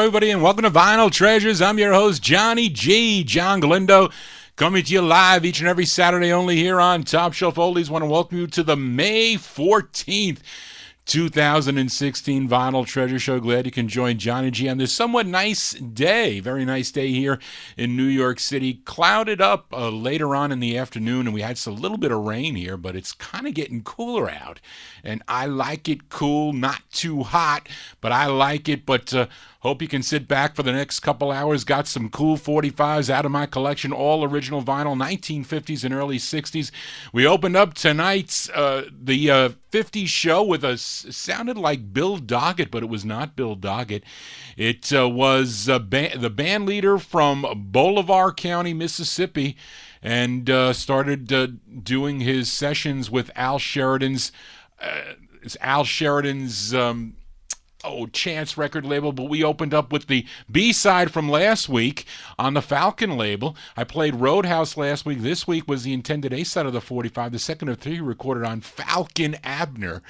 everybody, and welcome to Vinyl Treasures. I'm your host, Johnny G, John Galindo, coming to you live each and every Saturday only here on Top Shelf Oldies. Want to welcome you to the May 14th, 2016 Vinyl Treasure Show. Glad you can join Johnny G on this somewhat nice day. Very nice day here in New York City. Clouded up later on in the afternoon, and we had a little bit of rain here, but it's kind of getting cooler out. And I like it cool, not too hot, but I like it. But hope you can sit back for the next couple hours. Got some cool 45s out of my collection, all original vinyl, 1950s and early 60s. We opened up tonight's the 50s show with sounded like Bill Doggett, but it was not Bill Doggett. It was the band leader from Bolivar County, Mississippi, and started doing his sessions with Al Sheridan's Chance record label. But we opened up with the B-side from last week on the Falcon label. I played Roadhouse last week. This week was the intended A-side of the 45, the second of three recorded on Falcon Abner.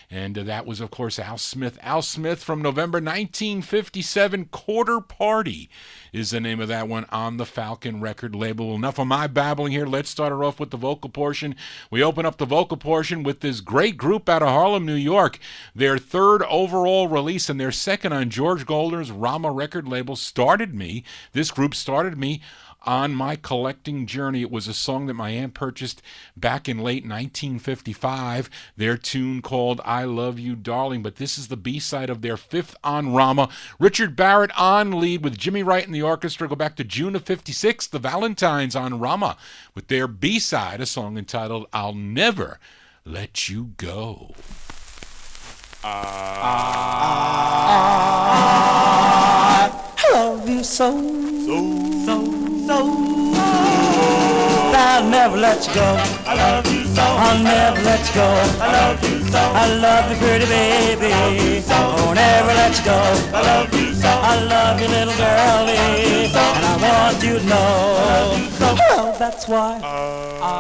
And that was, of course, Al Smith. Al Smith from November 1957, Quarter Party is the name of that one on the Falcon record label. Enough of my babbling here. Let's start her off with the vocal portion. We open up the vocal portion with this great group out of Harlem, New York. Their third overall release and their second on George Golder's Rama record label, Started Me. This group started me on my collecting journey. It was a song that my aunt purchased back in late 1955, their tune called I Love You Darling, but this is the B-side of their fifth on Rama. Richard Barrett on lead with Jimmy Wright in the orchestra. Go back to June of 56, the Valentines on Rama with their B-side, a song entitled I'll Never Let You Go. I love you so. I'll never let you go. I love you so. I'll never let you go. I love you so. I love you, pretty baby. I'll never let you go. I love you so. I love you, little girlie, and I want you to know. Well, that's why I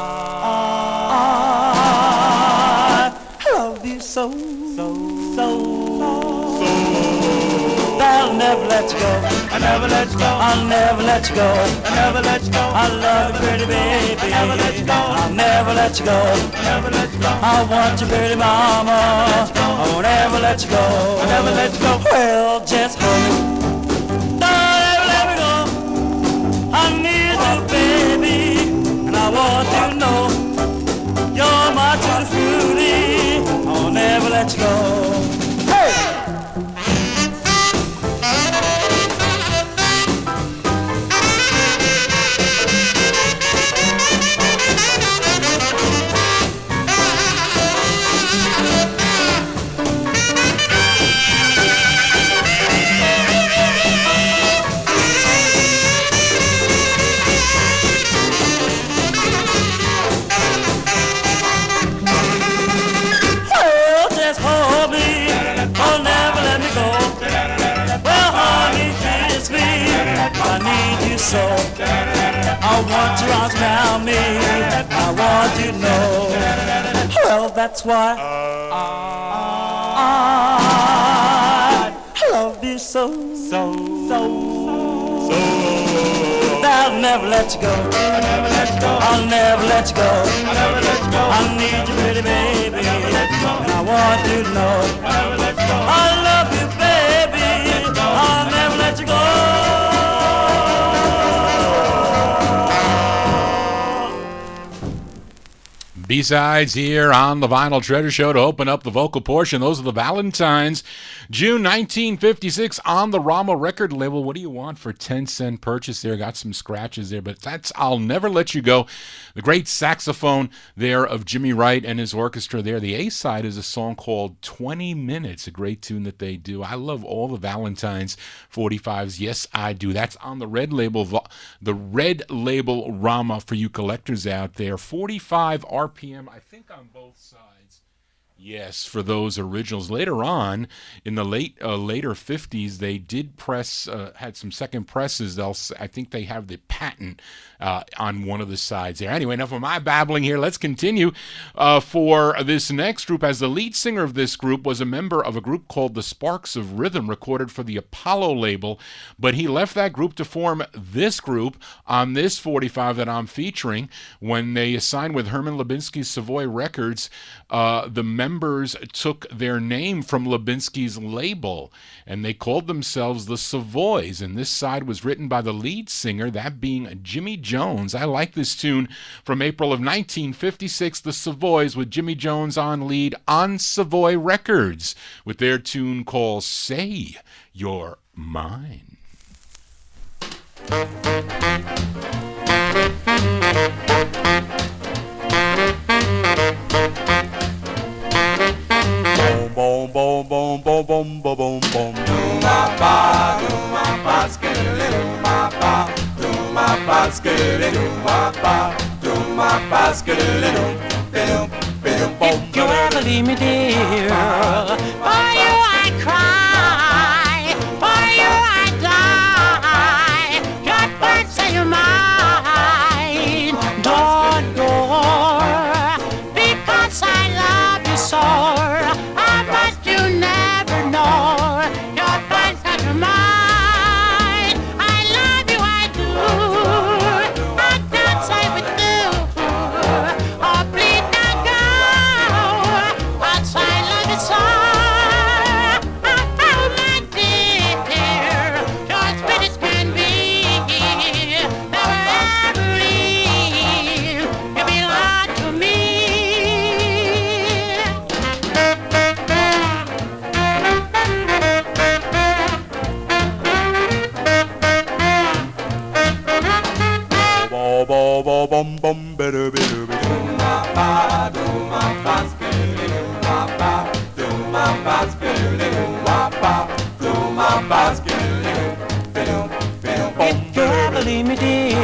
love you so. I'll never let you go. I never let you go. I'll never let you go. I never let you go. I love you, pretty baby. I never let you go. I'll never let you go. I never let you go. I want you, pretty mama. I won't ever let you go. I never let you go. Well, just hold me. Don't ever let me go. I need you, baby, and I want you to know you're my tutti frutti. I'll never let you go. Hey! So I want your arms around me. I want you to know. Well, that's why I love you so. I'll never let you go. I never let you go. I'll never let you go. I never let you go. I need you, pretty baby, I never let you go. and I want you to know. I never let you go. I love you, baby. I'll never let you go. B-sides here on the Vinyl Treasure Show to open up the vocal portion. Those are the Valentines. June 1956 on the Rama record label. What do you want for 10-cent purchase there? Got some scratches there, but that's I'll Never Let You Go. The great saxophone there of Jimmy Wright and his orchestra there. The A-side is a song called 20 Minutes, a great tune that they do. I love all the Valentines 45s. Yes, I do. That's on the red label Rama for you collectors out there. 45 RPM, I think, on both sides. Yes, for those originals. Later on, in the later 50s, they did press had some second presses. I think they have the patent on one of the sides there. Anyway, enough of my babbling here. Let's continue. For this next group, as the lead singer of this group was a member of a group called the Sparks of Rhythm, recorded for the Apollo label, but he left that group to form this group on this 45 that I'm featuring. When they signed with Herman Lubinsky's Savoy Records, the members took their name from Lubinsky's label, and they called themselves the Savoys, and this side was written by the lead singer, that being Jimmy Jones. I like this tune from April of 1956, the Savoys with Jimmy Jones on lead on Savoy Records with their tune called Say You're Mine. Boom, boom, boom, boom, boom, boom, boom, boom. Do my ba, skidly, do my ba, skidly, do my ba, skidly, do, boom. If you ever leave me, dear, for you I cry, for you I die. Just once say you're mine, don't go, because I love you so. Bum bum better better do my ba skidly do my ba skidly do my ba skidly do if you ever leave me, dear,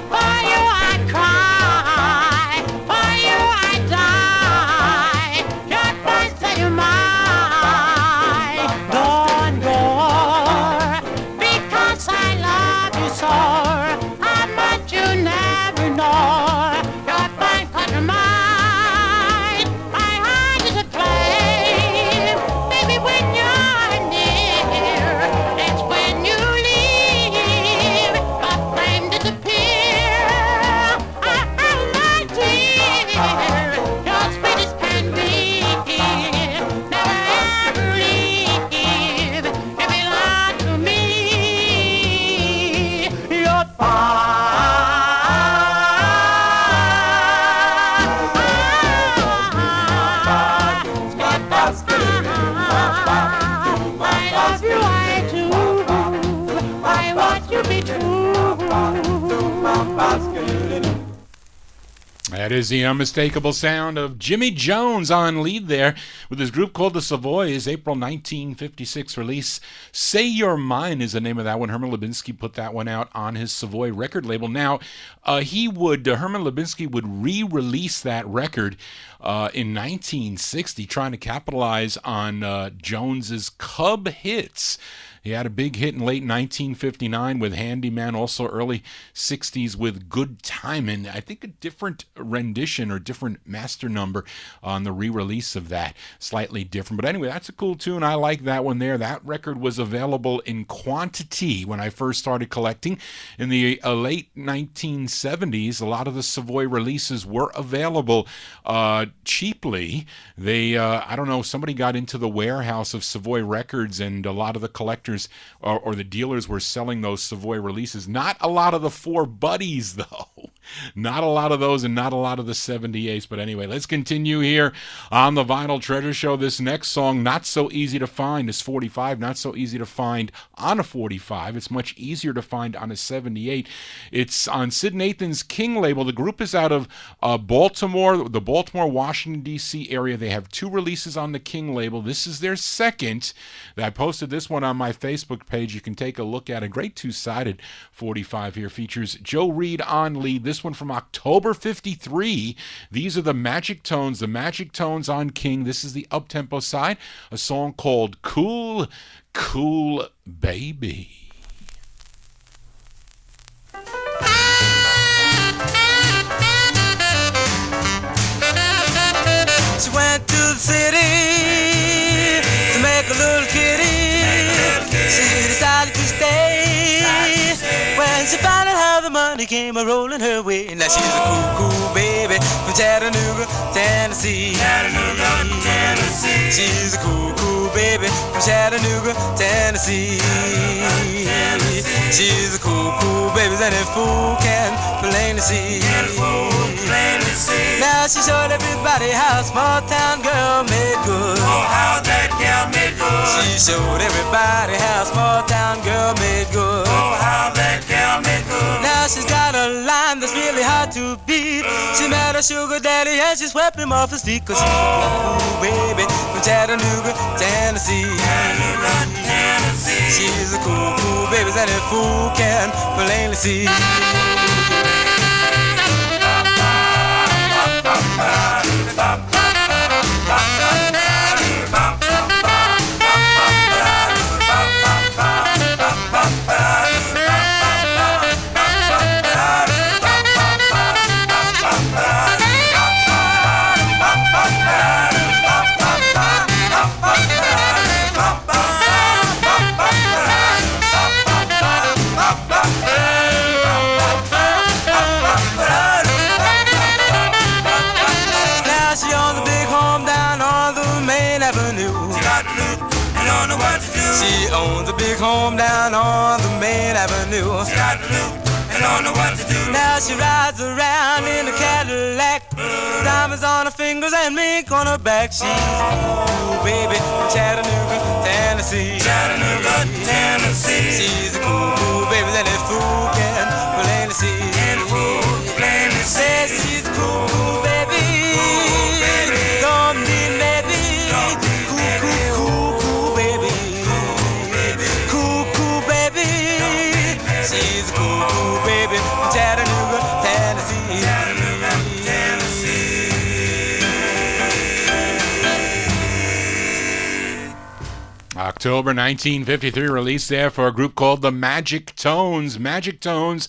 for you I cry, for you I die. Just once say you're mine, don't go, because I love you so. You never know your fine country mine. My heart is a flame, baby, when you're near. It's when you leave, a flame disappear. My dear, you're sweet as can be. Never ever leave, you belong to me. You're fine. That is the unmistakable sound of Jimmy Jones on lead there with his group called the Savoys, April 1956 release. Say You're Mine is the name of that one. Herman Lubinsky put that one out on his Savoy record label. Now, Herman Lubinsky would re-release that record in 1960, trying to capitalize on Jones's Cub hits. He had a big hit in late 1959 with Handyman, also early 60s with Good Timin'. I think a different rendition or different master number on the re-release of that. Slightly different. But anyway, that's a cool tune. I like that one there. That record was available in quantity when I first started collecting. In the late 1970s, a lot of the Savoy releases were available cheaply. I don't know, somebody got into the warehouse of Savoy Records, and a lot of the collectors or the dealers were selling those Savoy releases. Not a lot of the Four Buddies, though. Not a lot of those, and not a lot of the 78s. But anyway, let's continue here on the Vinyl Treasure Show. This next song, not so easy to find. This 45, not so easy to find on a 45. It's much easier to find on a 78. It's on Sid Nathan's King label. The group is out of Baltimore, the Baltimore, Washington, D.C. area. They have two releases on the King label. This is their second. I posted this one on my Facebook page. You can take a look at a great two-sided 45 here. Features Joe Reed on lead. This one from October 53. These are the Magic Tones on King. This is the up-tempo side, a song called Cool, Cool Baby. She went to the city to make a little kitty. She decided to stay. When she found out how the money came a-rolling her way. Now she's a cool, cool baby from Chattanooga, Tennessee. She's a cool, cool baby from Chattanooga, Tennessee. She's a cool, cool baby that any fool can plainly see. Now she showed everybody how a small town girl made good. Oh, how that gal made good. She showed everybody how a small town girl made good. Oh, how that gal made good. Now she's got a line that's really hard to beat. She met her sugar daddy and she swept him off his feet. Cause she's a cool baby from Chattanooga, Tennessee. She's a cool, cool baby that any fool can plainly see. She owns a big home down on the main avenue. She got the loop and don't know what to do. Now she rides around in a Cadillac, diamonds on her fingers and mink on her back. She's a cool baby from Chattanooga, Tennessee. Chattanooga, Tennessee. She's a cool, cool baby that any fool can plainly see. Any fool plainly see. Says she's a cool, cool baby. Cool baby. Don't need maybe. Cool, cool, cool, cool baby. Cool, cool baby. She's a cool, cool baby from Chattanooga, Tennessee. Chattanooga, Tennessee. October 1953 release there for a group called the Magic Tones. Magic Tones,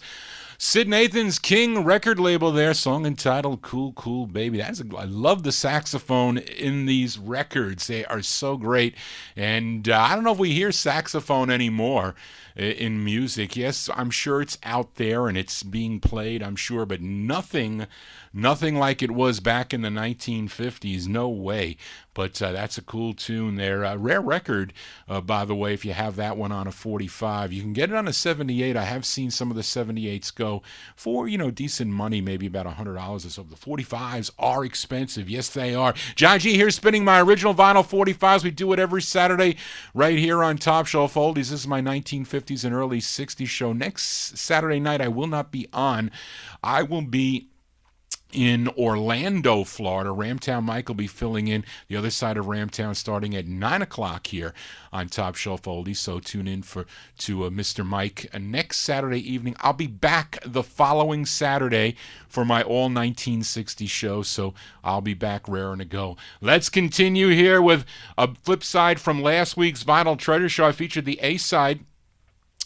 Sid Nathan's King record label there, song entitled Cool, Cool Baby. I love the saxophone in these records. They are so great. And I don't know if we hear saxophone anymore in music. Yes, I'm sure it's out there and it's being played, I'm sure, but nothing like it was back in the 1950s. No way. But that's a cool tune there. A rare record, by the way, if you have that one on a 45. You can get it on a 78. I have seen some of the 78s go for, decent money, maybe about $100 or so. The 45s are expensive. Yes, they are. John G here spinning my original vinyl 45s. We do it every Saturday right here on Top Shelf Oldies. This is my 1950s and early 60s show. Next Saturday night, I will not be on. I will be in Orlando, Florida. Ramtown Mike will be filling in the other side of Ramtown starting at 9 o'clock here on Top Shelf Oldies. So tune in to Mr. Mike next Saturday evening. I'll be back the following Saturday for my all 1960 show. So I'll be back raring to go. Let's continue here with a flip side from last week's Vinyl Treasure Show. I featured the A side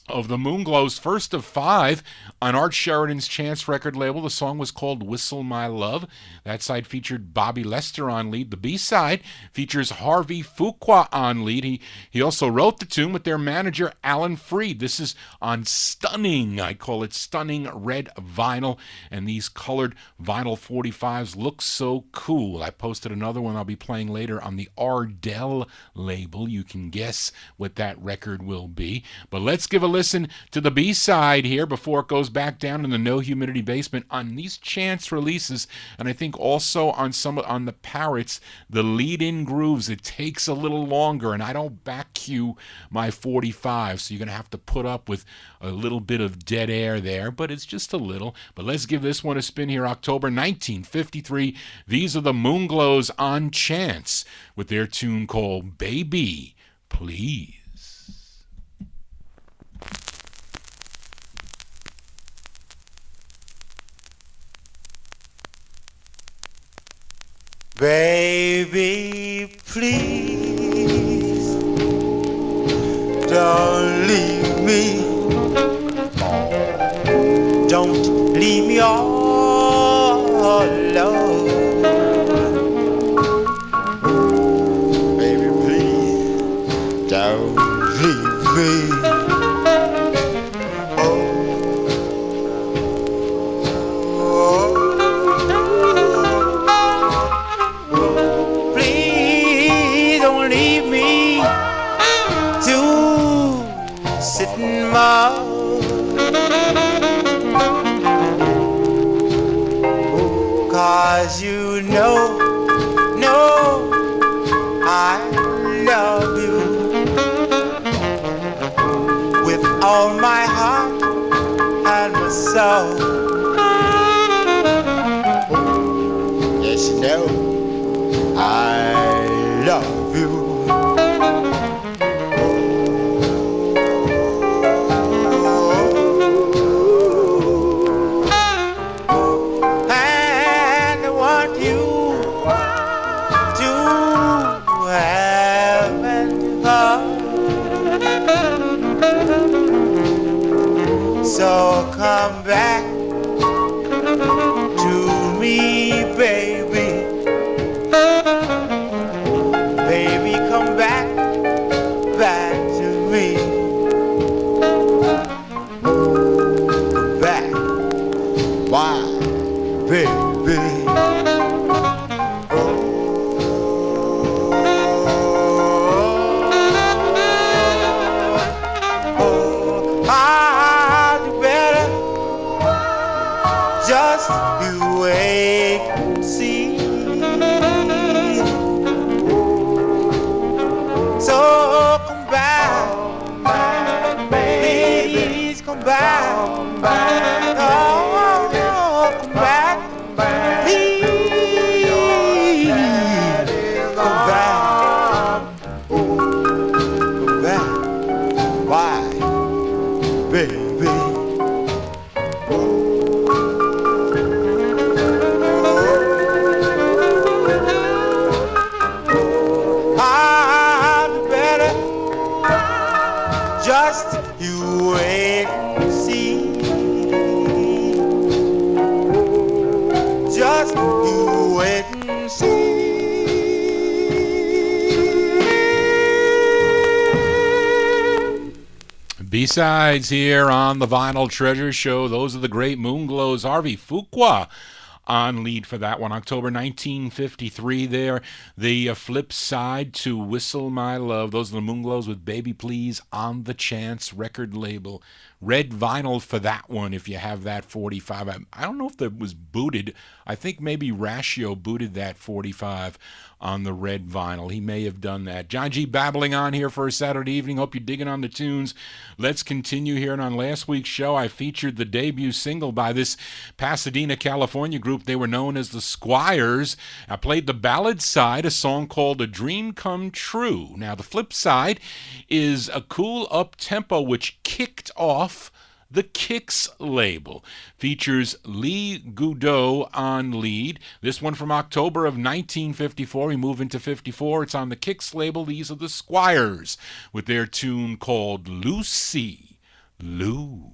of the Moonglow's first of 5 on Art Sheridan's Chance record label. The song was called Whistle My Love. That side featured Bobby Lester on lead. The B-side features Harvey Fuqua on lead. He also wrote the tune with their manager, Alan Freed. This is on stunning, I call it stunning, red vinyl. And these colored vinyl 45s look so cool. I posted another one I'll be playing later on the Ardell label. You can guess what that record will be. But let's give a listen to the B-side here before it goes back down in the No Humidity basement on these Chance releases, and I think also on the Parrots, the lead-in grooves. It takes a little longer, and I don't back cue my 45, so you're going to have to put up with a little bit of dead air there, but it's just a little. But let's give this one a spin here. October 1953. These are the Moonglows on Chance with their tune called Baby Please. Baby, please don't leave me. Don't leave me all alone. Baby, please don't leave me. Please don't leave me to sitting mud. 'Cause you know I love you with all my heart and my soul. Yes, you know I love you. And I want you to have and love. So come back to me, baby. Baby, come back to me. Back, why, baby? I'll do better. Just you wait and see. So come back, please come back. Oh, come back, please come back. Come back, why, baby? I'll be better. Just you wait and see. Just you wait and see. B-sides here on the Vinyl Treasure Show. Those are the great Moonglows. Harvey Fuqua on lead for that one. October 1953 there. The flip side to Whistle My Love. Those are the Moonglows with Baby Please on the Chance record label. Red vinyl for that one if you have that 45. I don't know if that was booted. I think maybe Ratio booted that 45 on the red vinyl. He may have done that. John G. babbling on here for a Saturday evening. Hope you're digging on the tunes. Let's continue here. And on last week's show, I featured the debut single by this Pasadena, California group. They were known as the Squires. I played the ballad side, a song called A Dream Come True. Now, the flip side is a cool up-tempo which kicked off the Kicks label. Features Lee Goudot on lead. This one from October of 1954. We move into 54. It's on the Kicks label. These are the Squires with their tune called Lucy Lou.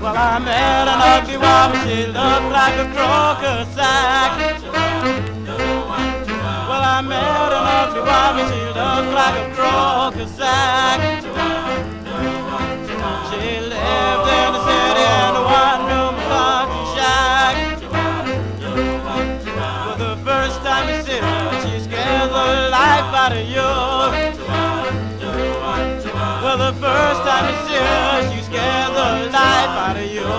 Well, I met an ugly woman, she looked like a crocus sack. Well, I met an ugly woman, she looked like a crocus sack. She lived in the city in a one-room country shack. For the first time you see her, she scares the life out of you. Well, the first time you see her, she scares the life out of you.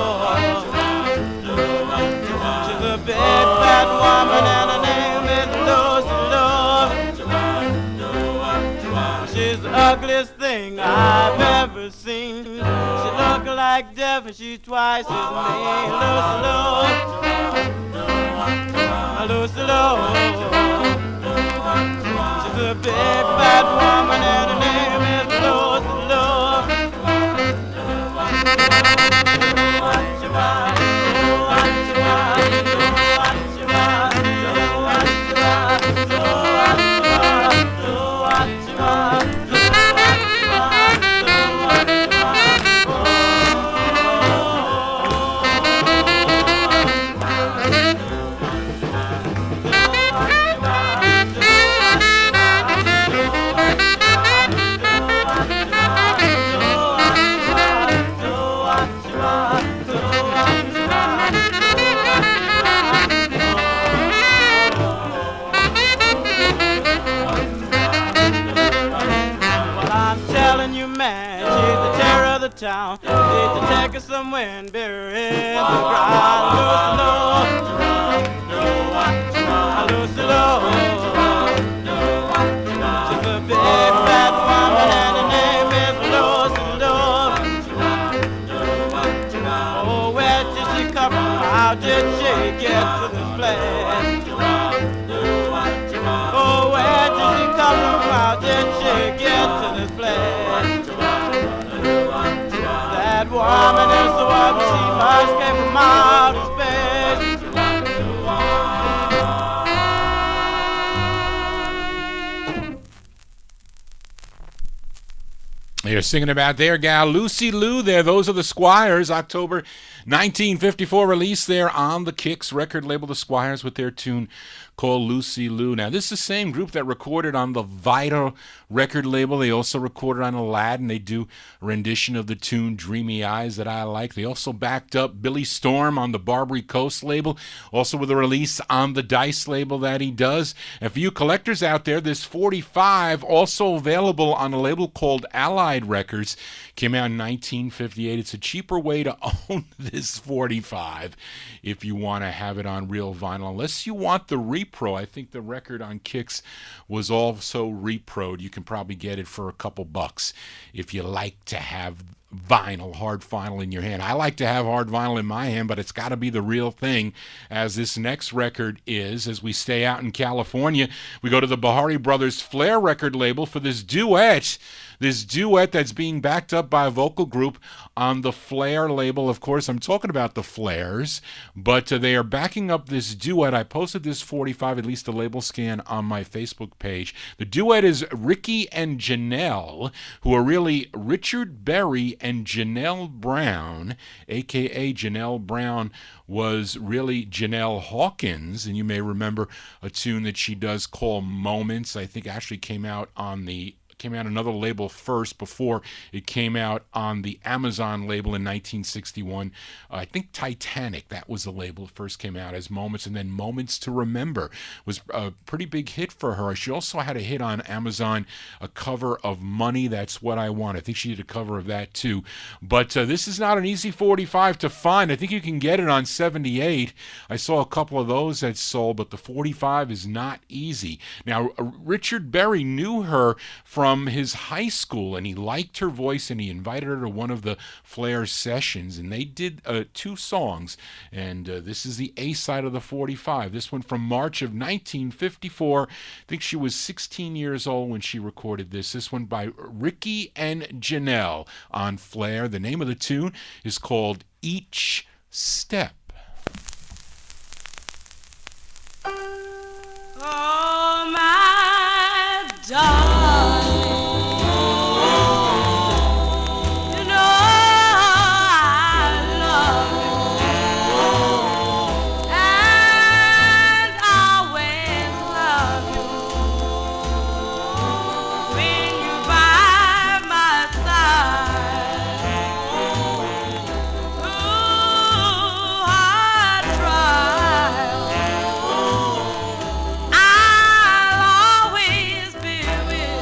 She's a big fat woman and her name is Lucy Lou. She's the ugliest thing I've ever seen. She looks like death and she's twice as mean. Lucy Lou. She's a big fat woman and her name is Lucy Lou. Town, need to take her somewhere and bury in the ground. Lucy Lou, she's a big fat woman and her name is Lucy Lou. Oh, where did she come from? How did she get to this place? Oh, where did she come from? How did she get to this place? That woman is the one she must came from outer space. You're singing about their gal, Lucy Lou there. Those are the Squires, October 1954 release there on the Kicks record label, the Squires, with their tune called Lucy Lou. Now, this is the same group that recorded on the Vital record label. They also recorded on Aladdin. They do a rendition of the tune Dreamy Eyes that I like. They also backed up Billy Storm on the Barbary Coast label, also with a release on the Dice label that he does. And for you collectors out there, this 45, also available on a label called Allied Records, came out in 1958. It's a cheaper way to own this 45 if you want to have it on real vinyl, unless you want the repro. I think the record on Kicks was also reproed. You can probably get it for a couple bucks if you like to have vinyl, hard vinyl in your hand. I like to have hard vinyl in my hand, but it's got to be the real thing, as this next record is. As we stay out in California, we go to the Bahari Brothers Flair record label for this duet that's being backed up by a vocal group on the Flair label. Of course, I'm talking about the Flairs, but they are backing up this duet. I posted this 45, at least the label scan, on my Facebook page. The duet is Ricky and Janelle, who are really Richard Berry and Janelle Brown, a.k.a. Janelle Brown was really Janelle Hawkins, and you may remember a tune that she does called Moments. I think actually came out another label first before it came out on the Amazon label in 1961. I think Titanic, that was the label that first came out as Moments, and then Moments to Remember was a pretty big hit for her. She also had a hit on Amazon, a cover of Money, That's What I Want. I think she did a cover of that too. But this is not an easy 45 to find. I think you can get it on 78. I saw a couple of those that sold, but the 45 is not easy. Now, Richard Berry knew her from his high school, and he liked her voice, and he invited her to one of the Flair sessions, and they did 2 songs, and this is the A side of the 45. This one from March of 1954. I think she was 16 years old when she recorded this. This one by Ricky and Janelle on Flair. The name of the tune is called Each Step. Oh, my darling. With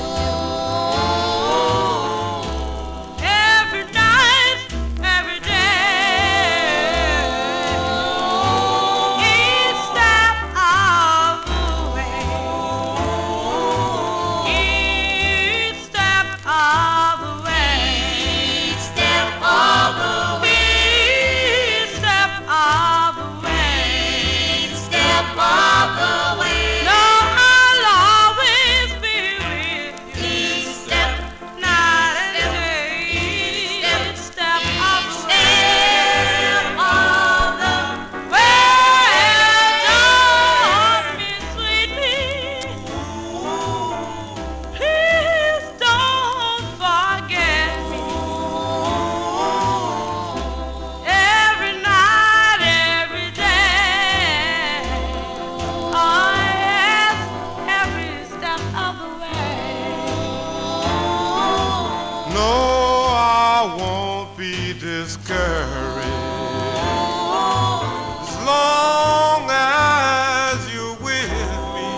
be discouraged. As long as you're with me,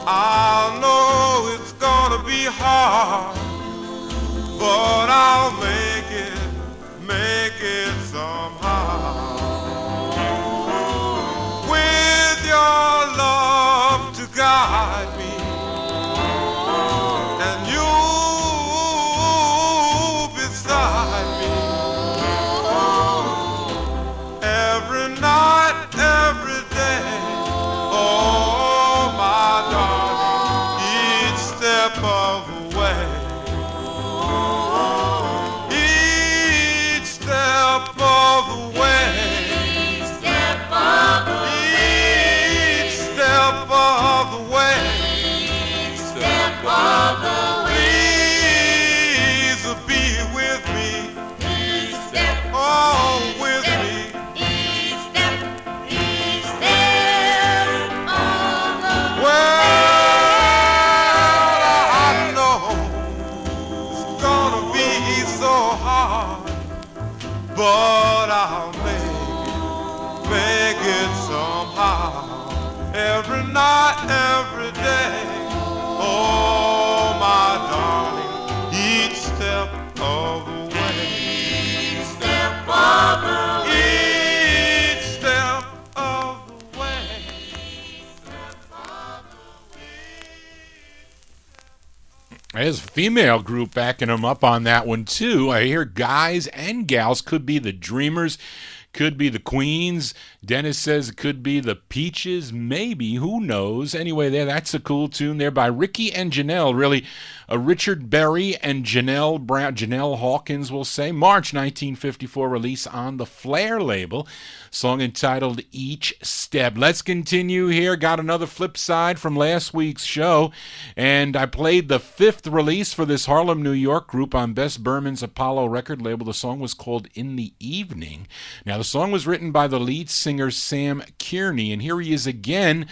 I know it's gonna be hard, but I'll make it somehow. With your love to guide me, and you beside me, every night, every day. Oh, my darling, each step of the way, each step of the way, each step of the way, each step of the way. Please be with me, oh, with me. Well, I know it's gonna be so hard, but I'll make it somehow. Every night, every day. Oh, my darling, each step of the way, each step of the way, each step of the way. There's a female group backing them up on that one, too. I hear guys and gals. Could be the Dreamers, could be the Queens. Dennis says it could be the Peaches, maybe. Who knows? Anyway, that's a cool tune there by Ricky and Janelle. Really, Richard Berry and Janelle Brown, Janelle Hawkins, we'll say. March 1954 release on the Flair label. Song entitled Each Step. Let's continue here. Got another flip side from last week's show, and I played the fifth release for this Harlem, New York group on Bess Berman's Apollo record label. The song was called In the Evening. Now, the song was written by the lead singer Sam Kearney, and here he is again.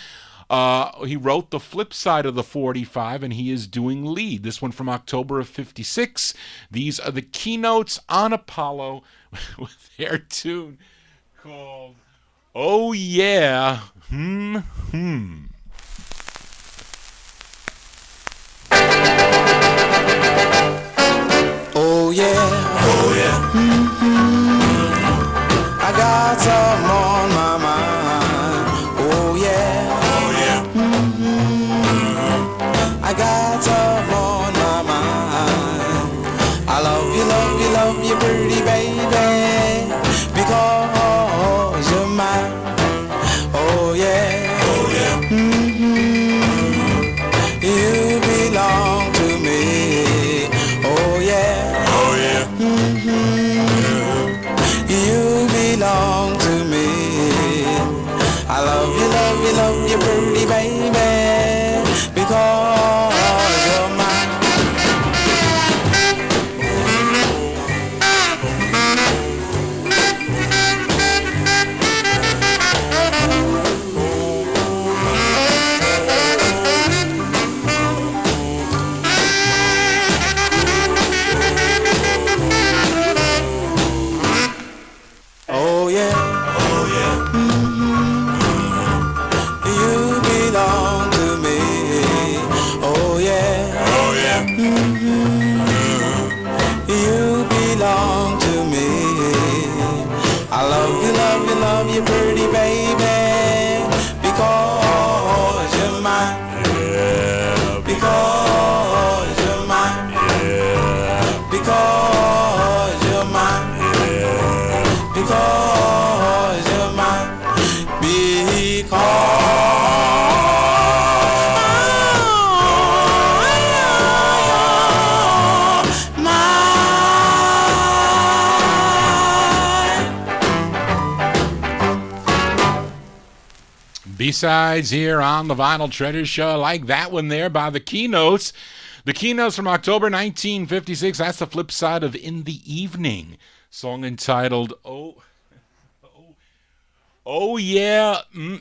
He wrote the flip side of the 45, and he is doing lead. This one from October of 56. These are the Keynotes on Apollo with their tune called Oh Yeah, Oh yeah, oh yeah. I got some on my mind. Oh yeah, oh yeah. I got some on my mind. I love you, love you, love you, pretty baby, because you're mine. Oh yeah, oh yeah. You belong to me. Oh yeah. You belong to me. I love you, love you, love you, pretty baby, because you're mine. Oh yeah, oh yeah. You belong to me. Oh yeah, oh yeah. You belong to me. I love you, love you, love you, pretty baby, because you're mine. Yeah, because you're mine. Yeah, because you're mine. Because you're mine. Because you're mine. B-sides here on the Vinyl Treasure Show. I like that one there by the Keynotes. The Keynotes from October 1956. That's the flip side of In the Evening. Song entitled Oh, yeah. We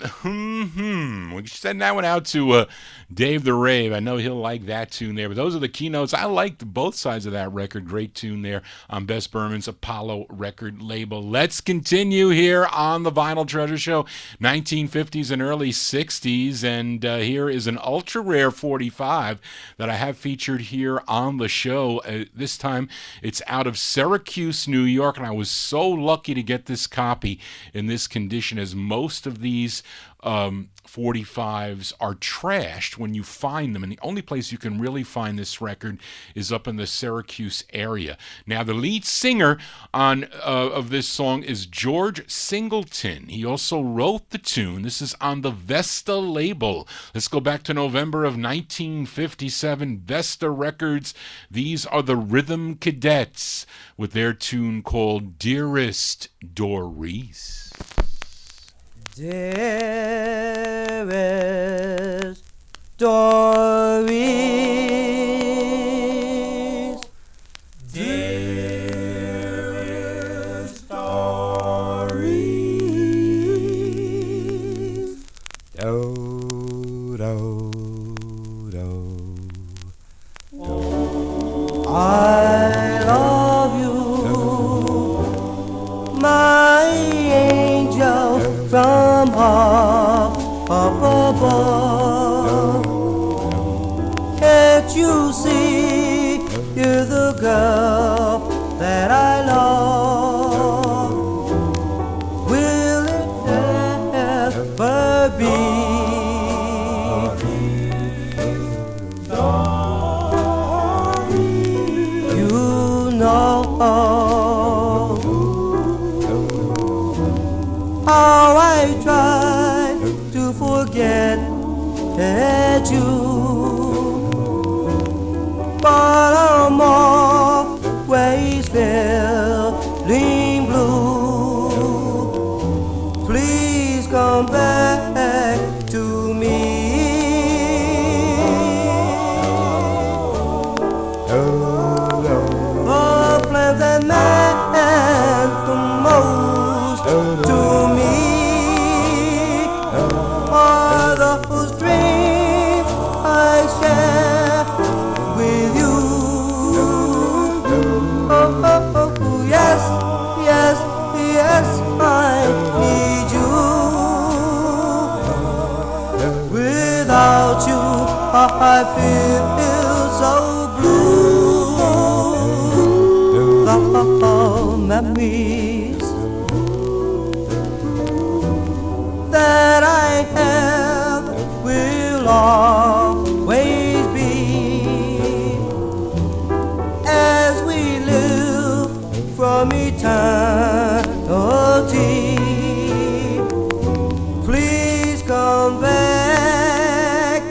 should send that one out to Dave the Rave. I know he'll like that tune there. But those are the keynotes. I liked both sides of that record. Great tune there on Bess Berman's Apollo record label. Let's continue here on the Vinyl Treasure Show, 1950s and early 60s. And here is an ultra rare 45 that I have featured here on the show. This time it's out of Syracuse, New York. And I was so lucky to get this copy in this condition, as most of these 45s are trashed when you find them, and the only place you can really find this record is up in the Syracuse area. Now, the lead singer on of this song is George Singleton. He also wrote the tune. This is on the Vesta label. Let's go back to November of 1957, Vesta Records. These are the Rhythm Cadets with their tune called Dearest Doris. Dearest Doris, dearest Doris, do, do, do, do. I love you, my angel from up above. Can't you see you're the girl that I love? Will it ever be? You know how I try to forget you, but I'm always feeling blue. Please come back to me. The plans that meant the most to me are those dreams I share with you. Oh, oh, oh, yes, yes, yes, I need you. Without you, I feel so blue. The memories that I have will always be, as we live from eternity. Please come back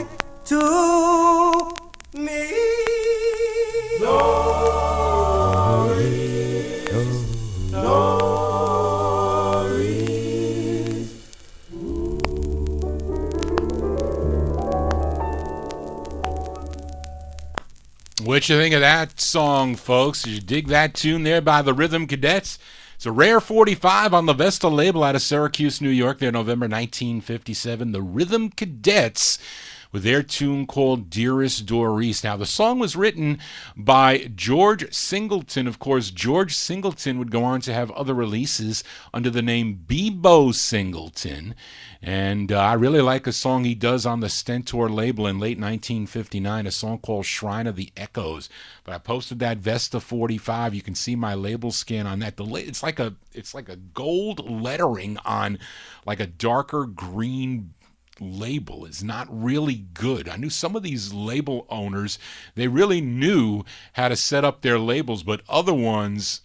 to me. What you think of that song, folks? Did you dig that tune there by the Rhythm Cadets? It's a rare 45 on the Vesta label out of Syracuse, New York, there November 1957. The Rhythm Cadets with their tune called Dearest Doris. Now, the song was written by George Singleton. Of course, George Singleton would go on to have other releases under the name Bebo Singleton. And I really like a song he does on the Stentor label in late 1959, a song called Shrine of the Echoes. But I posted that Vesta 45. You can see my label scan on that. It's like a gold lettering on like a darker green label. Is not really good. I knew some of these label owners, they really knew how to set up their labels, but other ones,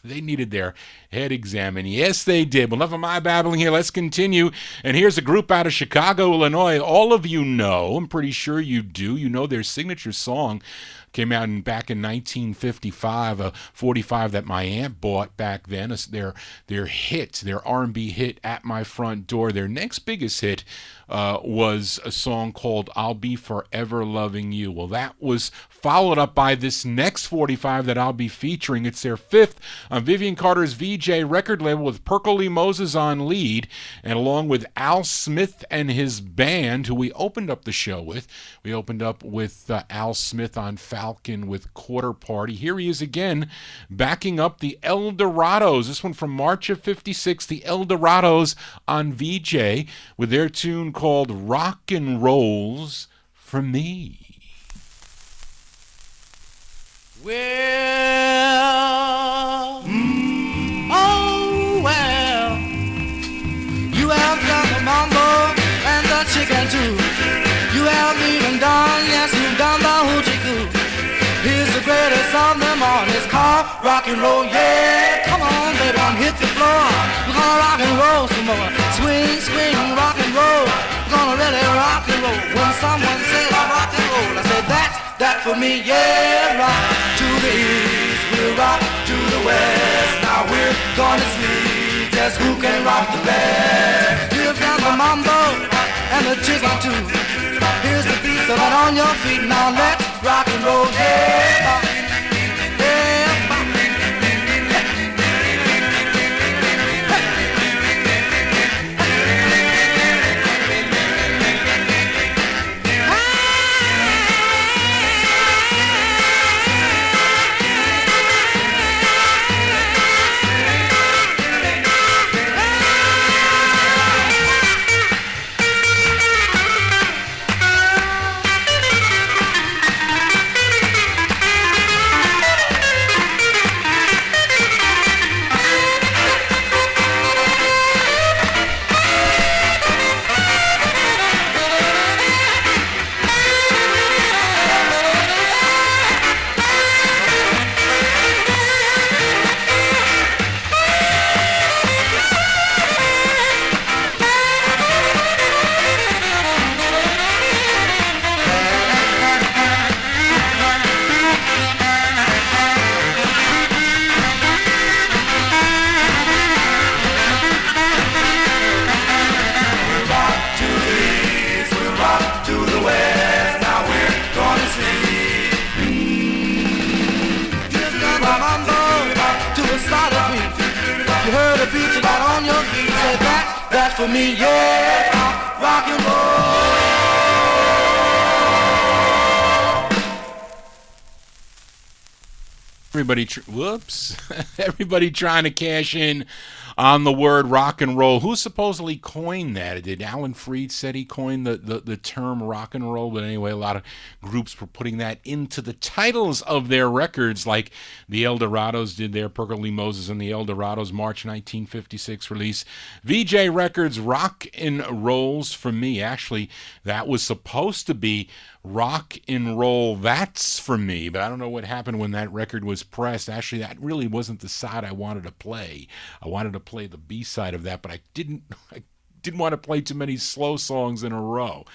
they needed their head examined. Yes, they did. Well, enough of my babbling here. Let's continue. And here's a group out of Chicago, Illinois. All of you know, I'm pretty sure you do, you know their signature song came out back in 1955, a 45 that my aunt bought back then. Their hit, their R&B hit, At My Front Door. Their next biggest hit was a song called I'll Be Forever Loving You. Well, that was followed up by this next 45 that I'll be featuring. It's their fifth on Vivian Carter's VJ record label with Perkle Moses on lead, and along with Al Smith and his band, who we opened up the show with. We opened up with Al Smith on Falcon with Quarter Party. Here he is again, backing up the El Dorados. This one from March of 56, the El Dorados on VJ with their tune called Rock and Rolls for Me. Well, oh well, you have done the mambo and the chicken too. You have even done, yes, you've done the hoochie coo. Here's the greatest of them all, it's called rock and roll, yeah. Come on, baby, hit the floor. We're gonna rock and roll some more. Swing, swing, rock and roll. We're gonna really rock and roll. When someone says rock and roll, I say that for me, yeah. Rock to the east, we'll rock to the west. Now we're gonna see just who can rock the best. You've done the mambo and the chicken too. Here's the beat, so get on your feet. Now let's rock and roll, yeah. For me, yeah, rock and roll. Everybody trying to cash in on the word rock and roll. Who supposedly coined that? Did Alan Freed said he coined the term rock and roll? But anyway, a lot of groups were putting that into the titles of their records, like the El Dorados did their Perkle Moses and the El Dorados March 1956 release. VJ Records, Rock and Rolls for Me. Actually, that was supposed to be Rock and Roll, That's for Me, but I don't know what happened when that record was pressed. Actually, that really wasn't the side I wanted to play. I wanted to play the B-side of that, but I didn't want to play too many slow songs in a row.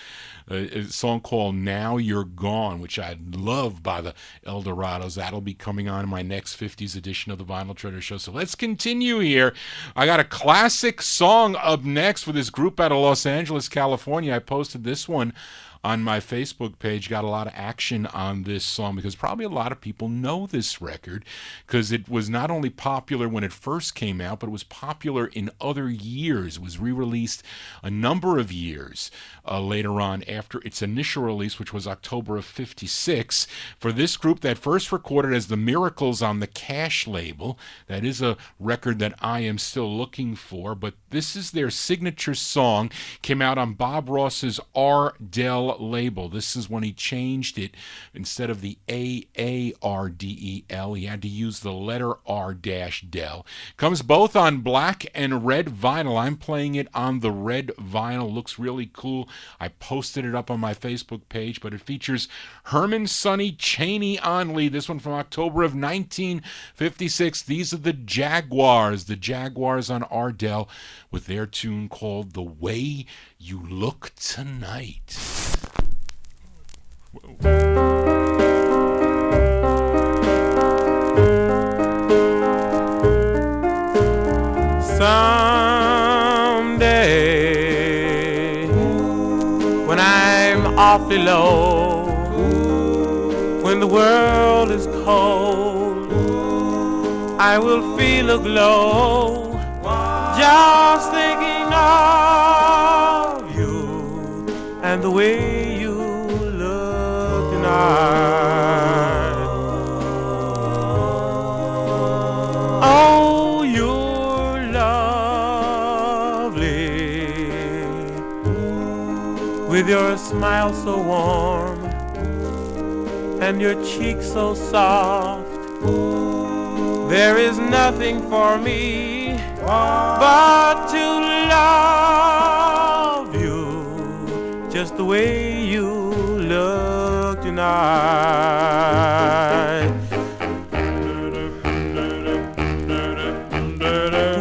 A song called Now You're Gone, which I love by the El Dorados. That'll be coming on in my next 50s edition of the Vinyl Treasure Show. So let's continue here. I got a classic song up next for this group out of Los Angeles, California. I posted this one on my Facebook page. Got a lot of action on this song because probably a lot of people know this record because it was not only popular when it first came out, but it was popular in other years. It was re-released a number of years later on after its initial release, which was October of 56. For this group that first recorded as The Miracles on the Cash label, that is a record that I am still looking for, but this is their signature song. Came out on Bob Ross's Ardell label. This is when he changed it. Instead of the A-A-R-D-E-L, he had to use the letter R-Del. Comes both on black and red vinyl. I'm playing it on the red vinyl. Looks really cool. I posted it up on my Facebook page, but it features Herman Sonny Chaney on lead. This one from October of 1956. These are the Jaguars on Ardell with their tune called The Way You Look Tonight. Someday softly low. When the world is cold, I will feel a glow just thinking of you and the way you look tonight. Oh, you're lovely with your smile so warm and your cheeks so soft. There is nothing for me but to love you just the way you look tonight.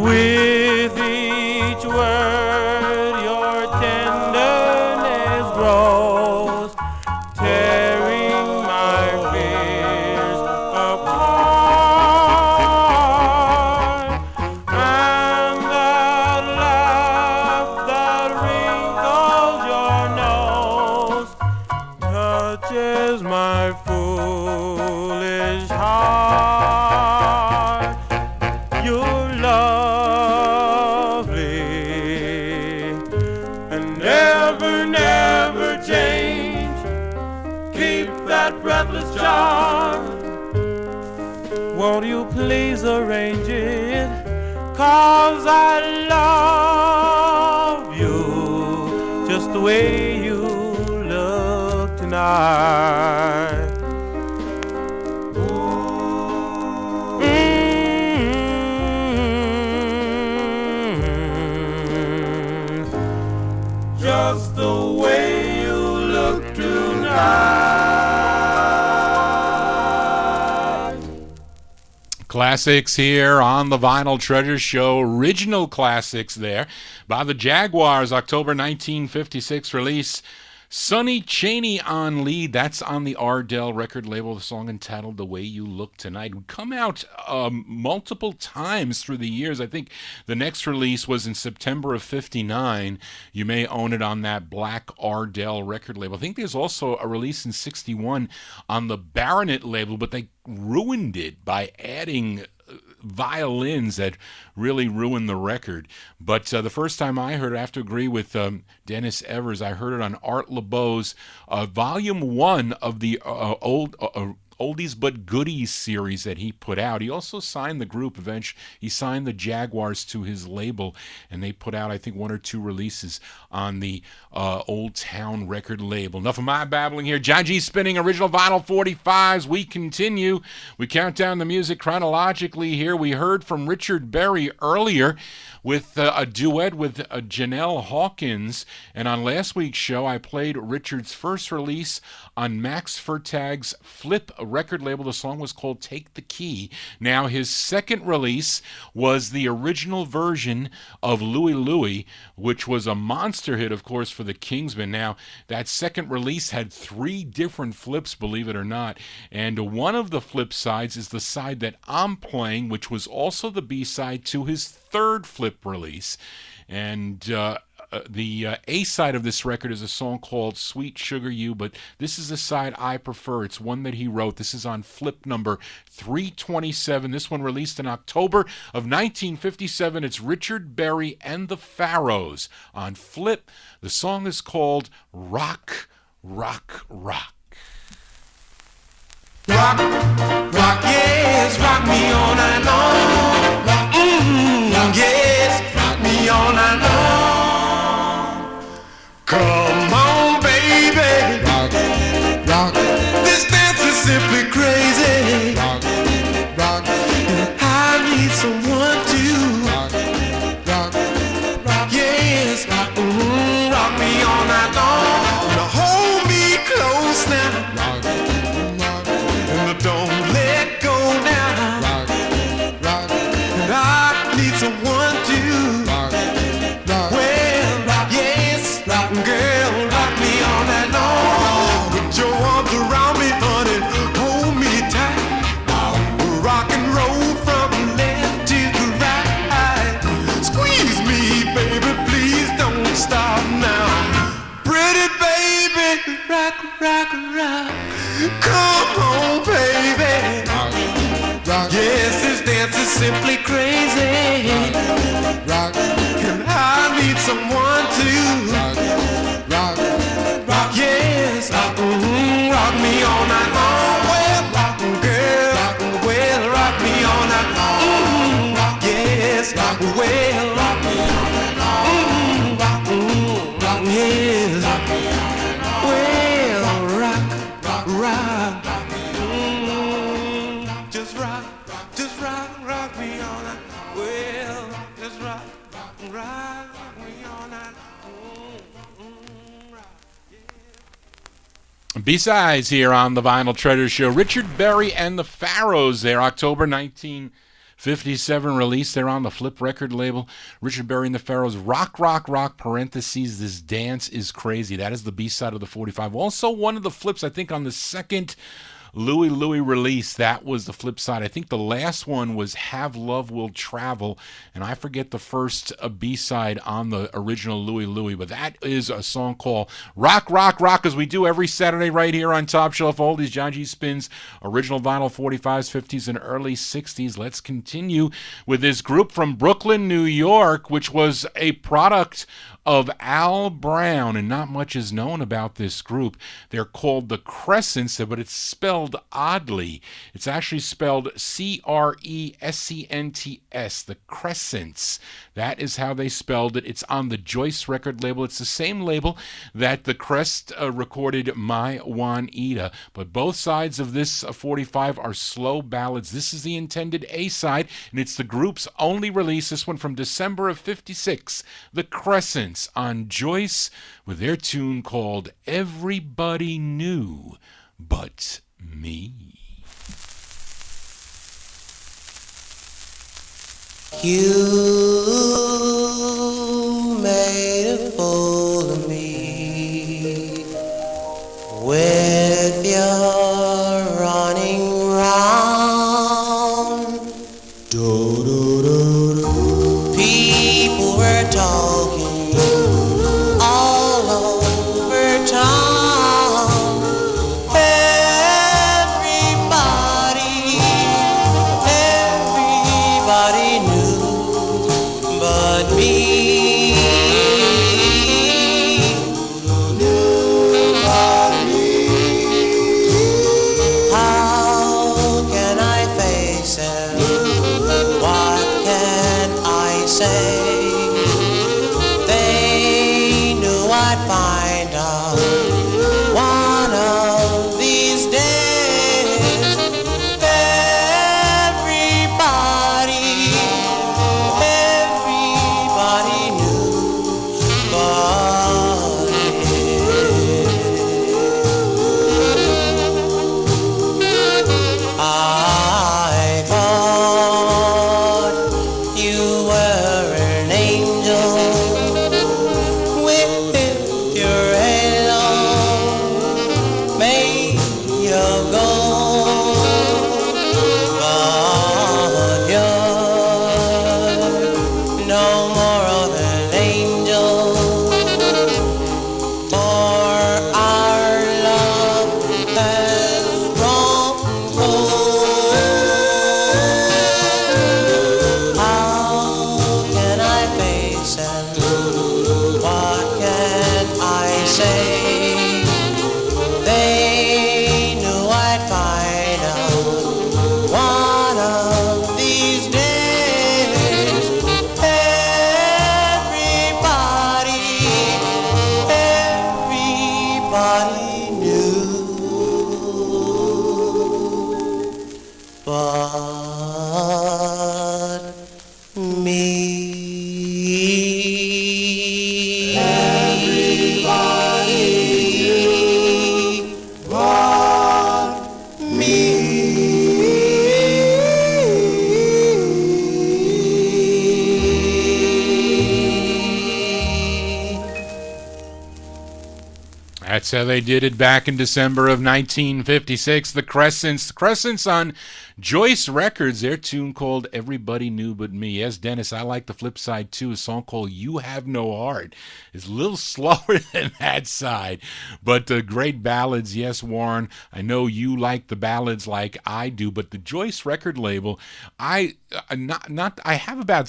With each word your tenderness grows, tearing my fears apart. And that laugh that wrinkles your nose touches my foolish heart. You're lovely and never, never change. Keep that breathless charm. Won't you please arrange it? 'Cause I love you just the way you look tonight. Just the way you look tonight. Classics here on the Vinyl Treasure Show. Original classics there by the Jaguars, October 1956 release. Sonny Chaney on lead. That's on the Ardell record label. The song entitled "The Way You Look Tonight" would come out multiple times through the years. I think the next release was in September of '59. You may own it on that Black Ardell record label. I think there's also a release in '61 on the Baronet label, but they ruined it by adding violins that really ruined the record. But the first time I heard it, I have to agree with Dennis Evers, I heard it on Art LeBeau's Volume 1 of the Oldies But Goodies series that he put out. He also signed the group. Eventually, he signed the Jaguars to his label, and they put out, I think, 1 or 2 releases on the Old Town record label. Enough of my babbling here. John G spinning original vinyl 45s. We continue. We count down the music chronologically here. We heard from Richard Berry earlier with a duet with Janelle Hawkins. And on last week's show, I played Richard's first release on Max Fertag's Flip record label. The song was called Take the Key. Now, his second release was the original version of Louie Louie, which was a monster hit, of course, for the Kingsmen. Now, that second release had 3 different flips, believe it or not. And one of the flip sides is the side that I'm playing, which was also the B-side to his third flip release. And the A-side of this record is a song called Sweet Sugar You, but this is the side I prefer. It's one that he wrote. This is on flip number 327. This one released in October of 1957. It's Richard Berry and the Pharaohs on flip. The song is called Rock, Rock, Rock. Rock, rock, yes, rock me all night long. Yes, rock me all night long. Come on, baby. Rock, rock. This dance is simply crazy. Rock, rock. I need someone to rock, rock, rock. Yes, rock me all night long. Now hold me close now. Rock, rock. Don't let go now. Rock, rock. Come on, baby. Yes, this dance is simply crazy. And I need someone to rock, yes, rock me all night long. Well, rock, girl, well, rock me all night long. Yes, well, rock me all night long. Yes, well, rock, just rock me all night. Well, just rock me all night. B-sides here on the Vinyl Treasure Show. Richard Berry and the Pharaohs there, October 1957 release. They're on the Flip record label. Richard Berry and the Pharaohs, rock, parentheses, this dance is crazy. That is the B-side of the 45. Also one of the flips, I think, on the second Louie Louie release. That was the flip side. I think the last one was Have Love Will Travel, and I forget the first B-side on the original Louie Louie, but that is a song called Rock, as we do every Saturday right here on Top Shelf Oldies. John G. Spins original vinyl 45s, 50s, and early 60s. Let's continue with this group from Brooklyn, New York, which was a product of Al Brown, and not much is known about this group. They're called the Crescents, but it's spelled oddly. It's actually spelled Crescents, the Crescents. That is how they spelled it. It's on the Joyce record label. It's the same label that the Crest recorded My Juanita, but both sides of this 45 are slow ballads. This is the intended A-side, and it's the group's only release, this one from December of 56, the Crescents on Joyce with their tune called Everybody Knew But Me. You made a fool of me with your running round. Do, do, do, do. People were talking all over town. Everybody knew That's how they did it back in December of 1956. The Crescents. The Crescents on Joyce Records, their tune called Everybody Knew But Me. Yes, Dennis, I like the flip side too. A song called You Have No Heart. It's a little slower than that side, but great ballads. Yes, Warren, I know you like the ballads like I do, but the Joyce record label, I have about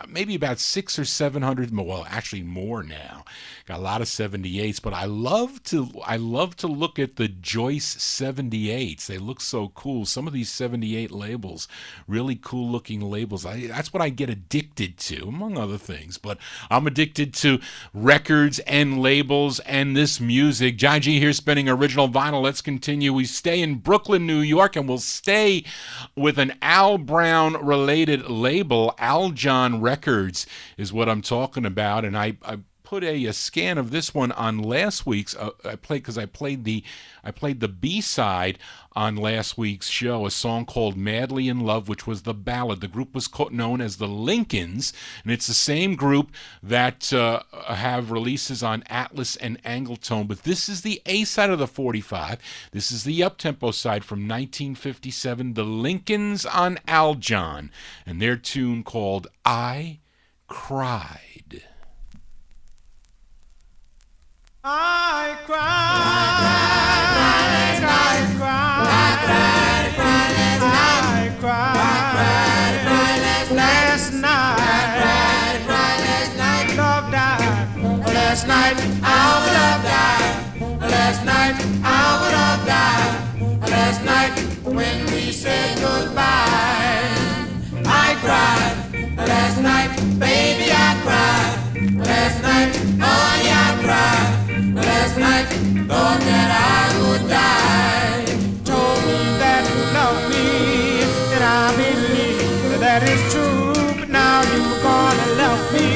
maybe about 600 or 700, well, actually more now. Got a lot of 78s, but I love to look at the Joyce 78s. They look so cool. Some of these 78 labels, really cool looking labels. That's what I get addicted to, among other things. But I'm addicted to records and labels and this music. Johnny G here spinning original vinyl. Let's continue. We stay in Brooklyn, New York, and we'll stay with an Al Brown related label. Al John Records is what I'm talking about, and I put a scan of this one on last week's. I played the B-side on last week's show, a song called "Madly in Love," which was the ballad. The group was known as the Lincolns, and it's the same group that have releases on Atlas and Angletone. But this is the A side of the 45. This is the up-tempo side from 1957. The Lincolns on Al John, and their tune called "I Cried." I cried, I cried last night. Love died last night. Our love died last night. Our love died last night when we said goodbye. I cried last night, baby. I cried last night. Oh yeah, I cried. Last night, thought that I would die. Told me that you love me, and I believe that is true. But now you're gonna love me.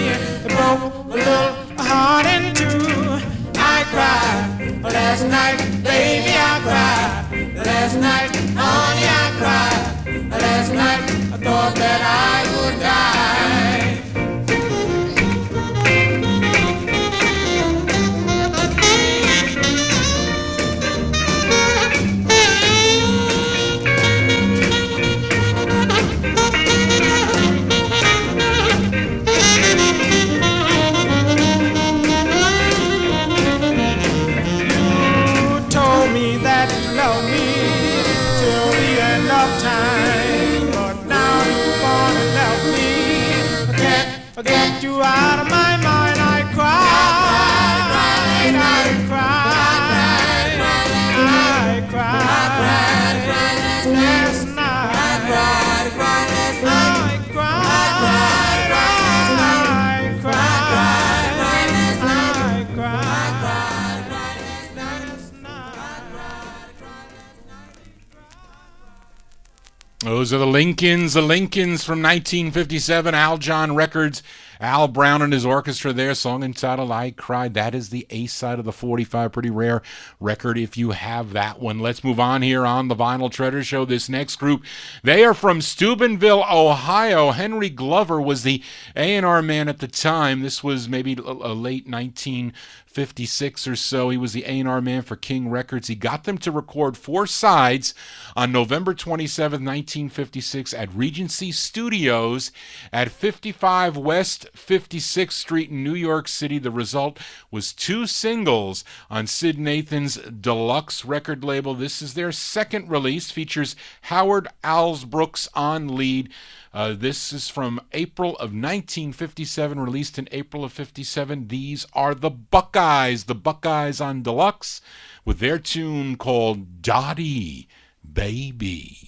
It broke a little heart in two. I cried last night, baby, I cried last night. Honey, I cried last night. I thought that I would die. Get you out of my mind. I cried, I cried last night. I cried, Those are the Lincolns from 1957, Al John Records. Al Brown and his orchestra there, song entitled I Cried. That is the A side of the 45. Pretty rare record if you have that one. Let's move on here on the Vinyl Treasure Show. This next group, they are from Steubenville, Ohio. Henry Glover was the A&R man at the time. This was maybe a late 1956 or so. He was the A&R man for King Records. He got them to record 4 sides on November 27, 1956 at Regency Studios at 55 West 56th Street in New York City. The result was 2 singles on Sid Nathan's Deluxe record label. This is their second release, features Howard Alsbrooks on lead. This is from April of 1957, released in April of 57. These are the Buckeyes on Deluxe, with their tune called Dottie Baby.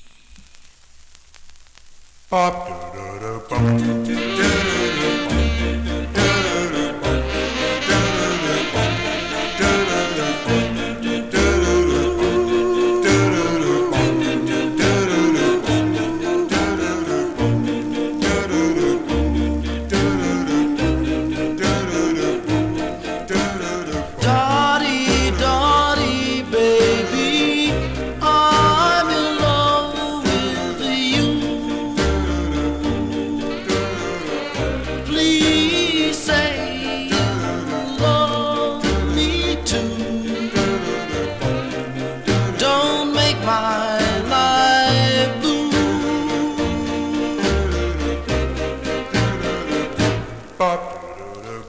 my life blue.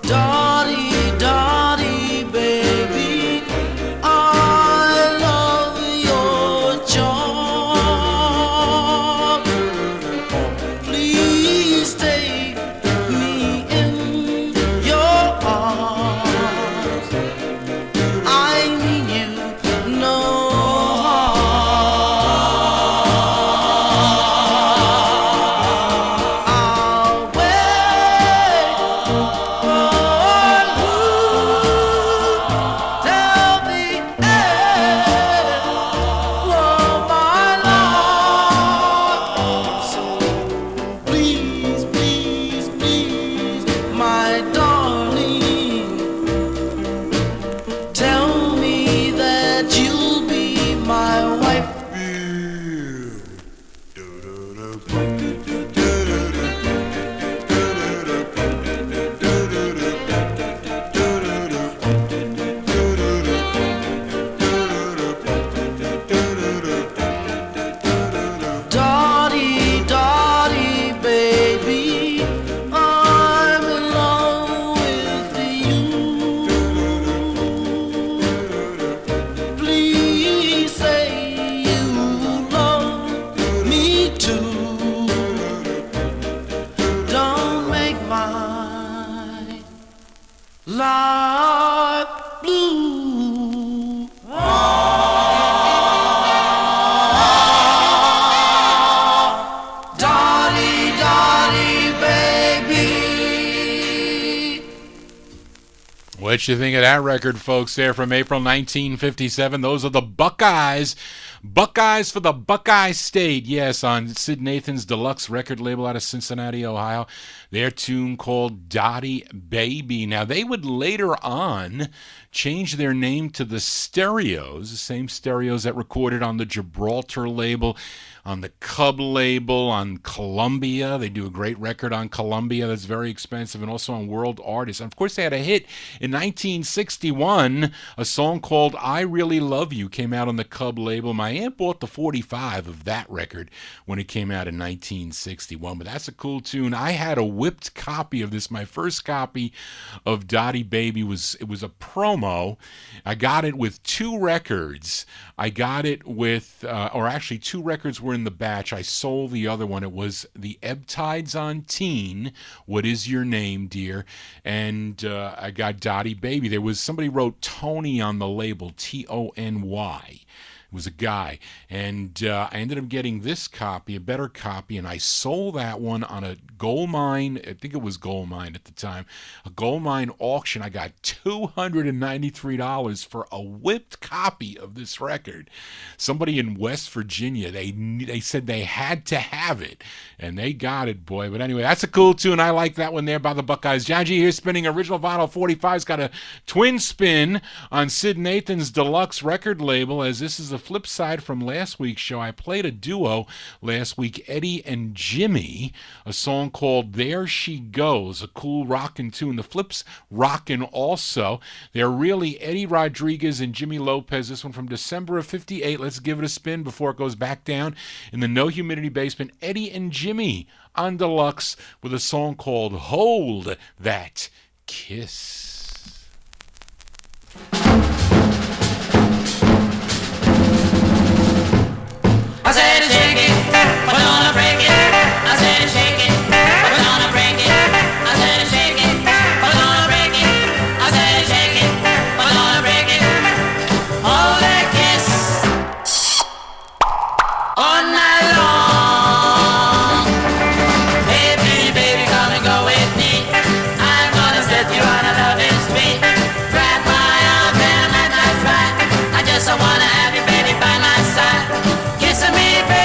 Dottie, Dottie, baby, I love your charm. Please take me in your arms. I mean you no harm. I'll wait for you till the end of my life. So please, please, please, my darling, tell me that you'll be my wife. Dottie, Dottie, baby, I'm in love with you. Please say you love me too. Don't make my life blue. Dottie, Dottie, baby. What you think of that record, folks, there from April 1957? Those are the Buckeyes. Buckeyes for the Buckeye State. Yes, on Sid Nathan's deluxe record label out of Cincinnati, Ohio. Their tune called Dottie Baby. Now, they would later on change their name to the Stereos, the same Stereos that recorded on the Gibraltar label, on the Cub label, on Columbia. They do a great record on Columbia that's very expensive, and also on World Artists. And of course, they had a hit in 1961. A song called I Really Love You came out on the Cub label. My aunt bought the 45 of that record when it came out in 1961. But that's a cool tune. I had a whipped copy of this. My first copy of Dottie Baby was a promo. I got it with two records. I got it with, or actually two records were in the batch. I sold the other one. It was the Ebb Tides on Teen, What Is Your Name, Dear? And I got Dottie Baby. There was, somebody wrote Tony on the label, Tony. Was a guy, and I ended up getting this copy, a better copy, and I sold that one on a gold mine. I think it was gold mine at the time, a gold mine auction. I got $293 for a whipped copy of this record. Somebody in West Virginia, they said they had to have it, and they got it, boy. But anyway, that's a cool tune. I like that one there by the Buckeyes. John G here spinning original vinyl 45's got a twin spin on Sid Nathan's deluxe record label, as this is a flip side from last week's show. I played a duo last week, Eddie and Jimmy, a song called There She Goes, a cool rockin' tune. The flip's rockin' also. They're really Eddie Rodriguez and Jimmy Lopez. This one from December of 58. Let's give it a spin before it goes back down in the No Humidity basement. Eddie and Jimmy on deluxe with a song called Hold That Kiss. I said shake it, we're gonna break it. I said shake it, we're gonna break it. I said shake it, we're gonna break it. I said shake it, we're gonna break it. Hold that kiss all night long. Baby, baby, come and go with me. I'm gonna set you on a loving street. Grab my arm and let us ride. I just wanna have you, baby, by my side. Kiss me, baby.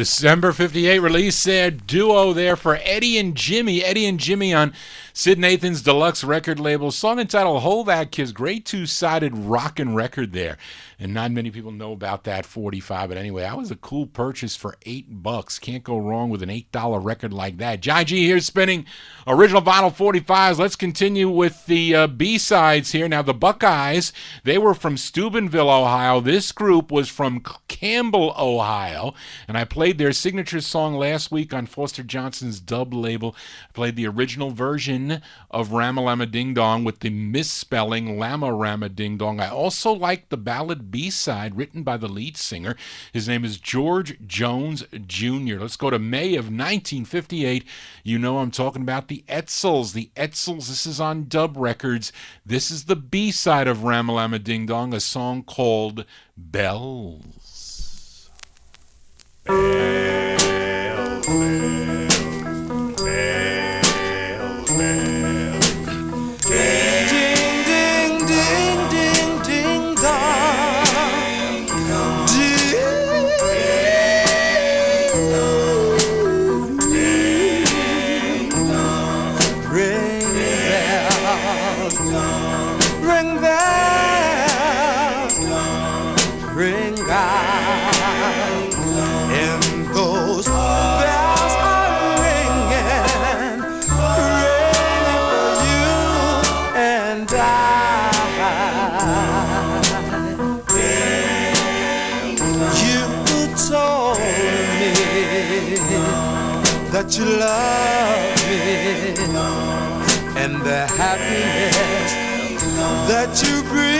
December 58 release there, duo there for Eddie and Jimmy. Eddie and Jimmy on Sid Nathan's Deluxe record label. Song entitled Hold That Kiss. Great two-sided rockin' record there. And not many people know about that 45. But anyway, that was a cool purchase for $8. Can't go wrong with an $8 record like that. Johnny G here spinning original vinyl 45s. Let's continue with the B-sides here. Now, the Buckeyes, they were from Steubenville, Ohio. This group was from Campbell, Ohio. And I played their signature song last week on Foster Johnson's dub label. I played the original version of Rama-Lama Ding Dong with the misspelling Lama-Rama Ding Dong. I also like the ballad B-side written by the lead singer. His name is George Jones Jr. Let's go to May of 1958. You know I'm talking about the Edsels. The Edsels, this is on Dub Records. This is the B-side of Rama-Lama Ding Dong, a song called Bells. Bells, bells, bells, bells. Ding, ding, ding, ding, ding, dong. Ding, ring bells, ring bells, and those bells are ringing, ringing for you and I. You told me that you love me and the happiness that you bring.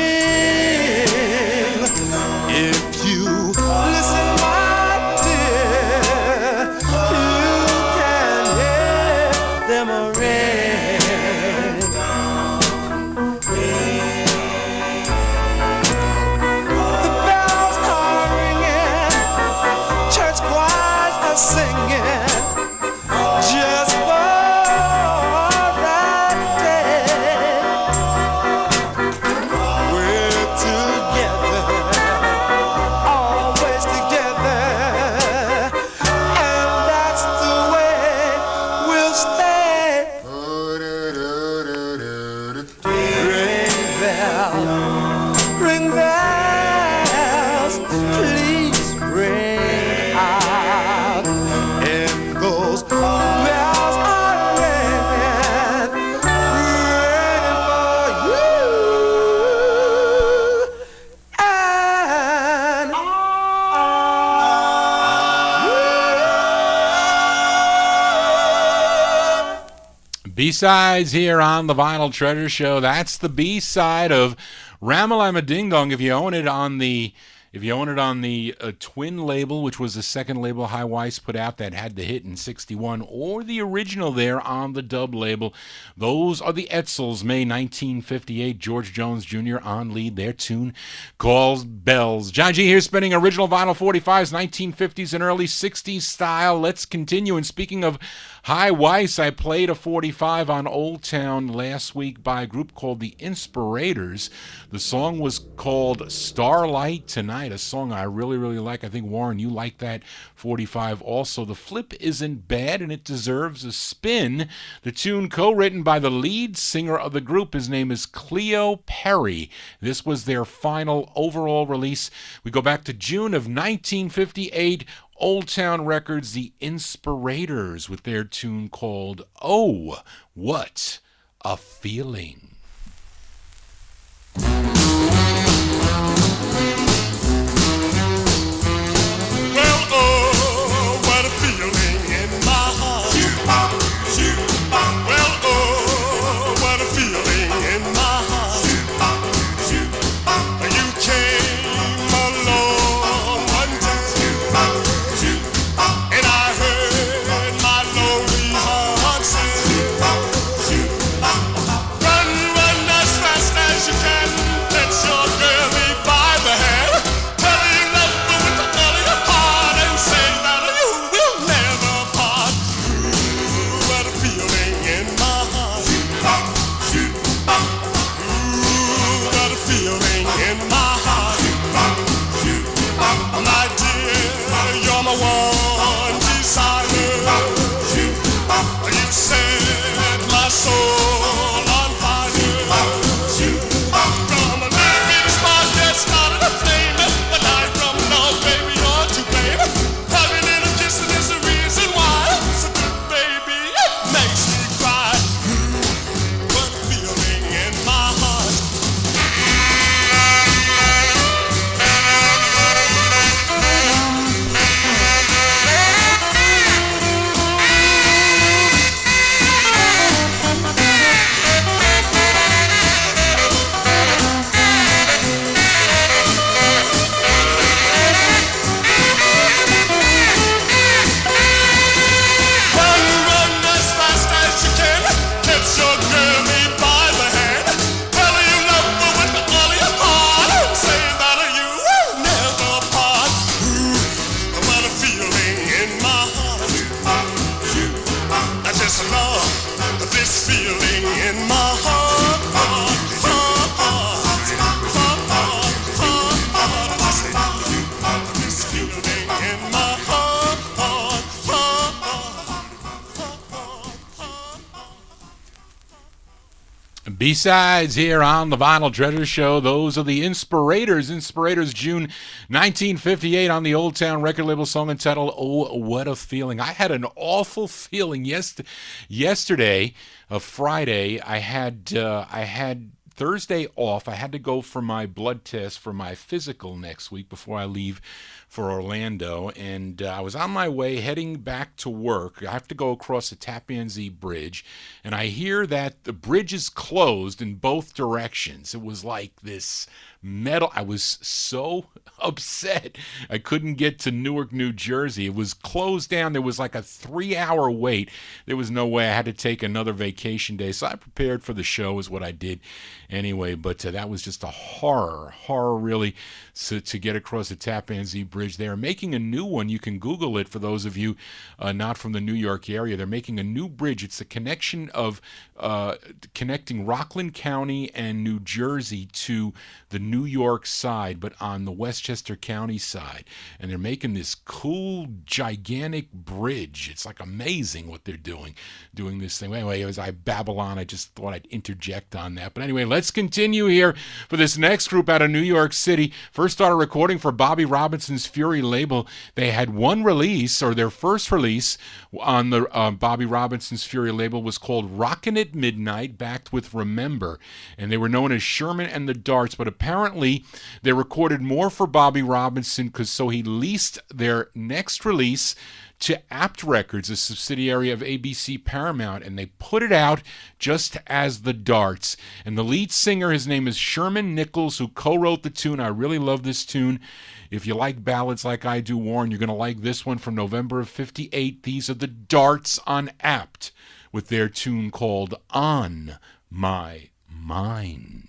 If you listen, my dear, you can hear them ring. The bells are ringing, church choirs are singing, just for that day. We're together, always together, and that's the way we'll stay. Ring bells, please ring out. And those bells are ringing, ringing for you and B-sides here on the Vinyl Treasure Show. That's the B-side of Rama-Lama Ding Dong. If you own it on the Twin label, which was the second label High Weiss put out that had the hit in '61, or the original there on the dub label, those are the Edsels, May 1958. George Jones Jr. on lead. Their tune called Bells. John G here spinning original vinyl 45s, 1950s and early 60s style. Let's continue. And speaking of High Weiss, I played a 45 on Old Town last week by a group called the Inspirators. The song was called Starlight Tonight, a song I really, really like. I think, Warren, you like that 45 also. The flip isn't bad, and it deserves a spin. The tune co-written by the lead singer of the group. His name is Cleo Perry. This was their final overall release. We go back to June of 1958. Old Town Records, the Inspirators, with their tune called Oh, What a Feeling. Well, oh, what a feeling in my heart. Well, oh, what a feeling in my heart. You came along one time, and I heard my lonely heart sing. Run, B-sides here on the Vinyl Treasure Show. Those are the Inspirators. Inspirators, June 1958 on the Old Town record label, song entitled "Oh, What a Feeling." I had an awful feeling yesterday, Friday. I had Thursday off. I had to go for my blood test for my physical next week before I leave for Orlando, and I was on my way heading back to work. I have to go across the Tappan Zee Bridge, and I hear that the bridge is closed in both directions. It was like this metal. I was so upset I couldn't get to Newark, New Jersey. It was closed down. There was like a 3-hour wait. There was no way. I had to take another vacation day, so I prepared for the show is what I did anyway. But that was just a horror really, to get across the Tappan Zee Bridge. They are making a new one. You can Google it for those of you not from the New York area. They're making a new bridge. It's a connection of connecting Rockland County and New Jersey to the New York side, but on the Westchester County side. And they're making this cool, gigantic bridge. It's like amazing what they're doing this thing. Anyway, as I babble on, I just thought I'd interject on that. But anyway, let's continue here for this next group out of New York City. First started recording for Bobby Robinson's Fury label. They had one release, or their first release on the Bobby Robinson's Fury label was called Rockin' at Midnight, backed with Remember. And they were known as Sherman and the Darts, but apparently they recorded more for Bobby Robinson so he leased their next release to Apt Records, a subsidiary of ABC Paramount, and they put it out just as the Darts. And the lead singer, his name is Sherman Nichols, who co-wrote the tune. I really love this tune. If you like ballads like I do, Warren, you're going to like this one from November of '58. These are the Darts on Apt with their tune called On My Mind.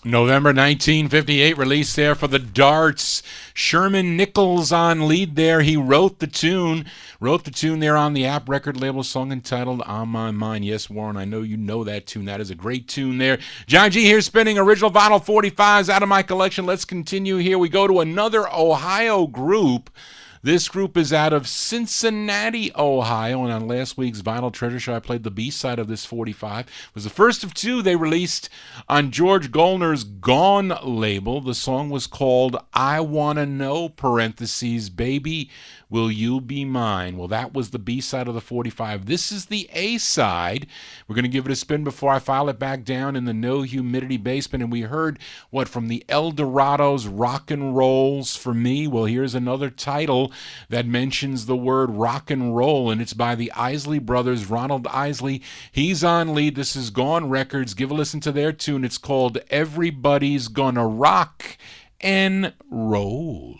November 1958 release there for the Darts. Sherman Nichols on lead there. He wrote the tune there on the App record label, song entitled On My Mind. Yes, Warren, I know you know that tune. That is a great tune there. John G here spinning original vinyl 45s out of my collection. Let's continue here. We go to another Ohio group. This group is out of Cincinnati, Ohio, and on last week's Vinyl Treasure Show, I played the B-side of this 45. It was the first of two they released on George Gollner's Gone label. The song was called I Wanna Know, parentheses, Baby, Will You Be Mine? Well, that was the B-side of the 45. This is the A-side. We're going to give it a spin before I file it back down in the no humidity basement, and we heard, from the El Dorados, Rock and Rolls for Me? Well, here's another title that mentions the word rock and roll, and it's by the Isley Brothers, Ronald Isley. He's on lead. This is Gone Records. Give a listen to their tune. It's called Everybody's Gonna Rock and Roll.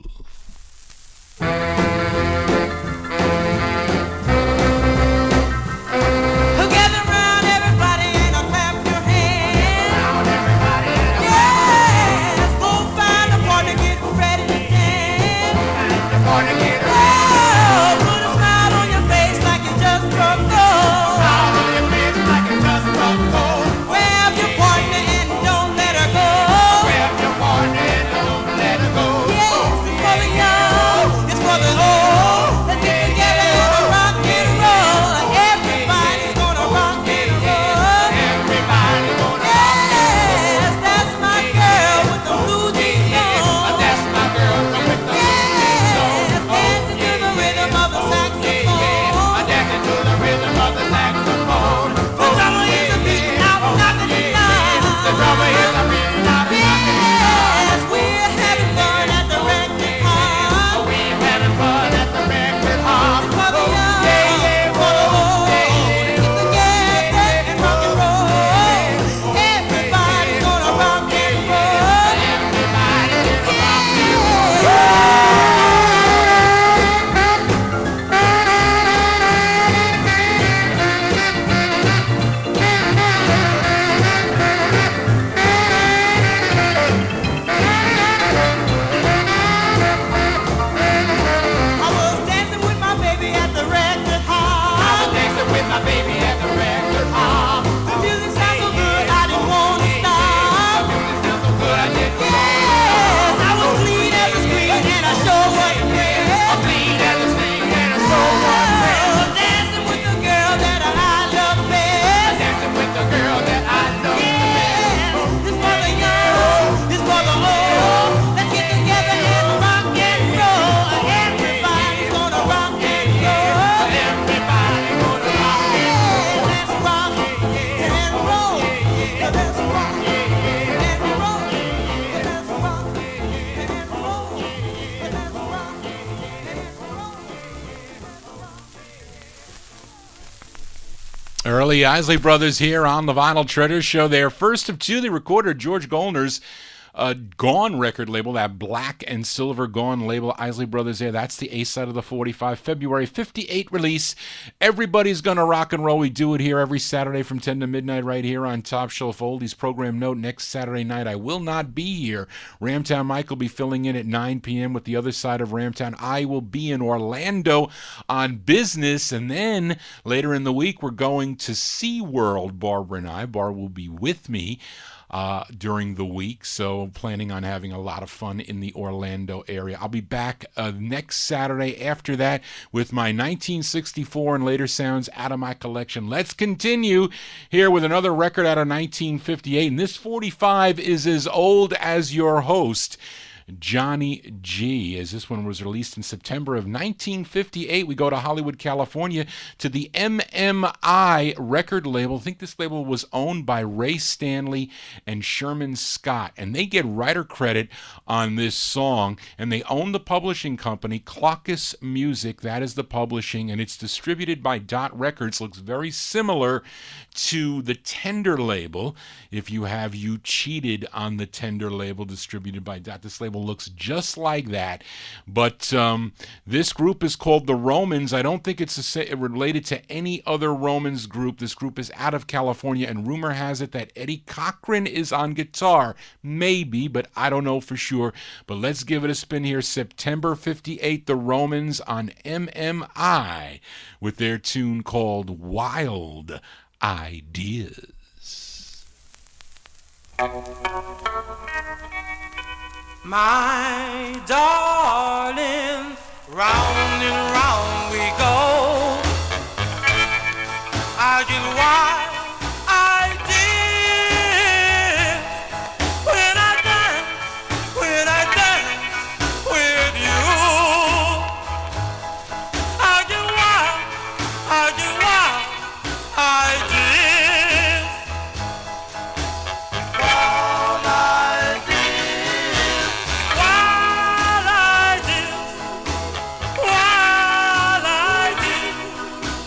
Early Isley Brothers here on the Vinyl Treasure Show. They are first of two. They recorded George Gollner's Gone record label, that black and silver Gone label. Isley Brothers there. That's the A-side of the 45, February 58 release. Everybody's Gonna Rock and Roll. We do it here every Saturday from 10 to midnight right here on Top Shelf Oldies. Program note, next Saturday night I will not be here. Ramtown Mike will be filling in at 9 p.m. with the other side of Ramtown. I will be in Orlando on business, and then later in the week we're going to SeaWorld, Barbara and I. Barbara will be with me during the week, so planning on having a lot of fun in the Orlando area. I'll be back next Saturday after that with my 1964 and later sounds out of my collection. Let's continue here with another record out of 1958, and this 45 is as old as your host, Johnny G, as this one was released in September of 1958. We go to Hollywood, California, to the MMI record label. I think this label was owned by Ray Stanley and Sherman Scott, and they get writer credit on this song, and they own the publishing company, Clockus Music. That is the publishing, and it's distributed by Dot Records. Looks very similar to the Tender label. If you have You Cheated on the Tender label, distributed by Dot, this label looks just like that. But this group is called the Romans. I don't think it's related to any other Romans group. This group is out of California, and rumor has it that Eddie Cochran is on guitar. Maybe, but I don't know for sure. But let's give it a spin here. September 58, the Romans on MMI with their tune called Wild Ideas. My darling round and round we go. I get wild ideas when I dance with you. I get wild ideas. Wild ideas. Wild ideas. Wild ideas.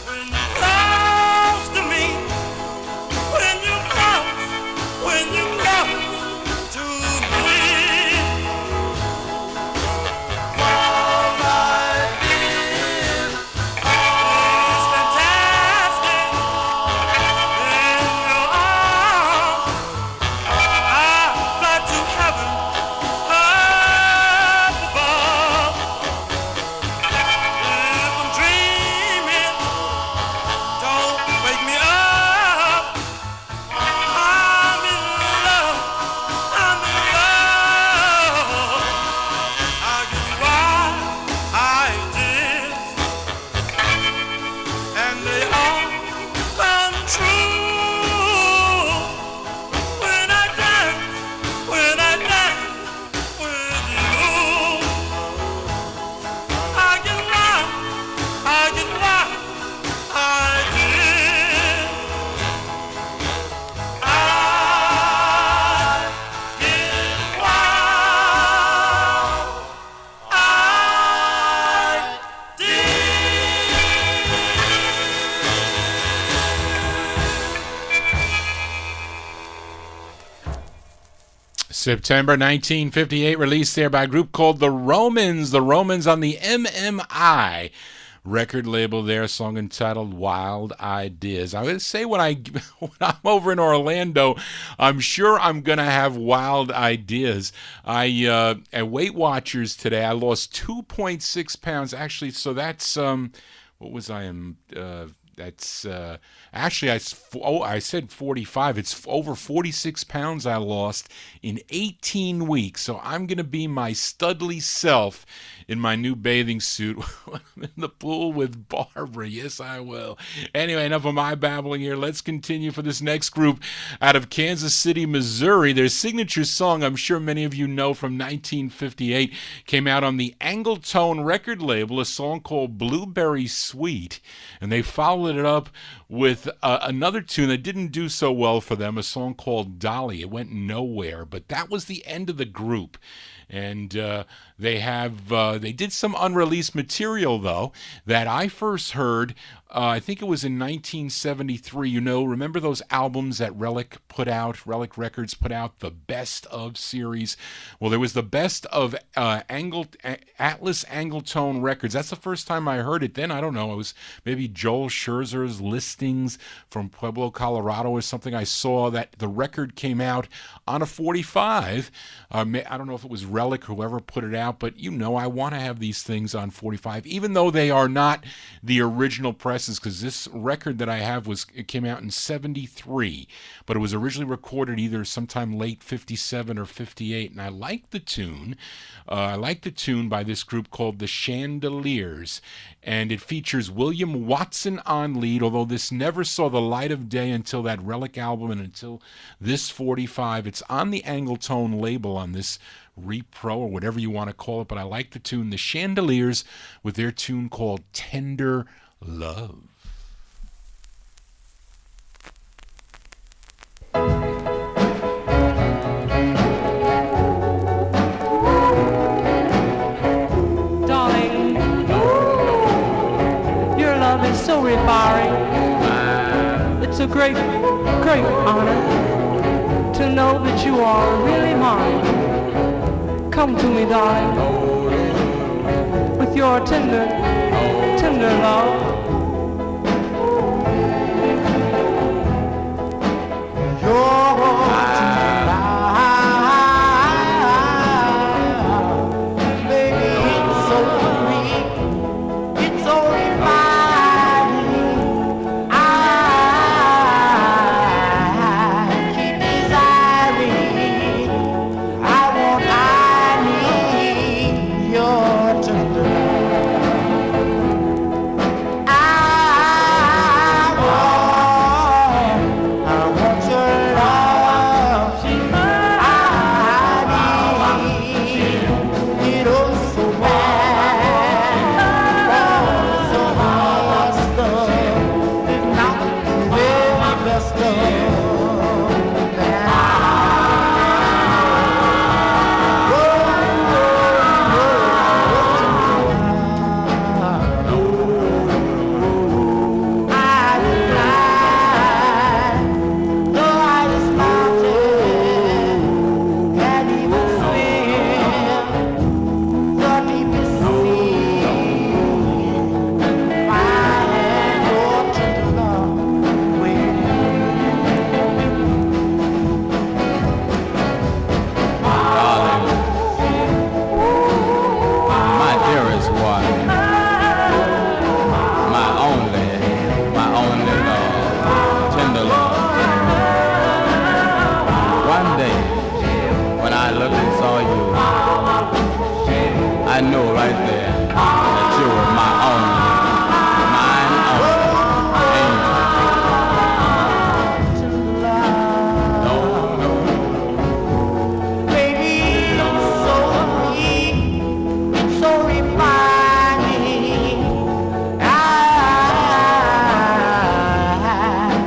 When you're close to me, when you're close to me. Wild ideas. It's fantastic in your arms. I fly to heaven up above. If I'm dreaming, don't wake me up. I'm in love. I get wild ideas, and they all come true when I dance with you. I get wild ideas. I get September 1958, released there by a group called The Romans. The Romans on the MMI record label there, a song entitled Wild Ideas. I would say when I'm over in Orlando, I'm sure I'm going to have wild ideas. At Weight Watchers today, I lost 2.6 pounds. Actually, so that's, what was I in? That's actually I said 45. It's over 46 pounds I lost in 18 weeks. So I'm going to be my studly self in my new bathing suit in the pool with Barbara. Yes, I will. Anyway, enough of my babbling here. Let's continue for this next group out of Kansas City, Missouri. Their signature song, I'm sure many of you know, from 1958, came out on the Angletone record label, a song called Blueberry Sweet. And they followed it up with another tune that didn't do so well for them, a song called Dolly. It went nowhere, but that was the end of the group. And they did some unreleased material, though, that I first heard, I think it was in 1973. You know, remember those albums that Relic Records put out, the Best of series? Well, there was the Best of Atlas Angletone Records. That's the first time I heard it. Then, I don't know, it was maybe Joel Scherzer's listings from Pueblo, Colorado or something. I saw that the record came out on a 45. I don't know if it was Relic or whoever put it out, but you know, I want to have these things on 45, even though they are not the original presses, because this record that I have it came out in 73, but it was originally recorded either sometime late 57 or 58, and I like the tune. I like the tune by this group called the Chandeliers, and it features William Watson on lead, although this never saw the light of day until that Relic album and until this 45. It's on the Angletone label on this repro or whatever you want to call it, but I like the tune. The Chandeliers with their tune called Tender Love. Darling, your love is so reviving. It's a great, great honor to know that you are really mine. Come to me, darling, with your tender, tender love. Your tender right there. That you were my own, mine only. Baby, so sweet, so refining. I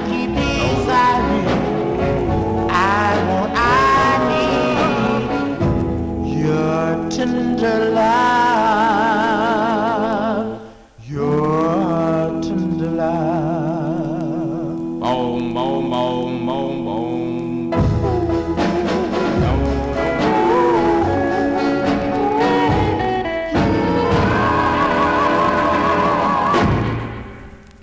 keep desiring. I want, I need your tender love, your tender love. Boom, boom, boom, boom, boom.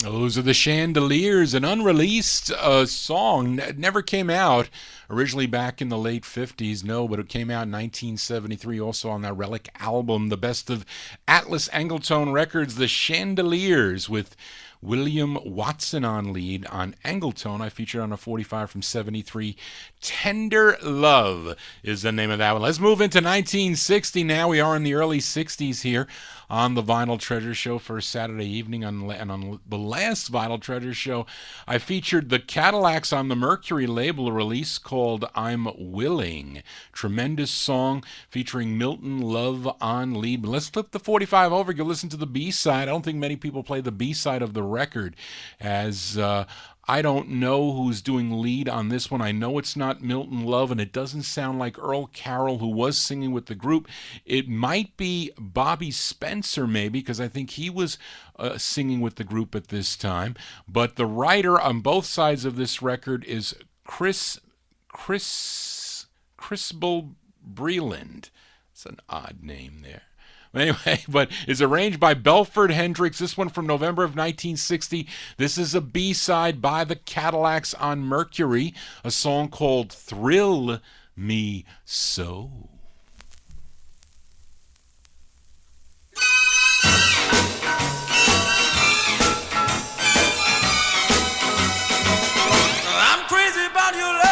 Those are the Chandeliers, an unreleased song. Never came out originally back in the late 50s, no, but it came out in 1973, also on that Relic album, the best of Atlas Angletone Records, the Chandeliers, with William Watson on lead on Angletone. I featured on a 45 from 73. Tender Love is the name of that one. Let's move into 1960 now. We are in the early 60s here on the Vinyl Treasure Show for Saturday evening. And on the last Vinyl Treasure Show, I featured the Cadillacs on the Mercury label, a release called I'm Willing. Tremendous song featuring Milton Love on lead. But let's flip the 45 over. Go listen to the B-side. I don't think many people play the B-side of the record, as I don't know who's doing lead on this one. I know it's not Milton Love, and it doesn't sound like Earl Carroll, who was singing with the group. It might be Bobby Spencer, maybe, because I think he was singing with the group at this time. But the writer on both sides of this record is Chris Breland. It's an odd name there. Anyway, but it's arranged by Belford Hendricks. This one from November of 1960. This is a B-side by the Cadillacs on Mercury, a song called Thrill Me So. I'm crazy about your love.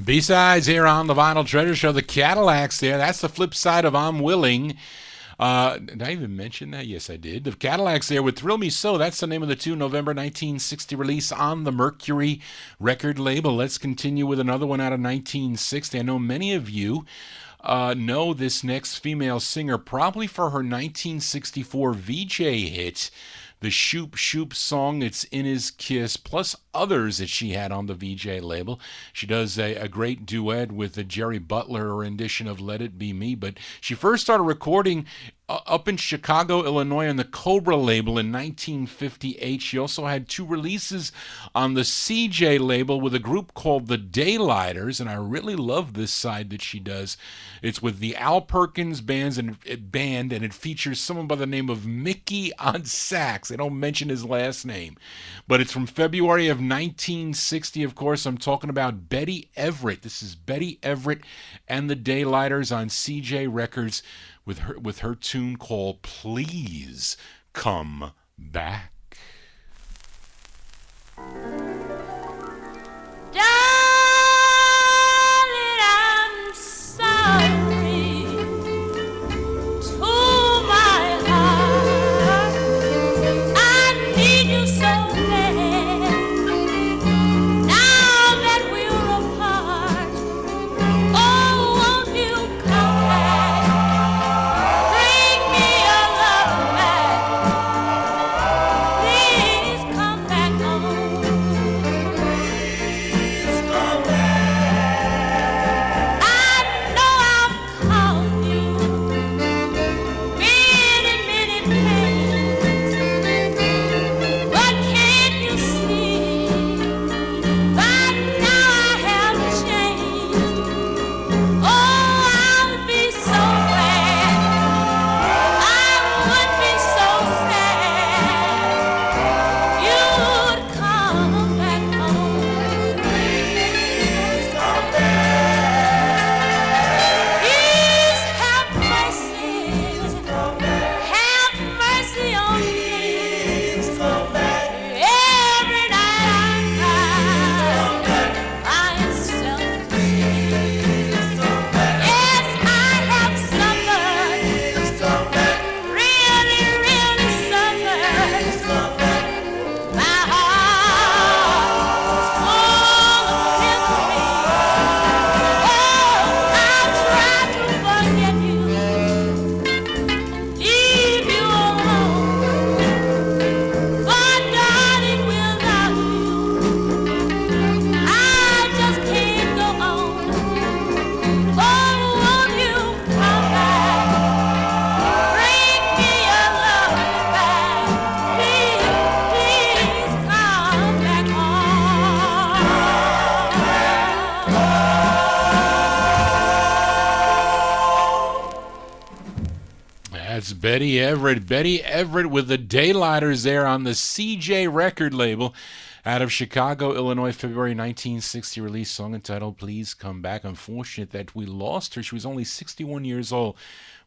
B-sides here on the Vinyl Treasure Show. The Cadillacs there. That's the flip side of I'm Willing. Did I even mention that? Yes, I did. The Cadillacs there with Thrill Me So. That's the name of the November 1960 release on the Mercury record label. Let's continue with another one out of 1960. I know many of you know this next female singer probably for her 1964 VJ hit, the Shoop Shoop song, It's in His Kiss, plus others that she had on the VJ label. She does a great duet with the Jerry Butler rendition of Let It Be Me, but she first started recording up in Chicago, Illinois on the Cobra label in 1958. She also had 2 releases on the CJ label with a group called the Daylighters, and I really love this side that she does. It's with the Al Perkins band, and it features someone by the name of Mickey on sax. They don't mention his last name, but it's from February of 1960. Of course, I'm talking about Betty Everett. This is Betty Everett and the Daylighters on CJ Records with her tune called Please Come Back. Darling, I'm sorry to my heart. I need you so bad. Now that we're apart, oh, won't you come back? Bring me your love back. Please come back home. Please come back. I know I've called you many, many times, but can't you see? By now I have changed. Oh, I'll be so glad. I would be so sad. You'd come back home. Please come back. Please have mercy. Have mercy on me. Every night I cry myself to sleep. Yes, I have suffered. Really, really suffered. My heart is full of misery. Oh, I'll try to forget you, leave you alone. But darling, without you, I just can't go on. Oh, won't you come back? Bring me your love back. Please, please come back home. That's Betty Everett. Betty Everett with the Daylighters there on the CJ record label out of Chicago, Illinois, February 1960 release, song entitled Please Come Back. Unfortunate that we lost her. She was only 61 years old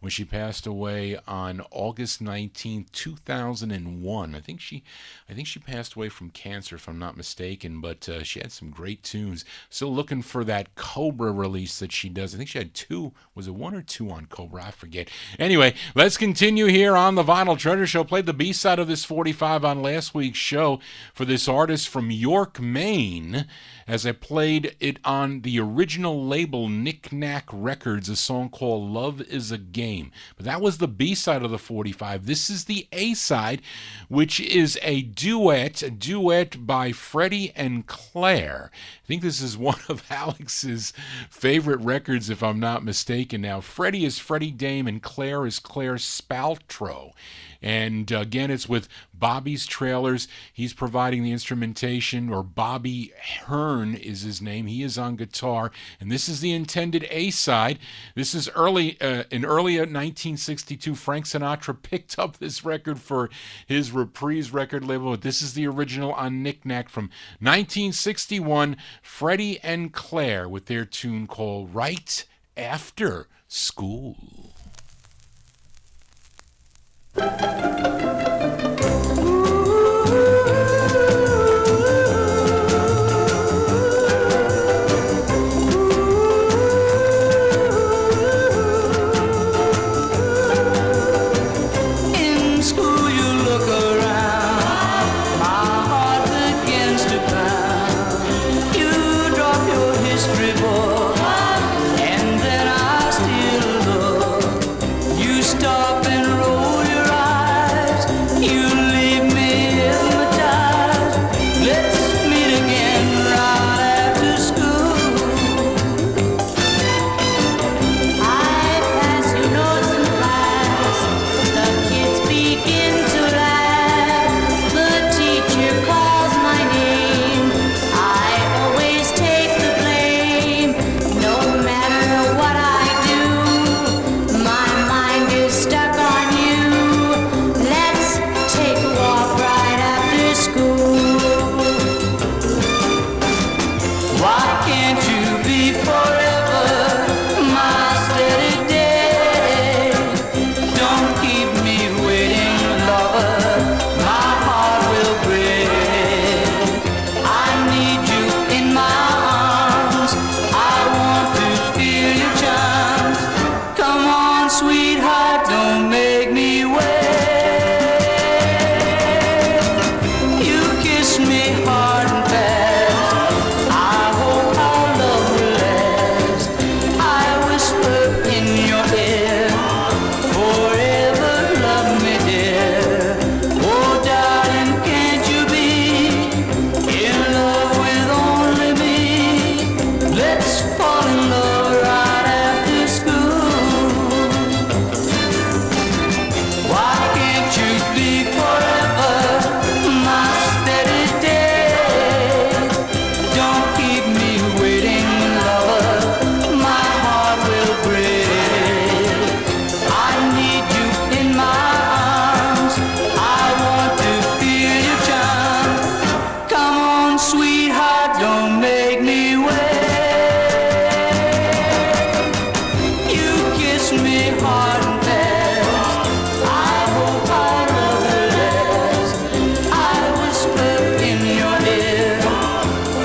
when she passed away on August 19, 2001. I think she passed away from cancer, if I'm not mistaken, but she had some great tunes. Still looking for that Cobra release that she does. I think she had 2. Was it 1 or 2 on Cobra? I forget. Anyway, let's continue here on the Vinyl Treasure Show. Played the B-side of this 45 on last week's show for this artist from York, Maine, as I played it on the original label Knick Knack Records, a song called Love Is a Game. But that was the B-side of the 45. This is the A-side, which is a duet by Freddie and Claire. I think this is one of Alex's favorite records, if I'm not mistaken. Now, Freddie is Freddie Dame and Claire is Claire Spaltro. And again, it's with Bobby's Trailers. He's providing the instrumentation, or Bobby Hearn is his name. He is on guitar. And this is the intended A-side. This is early 1962. Frank Sinatra picked up this record for his Reprise record label. But this is the original on Knick Knack from 1961. Freddie and Claire with their tune called Right After School. In school you look around, my heart begins to pound. You drop your history book, and then I steal kiss me hard and fast. I hope I love you last. I whisper in your ear,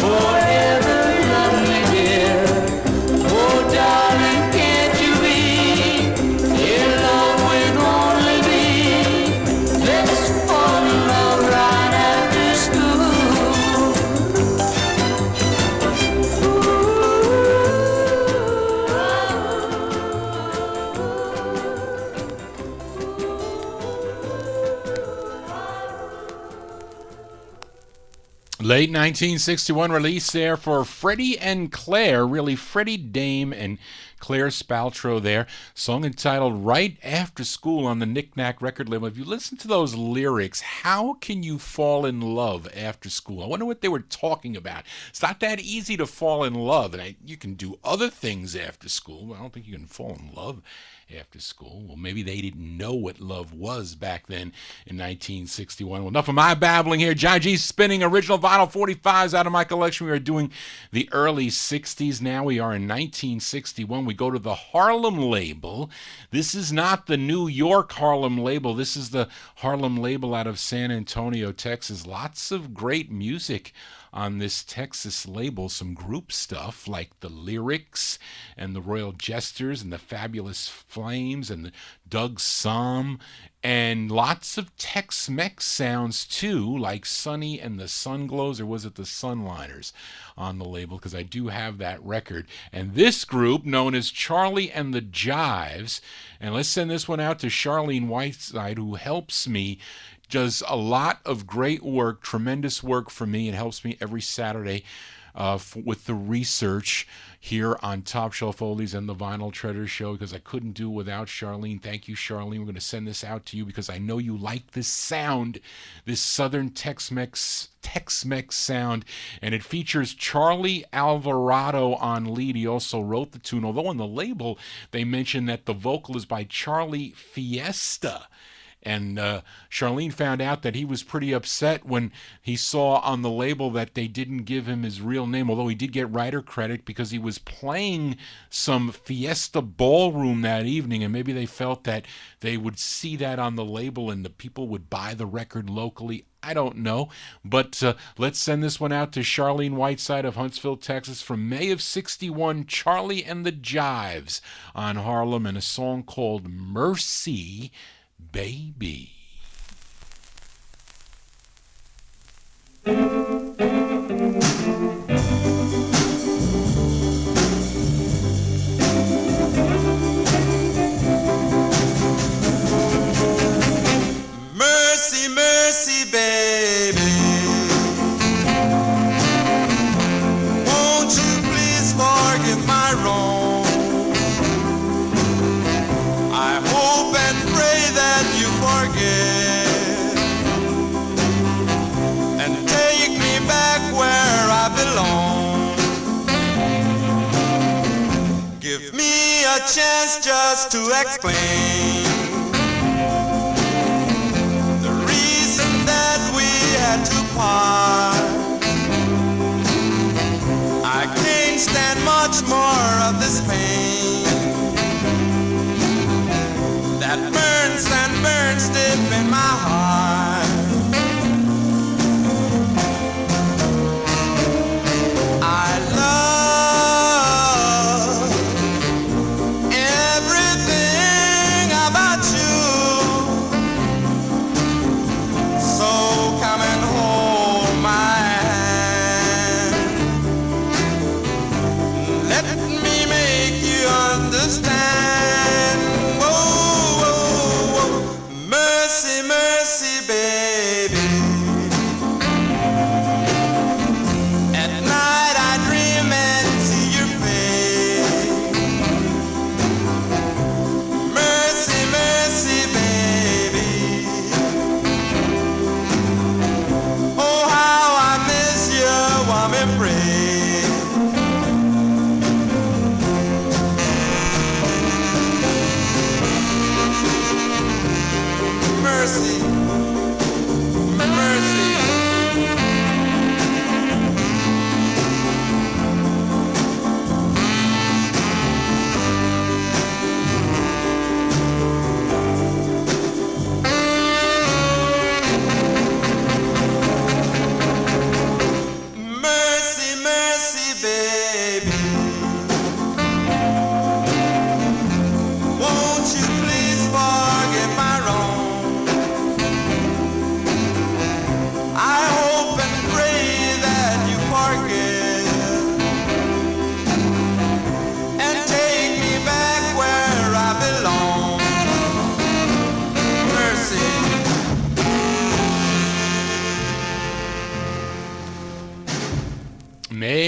forever love me dear. Oh darling, can't you be in love with only me? Let's fall in love right after school. Late 1961 release there for Freddie and Claire, really Freddie Dame and Claire Spaltro there. Song entitled Right After School on the Knick Knack record label. If you listen to those lyrics, how can you fall in love after school? I wonder what they were talking about. It's not that easy to fall in love. And you can do other things after school. But I don't think you can fall in love after school. Well, maybe they didn't know what love was back then in 1961. Well, enough of my babbling here. Johnny G's spinning original vinyl 45s out of my collection. We are doing the early 60s now. We are in 1961. We go to the Harlem label. This is not the New York Harlem label. This is the Harlem label out of San Antonio, Texas. Lots of great music on this Texas label, some group stuff like the Lyrics and the Royal Jesters and the Fabulous Flames and the Doug Somm, and lots of Tex-Mex sounds too, like Sonny and the Sunglows, or was it the Sunliners on the label, because I do have that record. And this group, known as Charlie and the Jives, and let's send this one out to Charlene Whiteside, who helps me, does a lot of great work, tremendous work for me, and helps me every Saturday with the research here on Top Shelf Oldies and the Vinyl Treasure Show, because I couldn't do it without Charlene. Thank you, Charlene. We're going to send this out to you because I know you like this sound, this Southern Tex-Mex sound, and it features Charlie Alvarado on lead. He also wrote the tune, although on the label they mention that the vocal is by Charlie Fiesta. And Charlene found out that he was pretty upset when he saw on the label that they didn't give him his real name, although he did get writer credit because he was playing some Fiesta ballroom that evening, and maybe they felt that they would see that on the label and the people would buy the record locally. I don't know, but let's send this one out to Charlene Whiteside of Huntsville, Texas, from May of '61, Charlie and the Jives on Harlem, and a song called Mercy, Baby. Mercy, mercy, baby. Won't you please forgive my wrong? I hope and pray that you forget and take me back where I belong. Give me a chance just to explain the reason that we had to part. I can't stand much more of this pain that burns and burns deep in my heart. I love everything about you, so come and hold my hand. Let me make you understand. Whoa, whoa, whoa. Mercy, mercy, baby. At night I dream and see your face. Mercy, mercy, baby. Oh, how I miss your warm embrace. Mercy, mercy.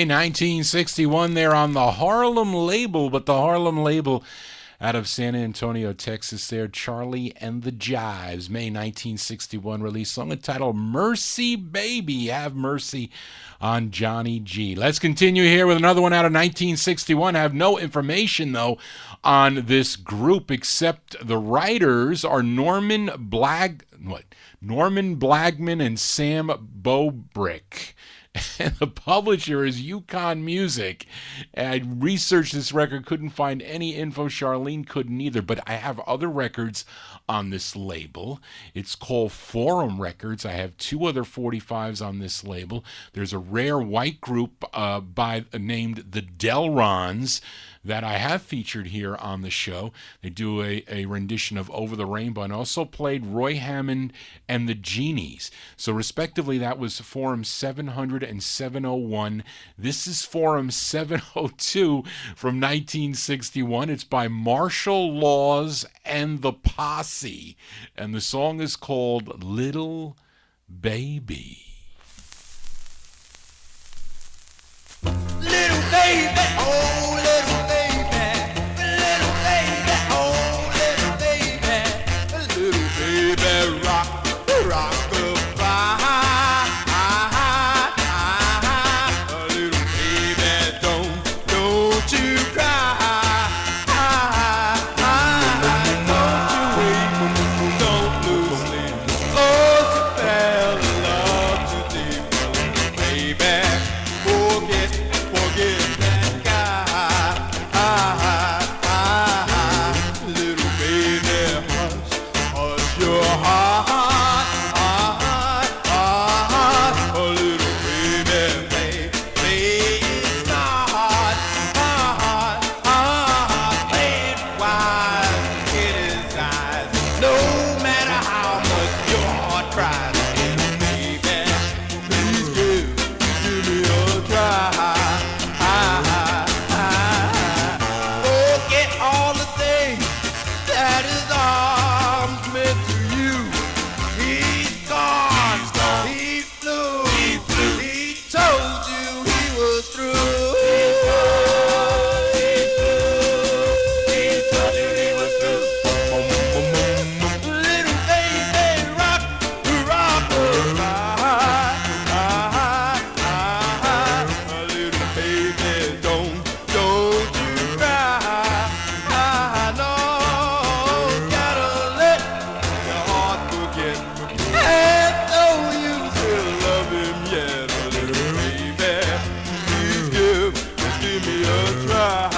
May 1961 there on the Harlem label, but the Harlem label out of San Antonio, Texas there, Charlie and the Jives, May 1961 release, song entitled Mercy Baby, Have Mercy on Johnny G. Let's continue here with another one out of 1961. I have no information, though, on this group except the writers are Norman Blagman and Sam Bobrick. And the publisher is Yukon Music. And I researched this record, couldn't find any info. Charlene couldn't either, but I have other records on this label. It's called Forum Records. I have two other 45s on this label. There's a rare white group named the Delrons that I have featured here on the show. They do a rendition of Over the Rainbow and also played Roy Hammond and the Genies. So respectively, that was Forum 700 and 701. This is Forum 702 from 1961. It's by Martial Laws and the Posse. And the song is called Little Baby. Little baby, oh little baby, little baby, oh little baby, rock, little baby, don't you cry, don't lose sleep, oh you fell in love too deep, baby, forget that guy. Little baby, hush your heart. Oh, little baby, play it smart. Play it wise, in his eyes. No matter how much your heart cries, little baby, please give me a try. Forget all the things that his arms meant to you. He's gone, he flew, he told you he was through. Little baby, rock, little baby, don't you cry. No, gotta let your heart forget. And though you still love him yet, little baby, please give me a try.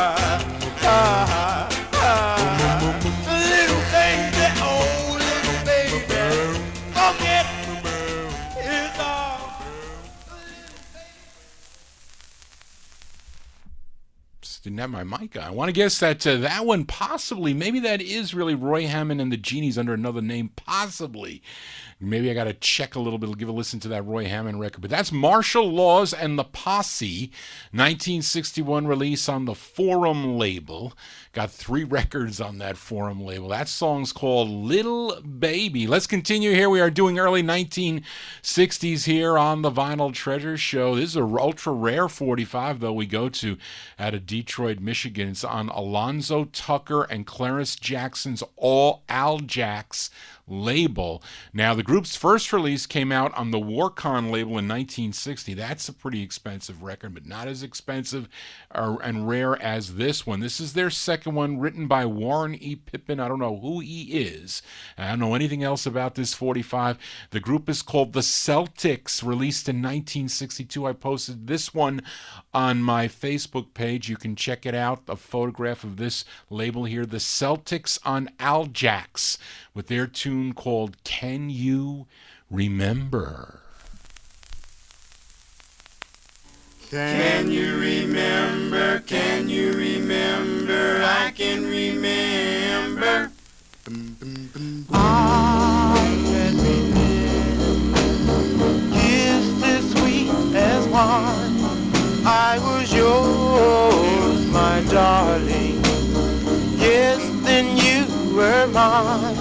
Little baby, oh little baby, forget his arms. Didn't have my mic on. I want to guess that that one possibly, maybe that is really Roy Hammond and the Genies under another name, possibly. Maybe I got to check a little bit, give a listen to that Roy Hammond record. But that's Martial Laws and the Posse, 1961 release on the Forum label. Got 3 records on that Forum label. That song's called Little Baby. Let's continue here. We are doing early 1960s here on the Vinyl Treasure Show. This is a ultra rare 45, though, we go to out of Detroit, Michigan. It's on Alonzo Tucker and Clarence Jackson's Al Jacks label. Now, the group's first release came out on the Warcon label in 1960. That's a pretty expensive record, but not as expensive and rare as this one. This is their second one, written by Warren E. Pippin. I don't know who he is. I don't know anything else about this 45. The group is called The Celtics, released in 1962. I posted this one on my Facebook page. You can check it out, a photograph of this label here, The Celtics on Al Jacks, with their tune called Can You Remember? Can you remember? Can you remember? I can remember. I can remember kisses sweet as wine. I was yours, my darling. Yes, then you were mine.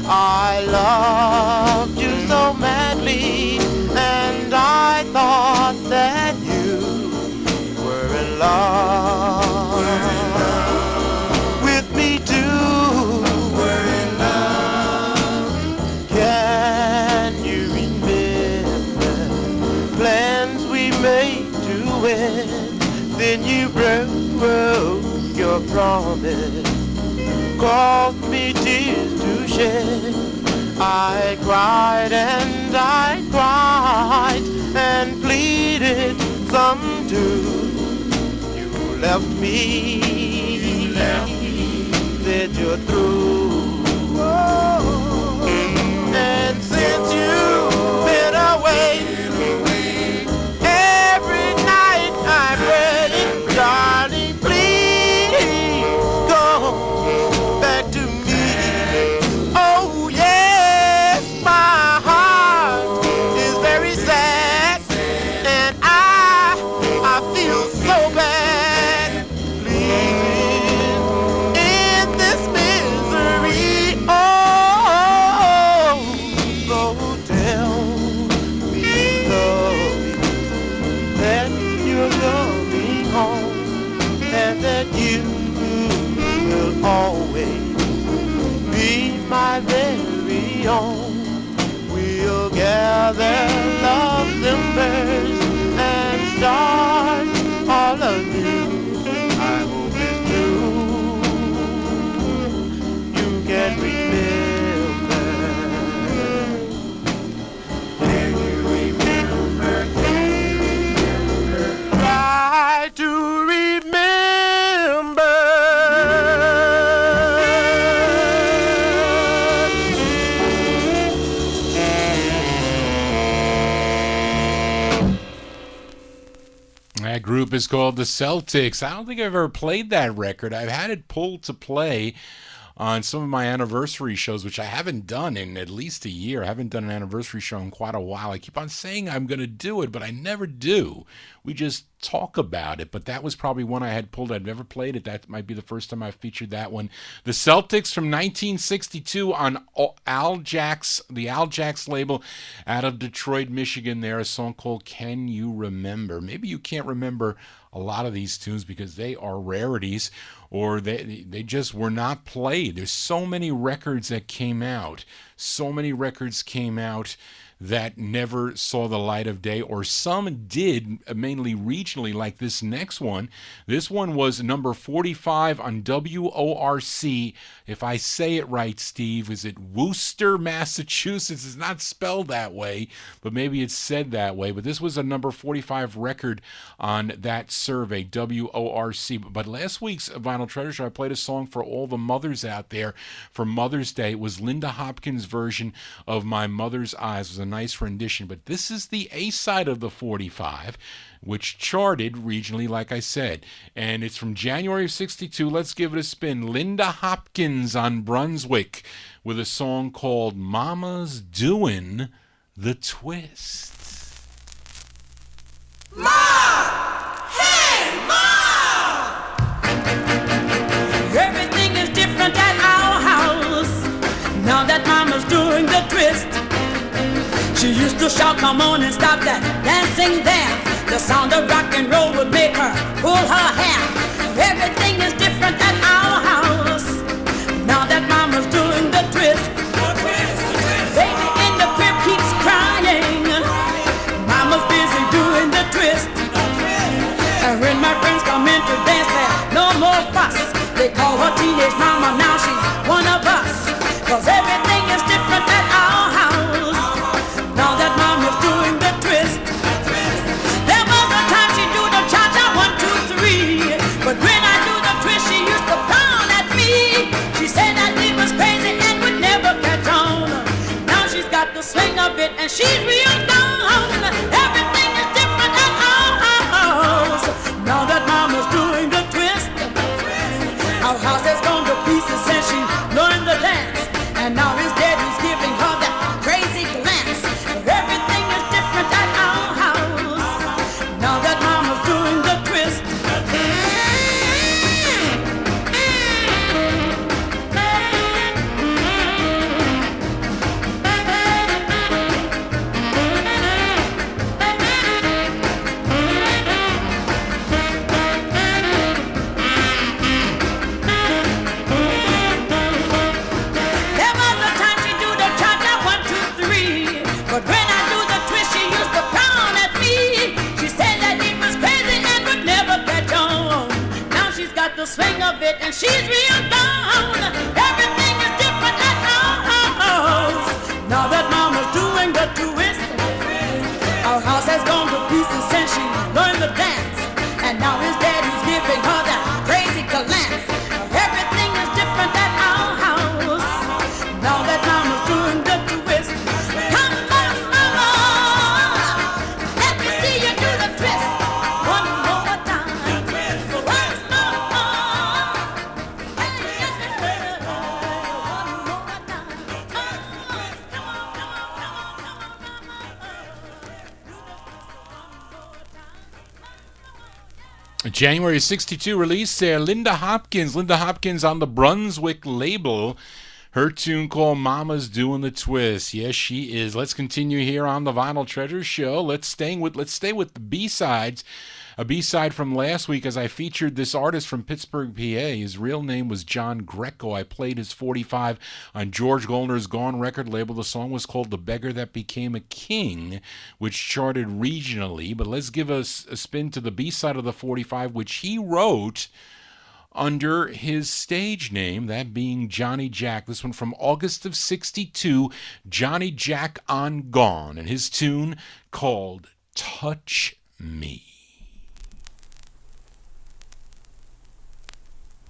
I loved you so madly, and I thought that you love with me too. We're in love. Can you remember plans we made to win? Then you broke your promise, caused me tears to shed. I cried and I cried and pleaded some too. You left me, said you're through. And since you've been away, every night I pray, darling, please go back to me. Oh yes, my heart is very sad, and I feel so bad. Please, in this misery, oh, so tell me, love, that you're coming home, and that you will always be my very own. We'll gather love's embers and start all anew. I hope it's true. You can remember. Can you remember? Can you remember? Try to remember. That group is called the Celtics. I don't think I've ever played that record. I've had it pulled to play on some of my anniversary shows, which I haven't done in at least a year. I haven't done an anniversary show in quite a while. I keep on saying I'm going to do it, but I never do. We just talk about it, but that was probably one I had pulled. I'd never played it. That might be the first time I featured that one. The Celtics from 1962 on Al Jack's, the Al Jack's label out of Detroit, Michigan. There, a song called Can You Remember? Maybe you can't remember a lot of these tunes because they are rarities, or they just were not played. There's so many records that came out. So many records came out that never saw the light of day, or some did, mainly regionally, like this next one. This one was number 45 on WORC. If I say it right, Steve, is it Worcester, Massachusetts? It's not spelled that way, but maybe it's said that way. But this was a number 45 record on that survey, WORC. But last week's Vinyl Treasure Show, I played a song for all the mothers out there for Mother's Day. It was Linda Hopkins' version of My Mother's Eyes. It was a nice rendition, but this is the A side of the 45, which charted regionally, like I said, and it's from January of 62. Let's give it a spin. Linda Hopkins on Brunswick with a song called Mama's Doing the Twist. Ma! Hey, Ma! Everything is different at our house now that Mama's doing the twist. She used to shout, come on and stop that dancing there. The sound of rock and roll would make her pull her hair. Everything is different at our house now that Mama's doing the twist. Baby in the crib keeps crying. Mama's busy doing the twist. And when my friends come in to dance, there's no more fuss. They call her teenage mama, now she's one of us. 'Cause everything is different at our house now that Mama's doing the twist. There was a time she'd do the cha-cha 1, 2, 3, but when I do the twist, she used to frown at me. She said that we was crazy and would never catch on. Now she's got the swing of it and she's real gone. Everything is different at our house now that Mama's doing the twist. Our house has gone to pieces since she learned the dance, and now his daddy's giving her that crazy glance. Everything is different at our house now that Mama's doing the twist. she's real down. Everything is different at our house. Now that mama's doing the twist, our house has gone to pieces since she learned the dance. And now his daddy's giving her that crazy glance. Everything is different at our house. Now that mama's doing the twist. Come on, mama, let me see you do the twist. One more time. One January 62 release there, Linda Hopkins. Linda Hopkins on the Brunswick label. Her tune called Mama's Doing the Twist. Yes, she is. Let's continue here on the Vinyl Treasure Show. Let's stay with the B-sides. A B-side from last week as I featured this artist from Pittsburgh, PA. His real name was John Greco. I played his 45 on George Goldner's Gone record label. The song was called The Beggar That Became a King, which charted regionally. But let's give us a spin to the B-side of the 45, which he wrote under his stage name, that being Johnny Jack. This one from August of 62, Johnny Jack on Gone, and his tune called Touch Me.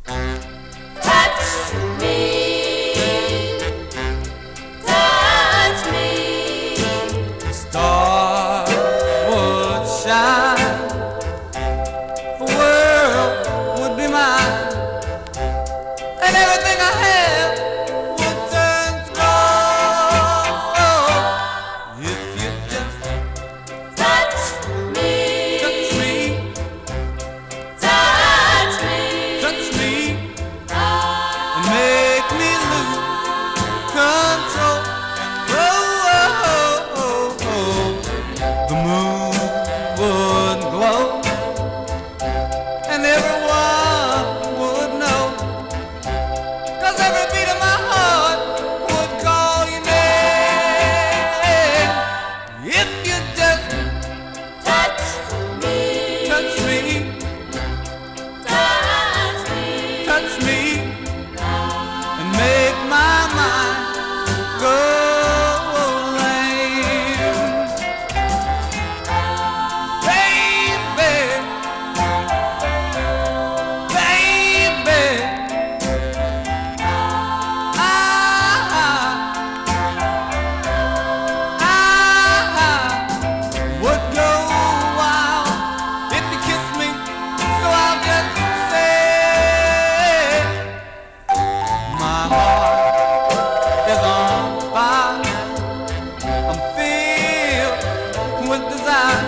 touch me, touch me. The star would shine, the world would be mine, and everything I have would turn to gold. If you just Touch me, touch me, touch me, touch me, and make me lose control. Oh, the moon would glow, and everyone would know, 'cause every beat of my heart would call your name. If you just touch me, touch me, touch me, touch me, and make my mind go lame. Baby, baby, I would go wild if you kiss me, so I'll just say my heart is on fire. I'm filled with desire,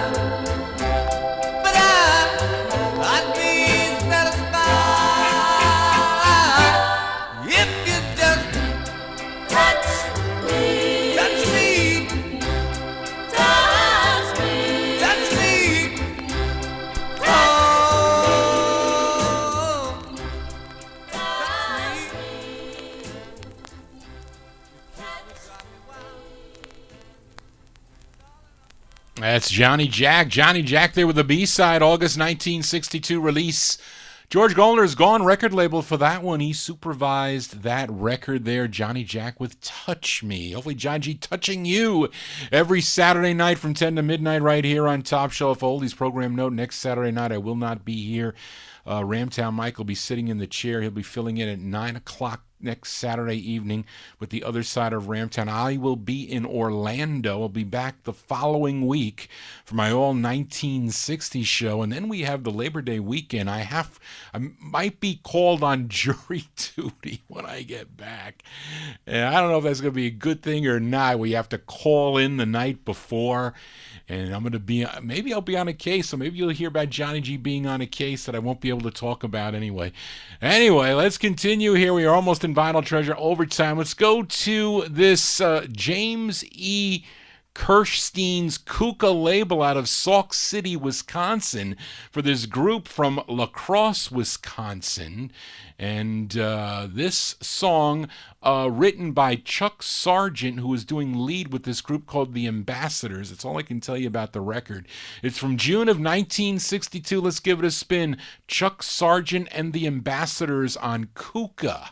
but I'd be satisfied if you just touch me, touch me, touch me, touch me. Oh, touch me. That's Johnny Jack. Johnny Jack there with the B-side, August 1962 release. George Goldner's Gone record label for that one. He supervised that record there, Johnny Jack with Touch Me. Hopefully John G touching you every Saturday night from 10 to midnight right here on Top Shelf Oldies. Program note, next Saturday night I will not be here. Ramtown Mike will be sitting in the chair. He'll be filling in at 9 o'clock next Saturday evening with the other side of Ramtown. I will be in Orlando. I'll be back the following week for my all 1960s show, and then we have the Labor Day weekend. I might be called on jury duty when I get back, and I don't know if that's going to be a good thing or not. We have to call in the night before, and I'm going to be, maybe I'll be on a case, so maybe you'll hear about Johnny G being on a case that I won't be able to talk about anyway. Anyway, let's continue here. We are almost in Vinyl Treasure overtime. Let's go to this James E. Kirstein's Kuka label out of Sauk City, Wisconsin, for this group from La Crosse, Wisconsin. And this song, written by Chuck Sargent, who was doing lead with this group called The Ambassadors. That's all I can tell you about the record. It's from June of 1962. Let's give it a spin. Chuck Sargent and The Ambassadors on Kuka.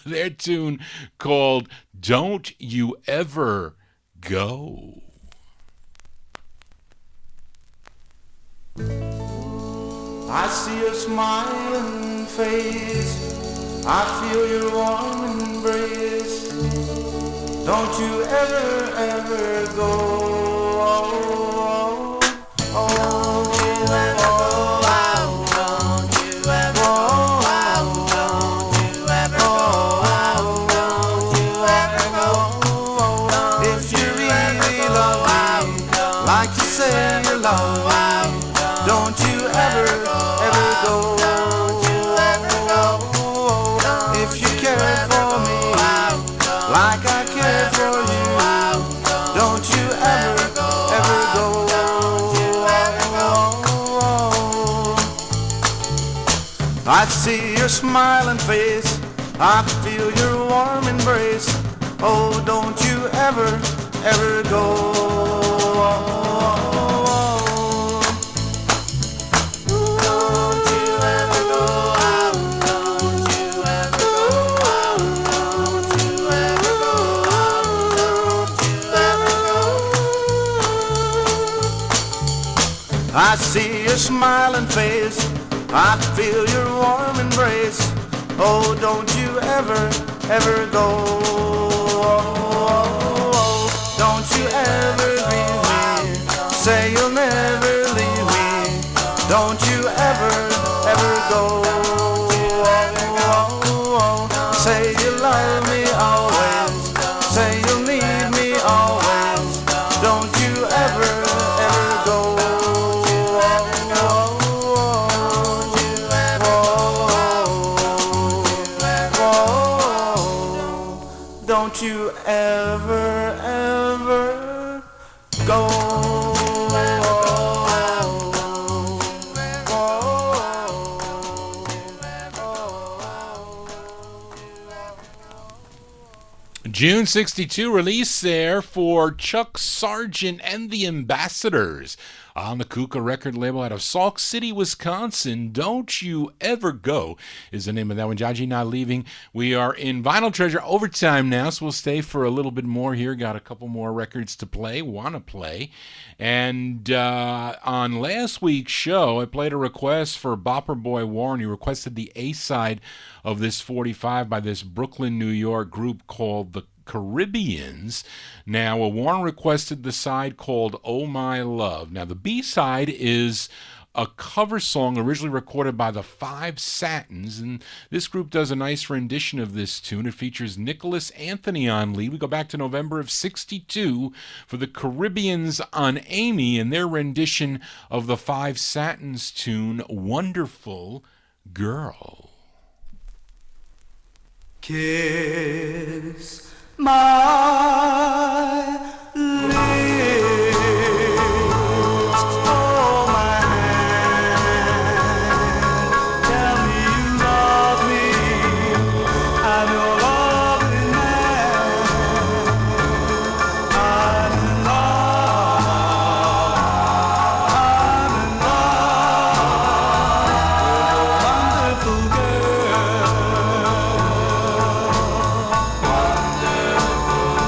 Their tune called Don't You Ever Go. I see your smiling face, I feel your warm embrace. Don't you ever, ever go. Don't you ever go. Don't you ever go. Don't you ever go. Don't you ever go. If you really love me, like you say you love me, don't you ever, ever go. If you care for me, like I care for you, don't you ever, ever go. I see your smiling face, I feel your warm embrace. Oh, don't you ever, ever go. I see your smiling face, I feel your warm embrace. Oh, don't you ever, ever go. Don't you ever leave me, say you'll never leave me. Don't you ever, ever go. Say you love me always, say you'll need me always. Don't you ever, ever go. Don't you ever, ever go. June 62 release there for Chuck Sargent and the Ambassadors on the Kuka record label out of Sauk City, Wisconsin. Don't You Ever Go is the name of that one. John G. not leaving. We are in Vinyl Treasure overtime now, so we'll stay for a little bit more here. Got a couple more records to play, want to play. And on last week's show, I played a request for Bopper Boy Warren. He requested the A-side of this 45 by this Brooklyn, New York group called the Caribbeans. Now, Warren requested the side called Oh My Love. Now, the B-side is a cover song originally recorded by the Five Satins, and this group does a nice rendition of this tune. It features Nicholas Anthony on lead. We go back to November of 62 for the Caribbeans on Amy and their rendition of the Five Satins tune, Wonderful Girl. Kiss my lips, hold my hand, tell me you love me, I'm your lovely man, I'm in love with a wonderful girl. Wonderful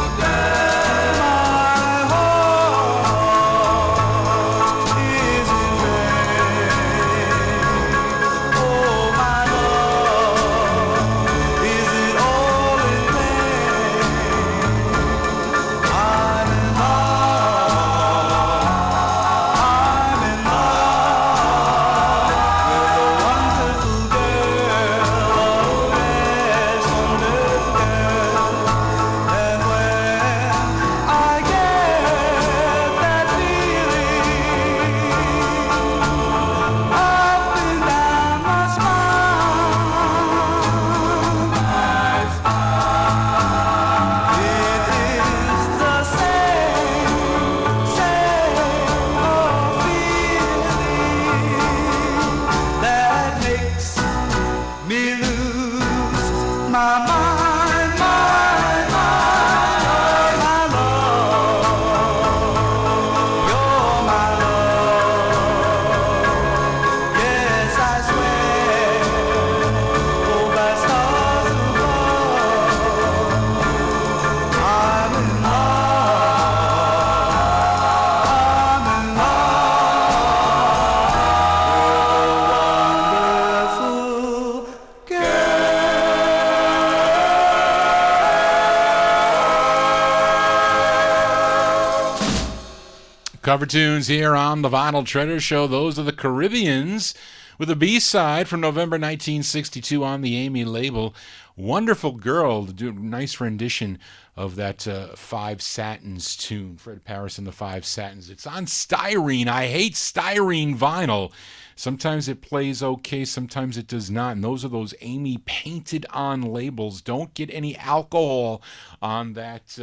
Cover tunes here on the Vinyl Treasure Show. Those are the Caribbeans with a B-side from November 1962 on the Amy label. Wonderful Girl, do a nice rendition of that Five Satins tune. Fred Paris and the Five Satins. It's on styrene. I hate styrene vinyl. Sometimes it plays okay, sometimes it does not. And those are those Amy painted on labels. Don't get any alcohol on that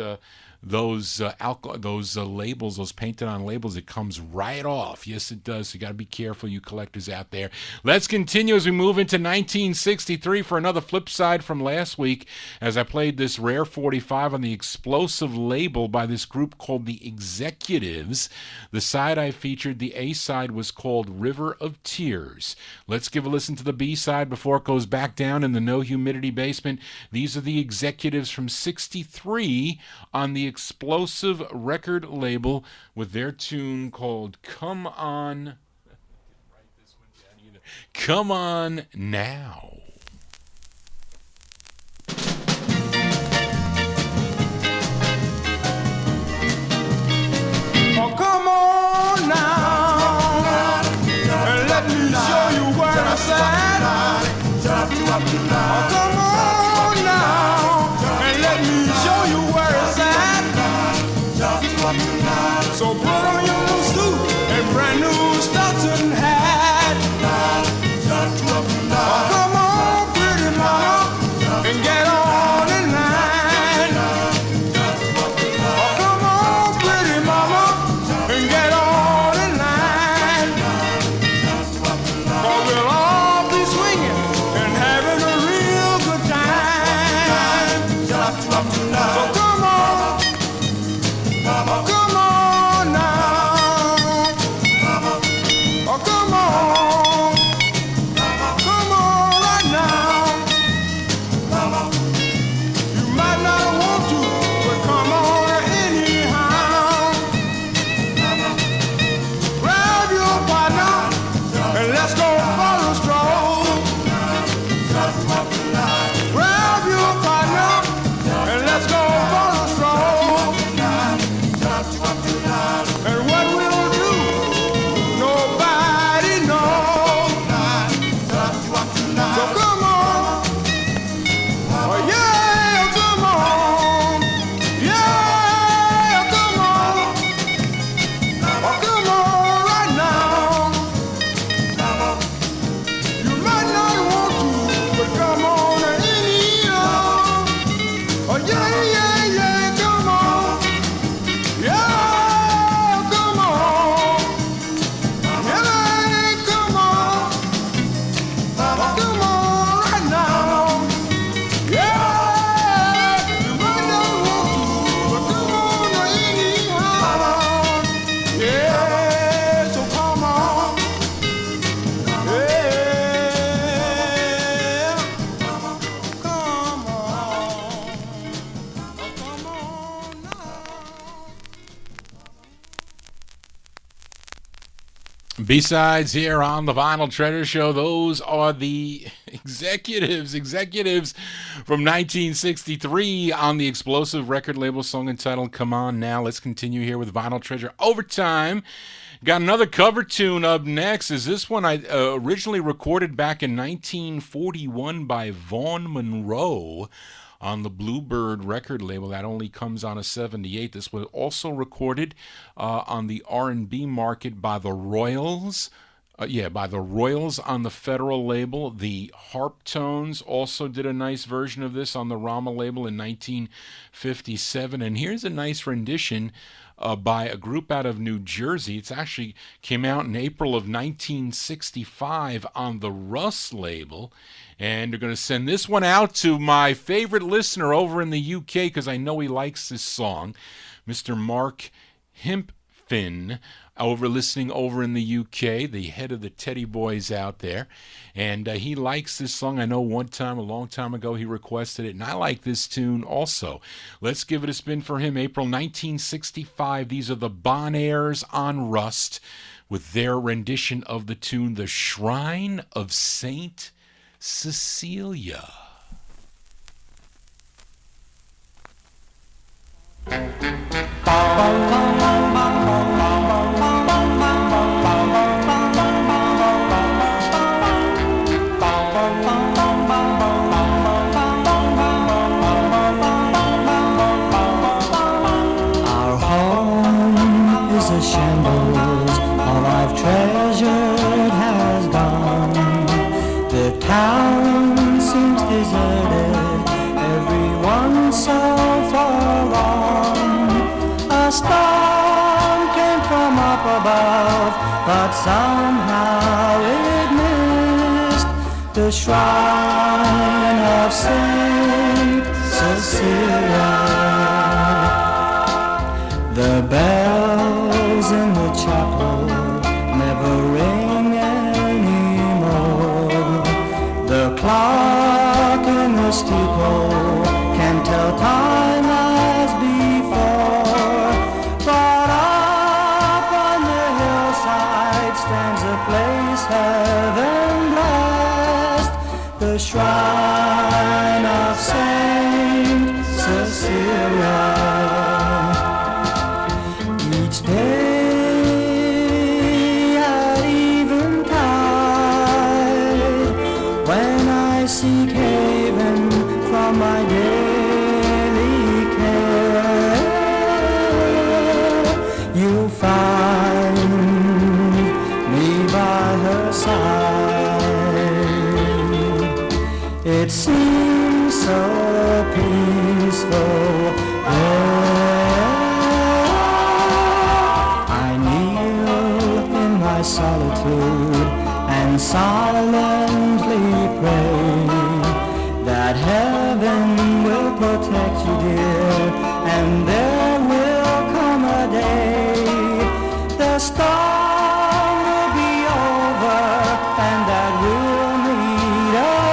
those labels, those painted on labels. It comes right off. Yes, it does. So you got to be careful, you collectors out there. Let's continue as we move into 1963 for another flip side from last week, as I played this rare 45 on the Explosive label by this group called the Executives. The side I featured, the A side, was called River of Tears. Let's give a listen to the B side before it goes back down in the no humidity basement. These are the Executives from 63 on the Explosive record label with their tune called Come On. Come On Now. Oh, come on now, and let me show you where I stand. Oh, come on now, and let me show you where it's at. So put on your new suit and brand new Stetson hat. Oh, come on, pretty mama, and get on in line. Oh, come on, pretty mama, and get on in line. 'Cause we'll all be swinging and having a real good time. So come on, oh, come on now. Oh, come on, come on right now. You might not want to, but come on anyhow. Grab your partner and let's go for a stroll. Grab your partner and let's go for a stroll. And what we'll do, nobody knows. So come on, oh yeah, come on, yeah, come on, oh come on right now. You might not want to, but come on anyhow. Oh yeah, yeah, yeah, come on, yeah, come on, yeah, come on, oh come on right now. Yeah, you might not want to, but come on anyhow. Yeah, so come on. Yeah, come on. Come on now. B-sides here on the Vinyl Treasure Show. Those are the Executives from 1963 on the Explosive record label, song entitled Come On Now. Let's continue here with Vinyl Treasure Overtime. Got another cover tune up next. Is this one I originally recorded back in 1941 by Vaughn Monroe on the Bluebird record label. That only comes on a 78. This was also recorded on the R&B market by the Royals. By the Royals on the Federal label. The Harp Tones also did a nice version of this on the Rama label in 1957. And here's a nice rendition by a group out of New Jersey. It's actually came out in April of 1965 on the Russ label. And they're going to send this one out to my favorite listener over in the UK, because I know he likes this song, Mr. Mark Himpfin, listening over in the UK, the head of the Teddy Boys out there. And he likes this song. I know one time, a long time ago, he requested it, and I like this tune also. Let's give it a spin for him. April 1965. These are the Bon Airs on Rust with their rendition of the tune, The Shrine of Saint Cecilia. Bum, bum, bum, bum, bum, bum, bum. but somehow it missed the shrine of Saint Cecilia. The bells in the chapel never ring anymore. The clock in the steeple can tell time as before. But up on the hillside stands a place heaven blessed, the shrine of Saint Cecilia. Each day at eventide, when I seek haven from my daily care, you'll find me by her side. It seems so peaceful there. I kneel in my solitude and silently pray that heaven will protect you, dear, and there will come a day the storm will be over and that we'll meet again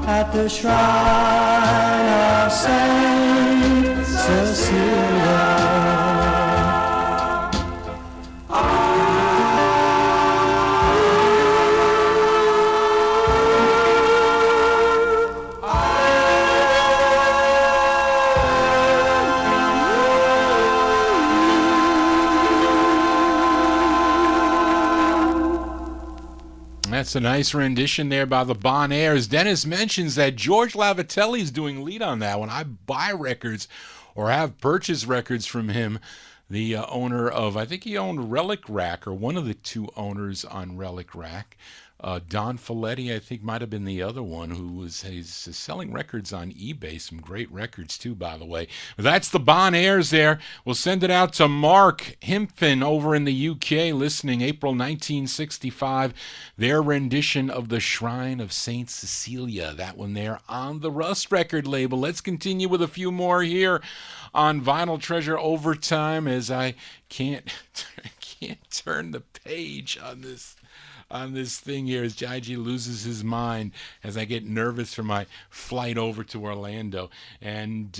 at the shrine of Saint Cecilia. That's a nice rendition there by the Bon Airs. Dennis mentions that George Lavatelli's doing lead on that one. I buy records or have purchased records from him, the owner of, I think he owned Relic Rack, or one of the two owners on Relic Rack. Don Folletti, I think, might have been the other one who was he's selling records on eBay. Some great records, too, by the way. But that's the Bon Airs there. We'll send it out to Mark Himphin over in the UK, listening April 1965. Their rendition of The Shrine of St. Cecilia. That one there on the Rust record label. Let's continue with a few more here on Vinyl Treasure Overtime, as I can't turn the page on this thing here, as Jaiji loses his mind as I get nervous for my flight over to Orlando. And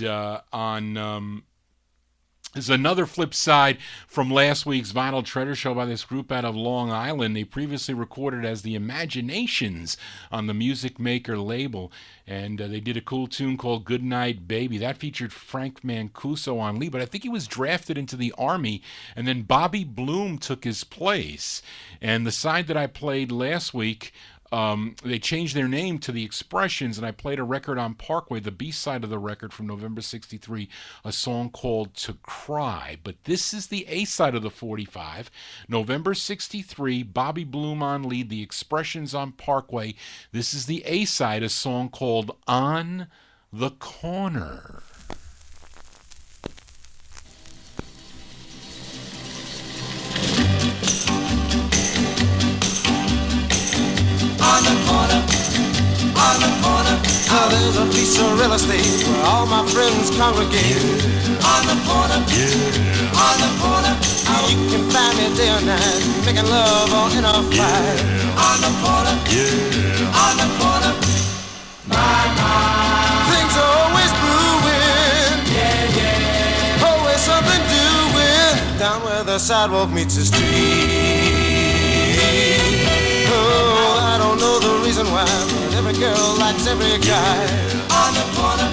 there's another flip side from last week's Vinyl Treasure Show by this group out of Long Island. They previously recorded as the Imaginations on the Music Maker label, and they did a cool tune called Goodnight Baby. That featured Frank Mancuso on lead, but I think he was drafted into the Army, and then Bobby Bloom took his place. And the side that I played last week, they changed their name to the Expressions, and I played a record on Parkway, the B-side of the record from November 63, a song called To Cry. But this is the A-side of the 45, November 63, Bobby Bloom on lead, the Expressions on Parkway. This is the A-side, a song called On the Corner. On the corner, there's a piece of real estate where all my friends congregate. On the corner, you can find me day or night, making love or in a fight. On the corner, things are always brewing, always something doing, down where the sidewalk meets the street. Oh, I don't know the reason why, but every girl likes every guy. On the corner,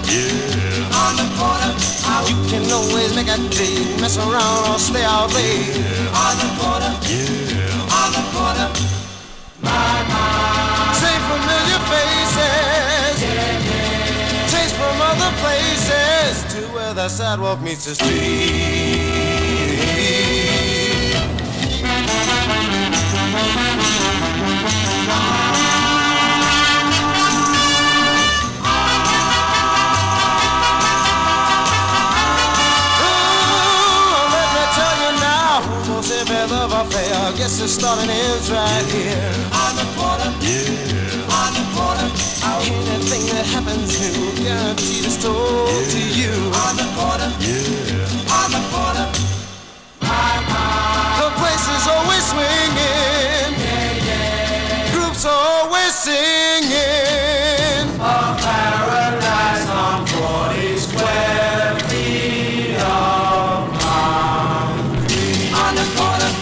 you can always make a date, mess around or stay out late. On the corner, say familiar faces, taste from other places, to where the sidewalk meets the street. Every love affair guess the starting is right here. On the corner, yeah. On the corner, anything that happens here, guaranteed it's told to you. On the corner, yeah. On the corner, the place is always swinging. Yeah, yeah. Groups always singing. A paradise on 40 square feet of concrete. On the corner,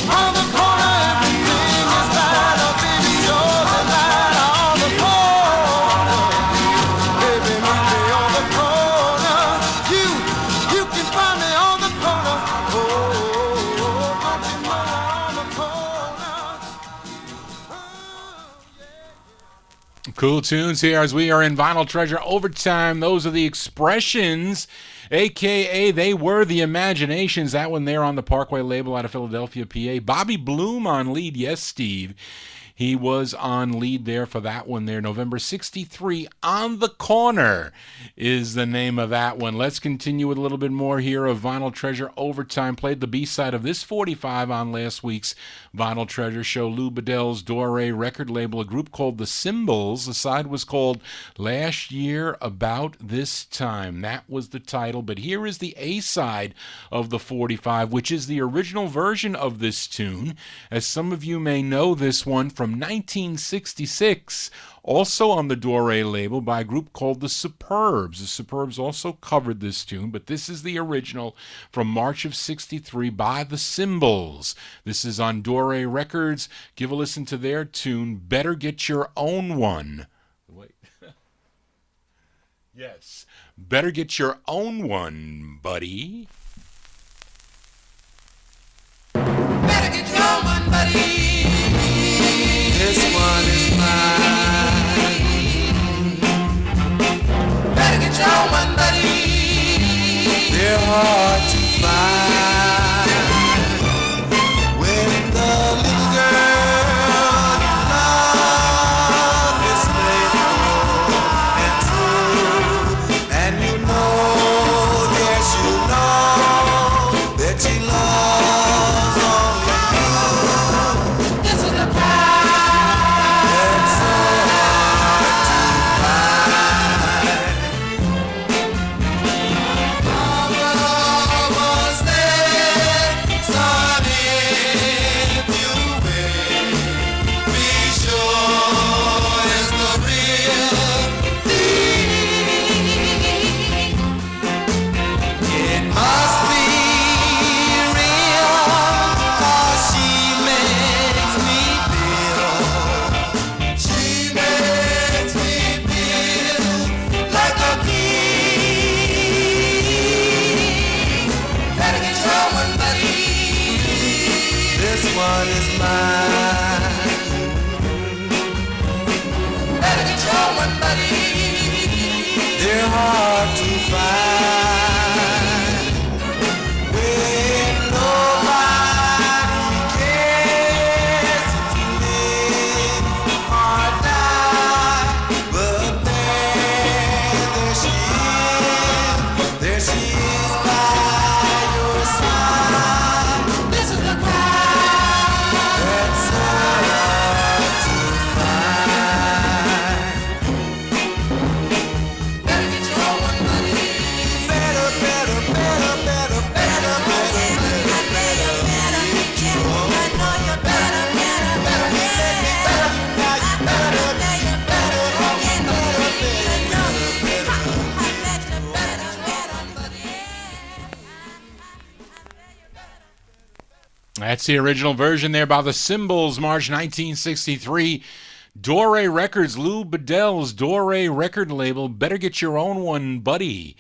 on the corner, everything is right up, baby, yours and mine. On the corner, baby, meet me on the corner. You can find me on the corner. Oh, don't you know on the corner? Cool tunes here as we are in Vinyl Treasure Overtime. Those are the Expressions, a.k.a. They Were the Imaginations. That one there on the Parkway label out of Philadelphia, PA. Bobby Bloom on lead. Yes, Steve. He was on lead there for that one there. November 63, On the Corner is the name of that one. Let's continue with a little bit more here of Vinyl Treasure Overtime. Played the B-side of this 45 on last week's Vinyl Treasure Show. Lou Bedell's Dore record label, a group called The Symbols. The side was called Last Year About This Time. That was the title. But here is the A-side of the 45, which is the original version of this tune. As some of you may know, this one from 1966, also on the Dore label by a group called The Superbs. The Superbs also covered this tune, but this is the original from March of 63 by The Symbols. This is on Dore Records. Give a listen to their tune, Better Get Your Own One. Wait. Yes. Better Get Your Own One, buddy. Better get your own one, buddy. This one is mine. Better get your own one, buddy. They're hard to find. When the little girl you love is faithful and true, and you know, yes you know, that she loves only you. This is the kind that's so hard to find. All of us there, son, if you will, be sure it's the real thing. It must be real, 'cause she makes me feel. She makes me feel like a king. Better get your one, buddy. This one is mine. Better get your one, buddy. They're hard to find. When nobody cares if you live or die, but there she is by your side. This is the kind that's hard to find. Better get your own one, buddy. Better, better, better, better, better, better, better, better. Get your own. I know you're better, better, better, better, better, better, better, That's the original version there by The Symbols, March 1963. Dore Records, Lou Bedell's Dore record label. Better Get Your Own One, buddy,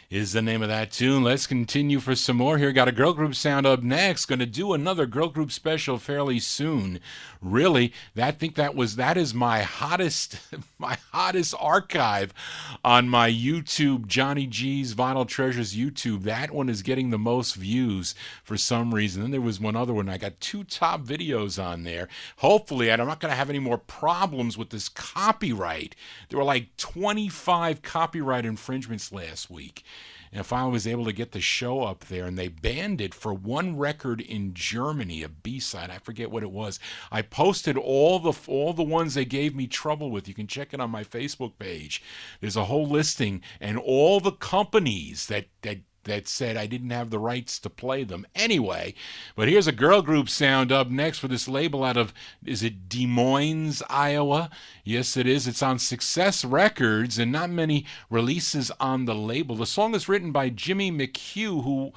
is the name of that tune. Let's continue for some more here. Got a girl group sound up next. Going to do another girl group special fairly soon. Really, that is my hottest archive on my YouTube, Johnny G's Vinyl Treasures YouTube. That one is getting the most views for some reason. Then there was one other one. I got 2 top videos on there. Hopefully, I'm not going to have any more problems with this copyright. There were like 25 copyright infringements last week. And I finally was able to get the show up there, and they banned it for one record in Germany, a B-side. I forget what it was. I posted all the ones they gave me trouble with. You can check it on my Facebook page. There's a whole listing, and all the companies that said I didn't have the rights to play them. Anyway, but here's a girl group sound up next for this label out of, is it Des Moines, Iowa? Yes, it is. It's on Success Records, and not many releases on the label. The song is written by Jimmy McHugh, who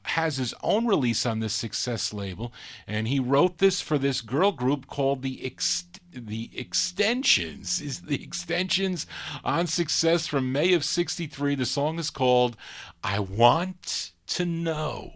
has his own release on this Success label, and he wrote this for this girl group called the Extensions. Is the Extensions on Success from May of '63. The song is called I Want to Know.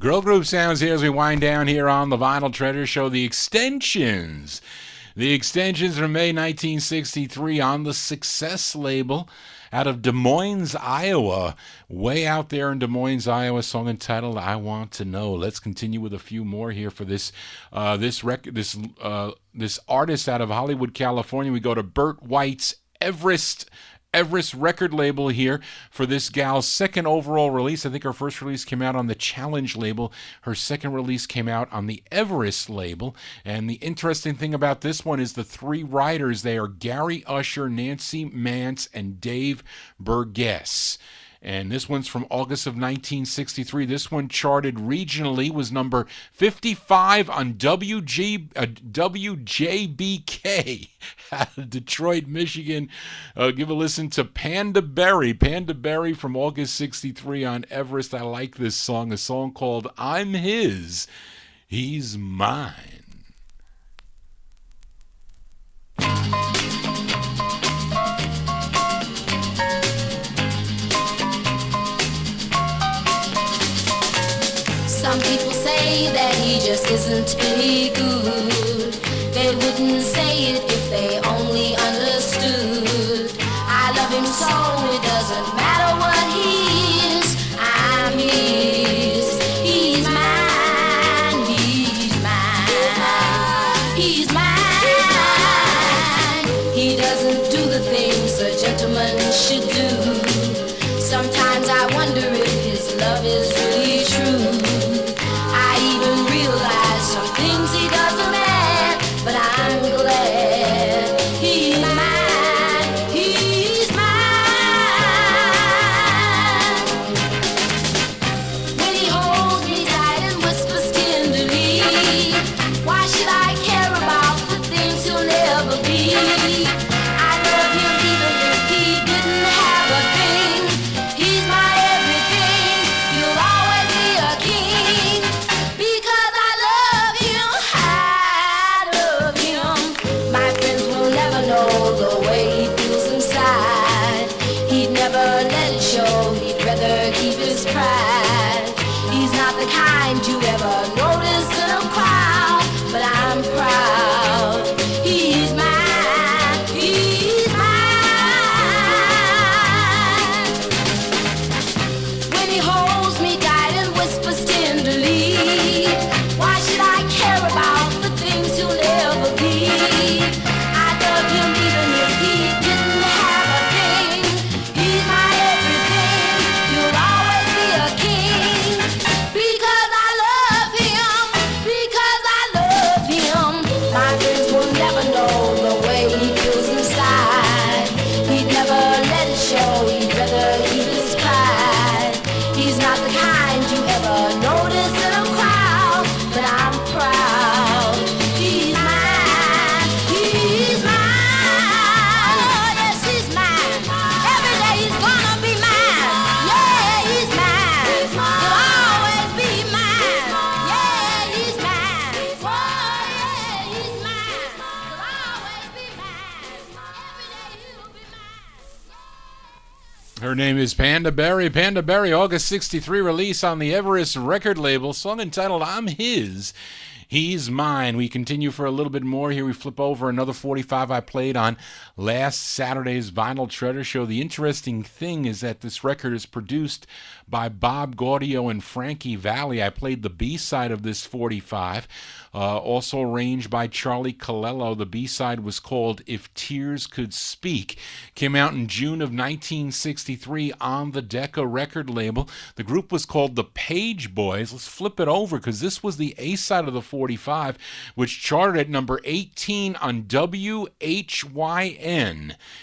Girl group sounds here as we wind down here on the Vinyl Treasure Show. The Extensions. The Extensions from May 1963 on the Success label out of Des Moines, Iowa. Way out there in Des Moines, Iowa. Song entitled I Want to Know. Let's continue with a few more here for this this artist out of Hollywood, California. We go to Burt White's Everest record label here for this gal's second overall release. I think her first release came out on the Challenge label. Her second release came out on the Everest label. And the interesting thing about this one is the three writers. They are Gary Usher, Nancy Mance, and Dave Burgess. And this one's from August of 1963. This one charted regionally, was number 55 on WJBK out of Detroit, Michigan. Give a listen to Panda Berry. Panda Berry from August 63 on Everest. I like this song, a song called I'm His, He's Mine. Some people say that he just isn't any good. They wouldn't say it if they only understood. I love him so it doesn't matter what he is. I'm his. He's mine. He's mine. Her name is Panda Berry. Panda Berry, August 63 release on the Everest record label, song entitled I'm His, He's Mine. We continue for a little bit more here. We flip over another 45 I played on last Saturday's Vinyl Treasure Show. The interesting thing is that this record is produced by Bob Gaudio and Frankie Valli. I played the B-side of this 45, also arranged by Charlie Colello. The B-side was called If Tears Could Speak. Came out in June of 1963 on the Decca record label. The group was called the Page Boys. Let's flip it over because this was the A-side of the 45, which charted at number 18 on WHYN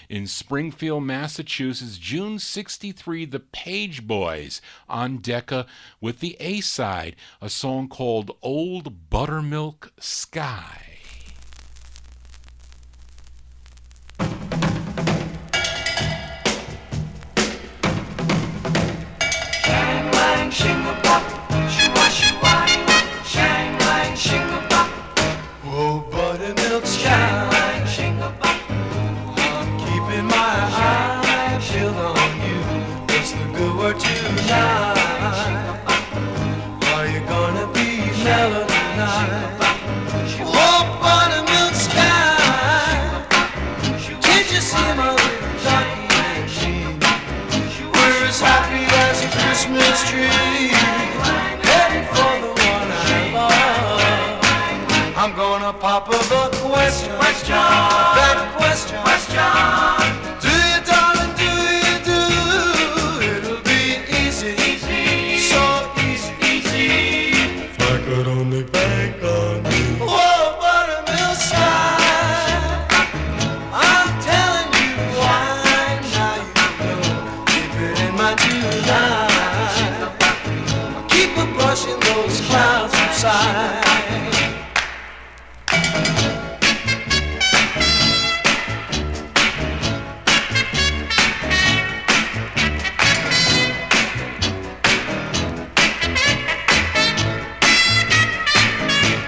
in Springfield, Massachusetts. June 63, the Page Boys on Decca with the A-side, a song called Old Buttermilk Sky. Shang lang shingle pop, shua shua, shang lang shingle pop. Oh, buttermilk sky, shingle pop. I'm keeping my eye peeled on you. What's the good word tonight? Are you gonna be mellow tonight? Oh, buttermilk sky. Can't you see my little ducky and she? We're as happy as a Christmas tree, heading for the one I love. I'm gonna pop up a question, that question. Do you, darling, do you do? It'll be easy, so easy. If I could only bank on you. Whoa, buttermilk sky. I'm telling you why now you know. Keep it in my tonight. Keep a brushing those clouds inside.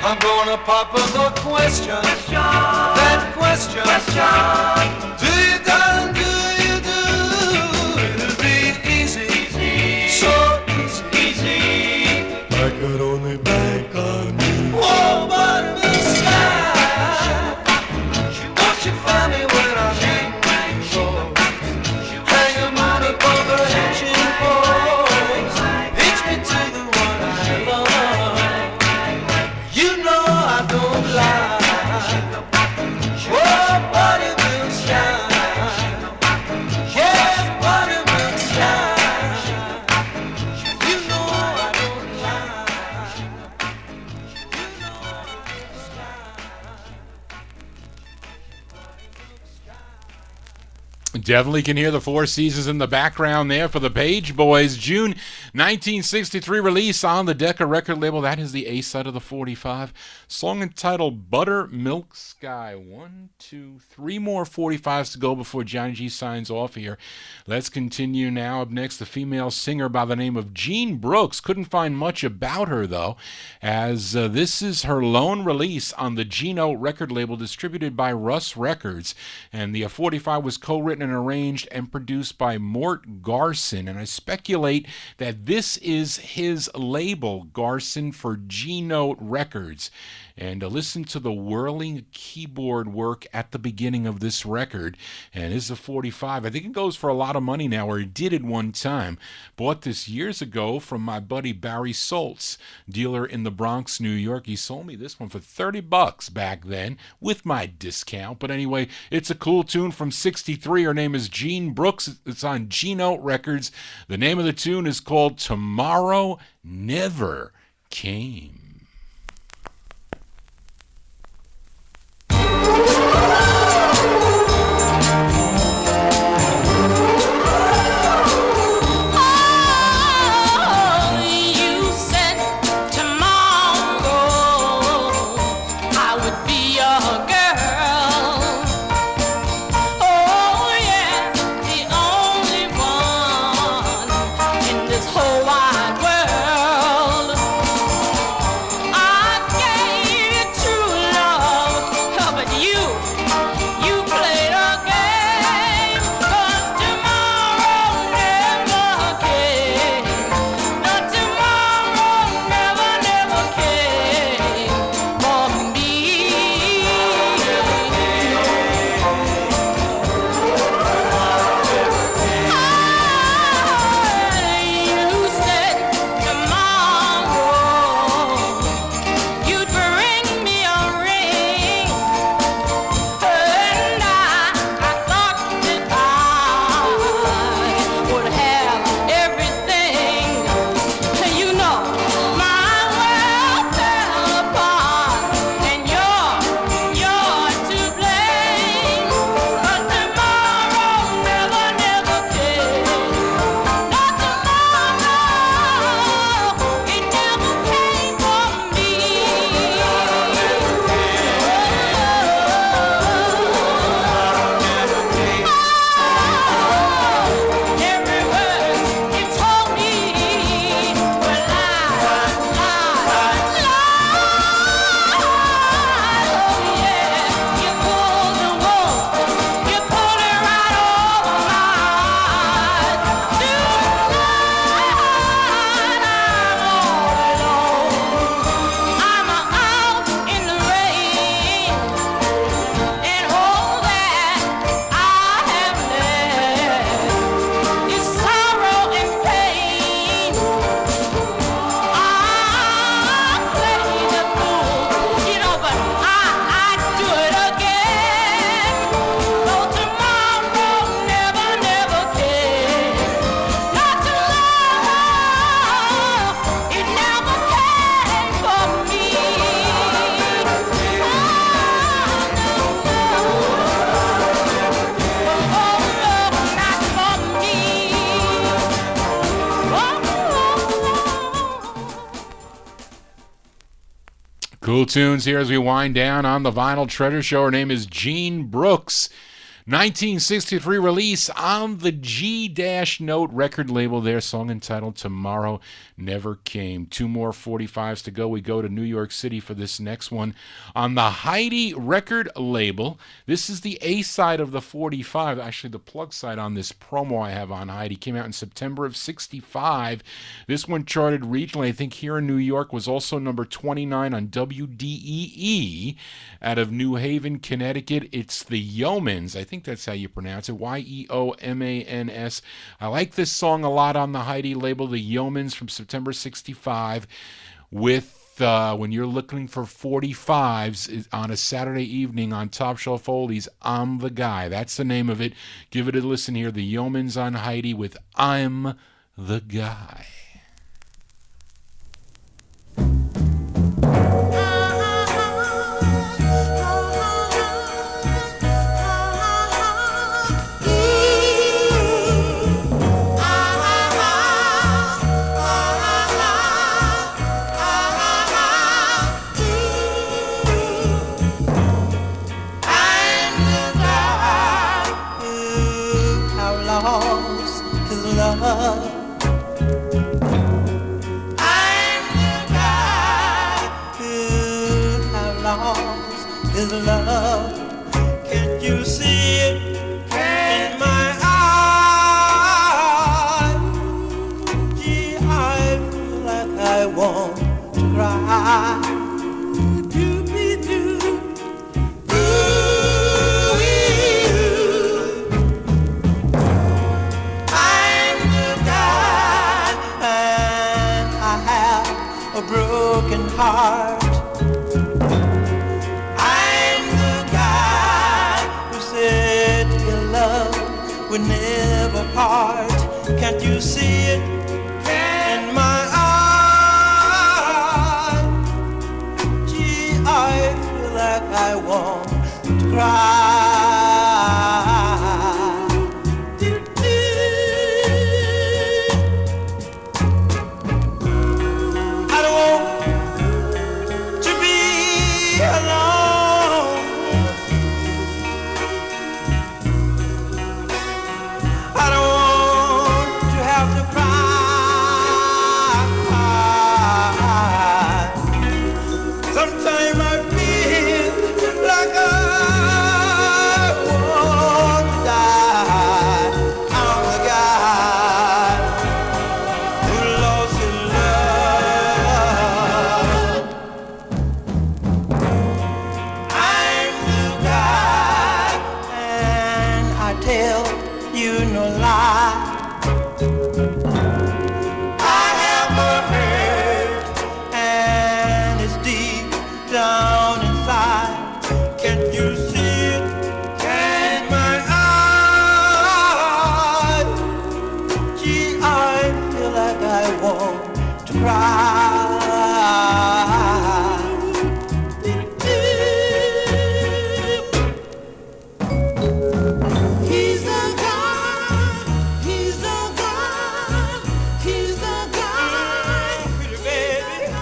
I'm gonna pop up a question, that question. Do you, darling, do you do? It'll be easy, so easy. I could only bank on you. Whoa, buttermilk sky. Won't you find me when I'm in control? Hang 'em on above the engine poles. Hitch me to the one I love. You know I don't lie. Oh, buttermilk sky. Yeah, buttermilk sky. You know I don't lie. You know I don't lie. Definitely can hear the Four Seasons in the background there for the Page Boys. June 1963 release on the Decca record label. That is the A-side of the 45. Song entitled Buttermilk Sky. 1, 2, 3 more 45s to go before Johnny G signs off here. Let's continue now. Up next, the female singer by the name of Jean Brooks. Couldn't find much about her, though, as this is her lone release on the Gino record label distributed by Russ Records. And the 45 was co-written and arranged and produced by Mort Garson. And I speculate that this is his label, Garson, for G-Note Records. And listen to the whirling keyboard work at the beginning of this record. And this is a 45. I think it goes for a lot of money now, or it did at one time. Bought this years ago from my buddy Barry Soltz, dealer in the Bronx, New York. He sold me this one for $30 back then with my discount. But anyway, it's a cool tune from 63. Her name is Jean Brooks. It's on G-Note Records. The name of the tune is called Tomorrow Never Came. Whole wide world. Cool tunes here as we wind down on the Vinyl Treasure Show. Her name is Jean Brooks. 1963 release on the G-Note record label. Their song entitled Tomorrow Never Came. Two more 45s to go. We go to New York City for this next one on the Heidi record label. This is the A side of the 45. Actually, the plug side on this promo I have on Heidi came out in September of 65. This one charted regionally. I think here in New York was also number 29 on WDEE out of New Haven, Connecticut. It's the Yeomans. I think that's how you pronounce it. Yeomans. I like this song a lot on the Heidi label, the Yeomans from September 65, with when you're looking for 45s on a Saturday evening on Top Shelf Oldies, I'm the Guy. That's the name of it. Give it a listen here. The Yeomans on Heidi with I'm the Guy. His love, can't you see it in my eyes? Gee, I feel like I want to cry. Doobie-doo. I'm the guy, and I have a broken heart. Would never part. Can't you see it in my eyes? Gee, I feel like I want to cry. I don't want to be alone. I don't want to have to cry. Sometimes I feel like I want to die. I'm the guy who lost his love. I'm the guy, and I tell you no lie. I have a hurt, and it's deep down inside. Can't you see it in my eyes? Gee, I feel like I want to cry. He's the guy, he's the guy, he's the guy, pretty baby.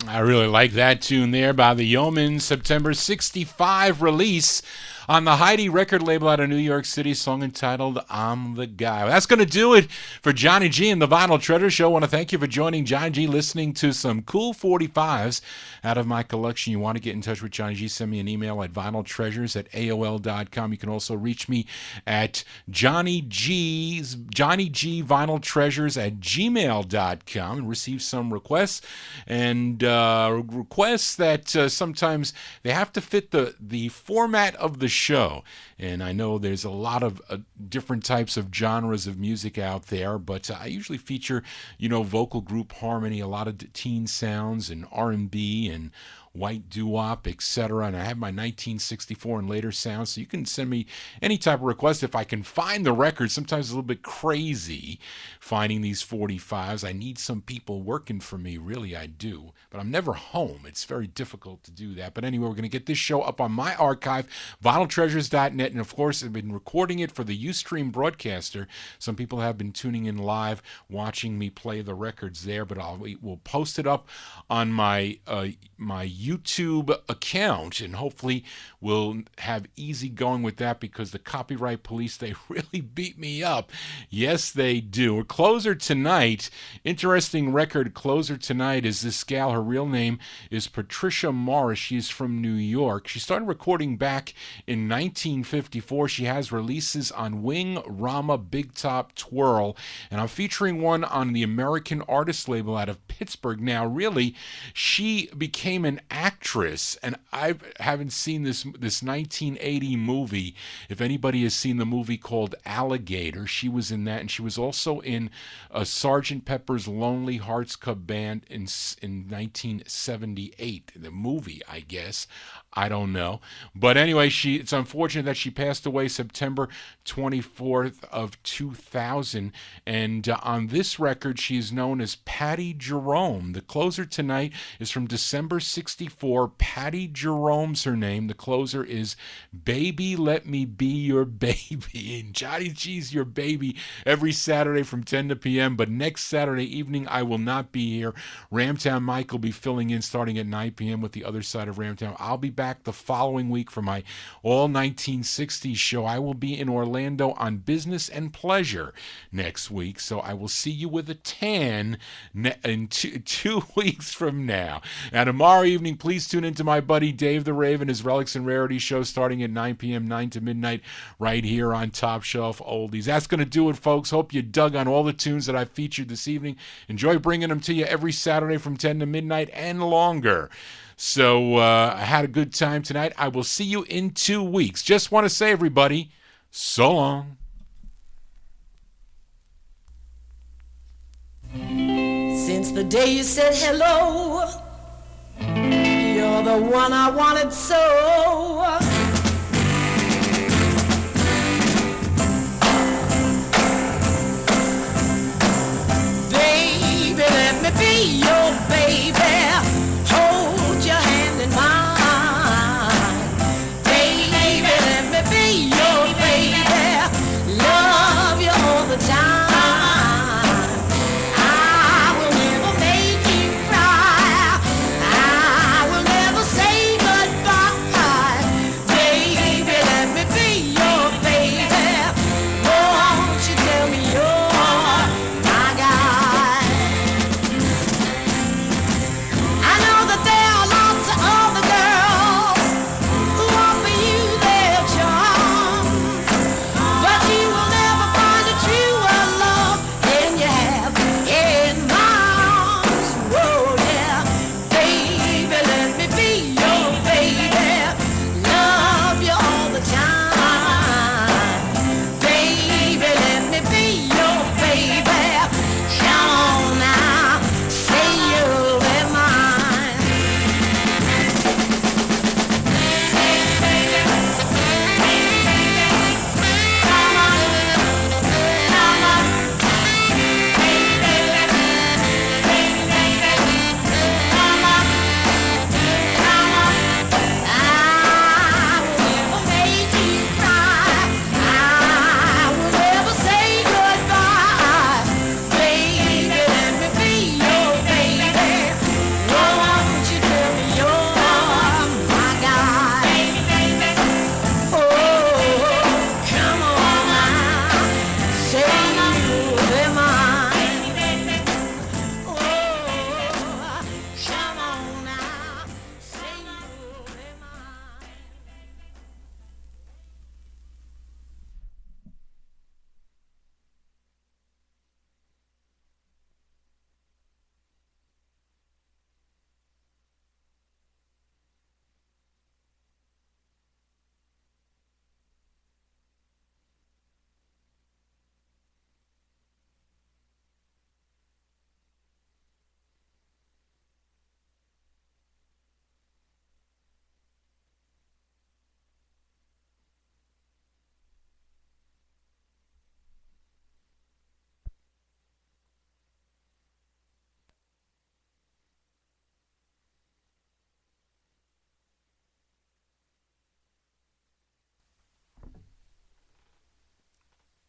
I really like that tune there by the Yeomans, September 65 release on the Heidi record label out of New York City, song entitled I'm the Guy. Well, that's going to do it for Johnny G and the Vinyl Treasure Show. I want to thank you for joining Johnny G, listening to some cool 45s out of my collection. You want to get in touch with Johnny G, send me an email at vinyltreasures@aol.com. You can also reach me at JohnnyGvinyltreasures@gmail.com and receive some requests and requests that sometimes they have to fit the format of the show. And I know there's a lot of different types of genres of music out there, but I usually feature, vocal group harmony, a lot of teen sounds and R&B and white doo-wop, etc. And I have my 1964 and later sounds, so you can send me any type of request if I can find the record. Sometimes it's a little bit crazy finding these 45s. I need some people working for me, really I do. But I'm never home. It's very difficult to do that. But anyway, we're going to get this show up on my archive, vinyltreasures.net, and of course I've been recording it for the Ustream broadcaster. Some people have been tuning in live, watching me play the records there, but we'll post it up on my my YouTube account, and hopefully we'll have easy going with that, because the copyright police, they really beat me up. Yes, they do. A closer tonight, interesting record. Closer tonight is this gal. Her real name is Patricia Morris. She's from New York. She started recording back in 1954. She has releases on Wing, Rama, Big Top, Twirl, and I'm featuring one on the American Artist label out of Pittsburgh. Now, really, she became an actress, and I haven't seen this 1980 movie. If anybody has seen the movie called Alligator, she was in that, and she was also in Sgt. Pepper's Lonely Hearts Club Band in 1978. The movie, I guess. I don't know. But anyway, it's unfortunate that she passed away September 24th of 2000. And on this record, she is known as Patty Jerome. The closer tonight is from December 64. Patty Jerome's her name. The closer is Baby Let Me Be Your Baby. And Johnny G's Your Baby every Saturday from 10 to p.m. But next Saturday evening, I will not be here. Ramtown Mike will be filling in starting at 9 p.m. with the other side of Ramtown. I'll be back the following week for my all 1960s show. I will be in Orlando on business and pleasure next week, so I will see you with a tan in two weeks from now. Now, tomorrow evening, please tune into my buddy Dave the Raven, his Relics and Rarities show starting at 9 p.m., 9 to midnight, right here on Top Shelf Oldies. That's going to do it, folks. Hope you dug on all the tunes that I featured this evening. Enjoy bringing them to you every Saturday from 10 to midnight and longer. So I had a good time tonight. I will see you in 2 weeks. Just want to say, everybody, so long. Since the day you said hello, you're the one I wanted so. Baby, let me be your baby. Hold your hand in mine. Baby, let me be your baby. Love you all the time. I will never make you cry. I will never say goodbye. Baby, let me be your baby. Won't you tell me you're my guy?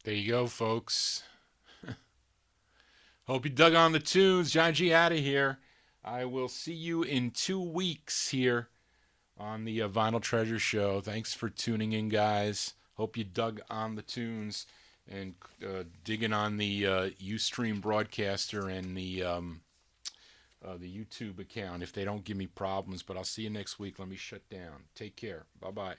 There you go, folks. Hope you dug on the tunes. John G out of here. I will see you in 2 weeks here on the Vinyl Treasure Show. Thanks for tuning in, guys. Hope you dug on the tunes and digging on the Ustream broadcaster and the YouTube account if they don't give me problems. But I'll see you next week. Let me shut down. Take care. Bye-bye.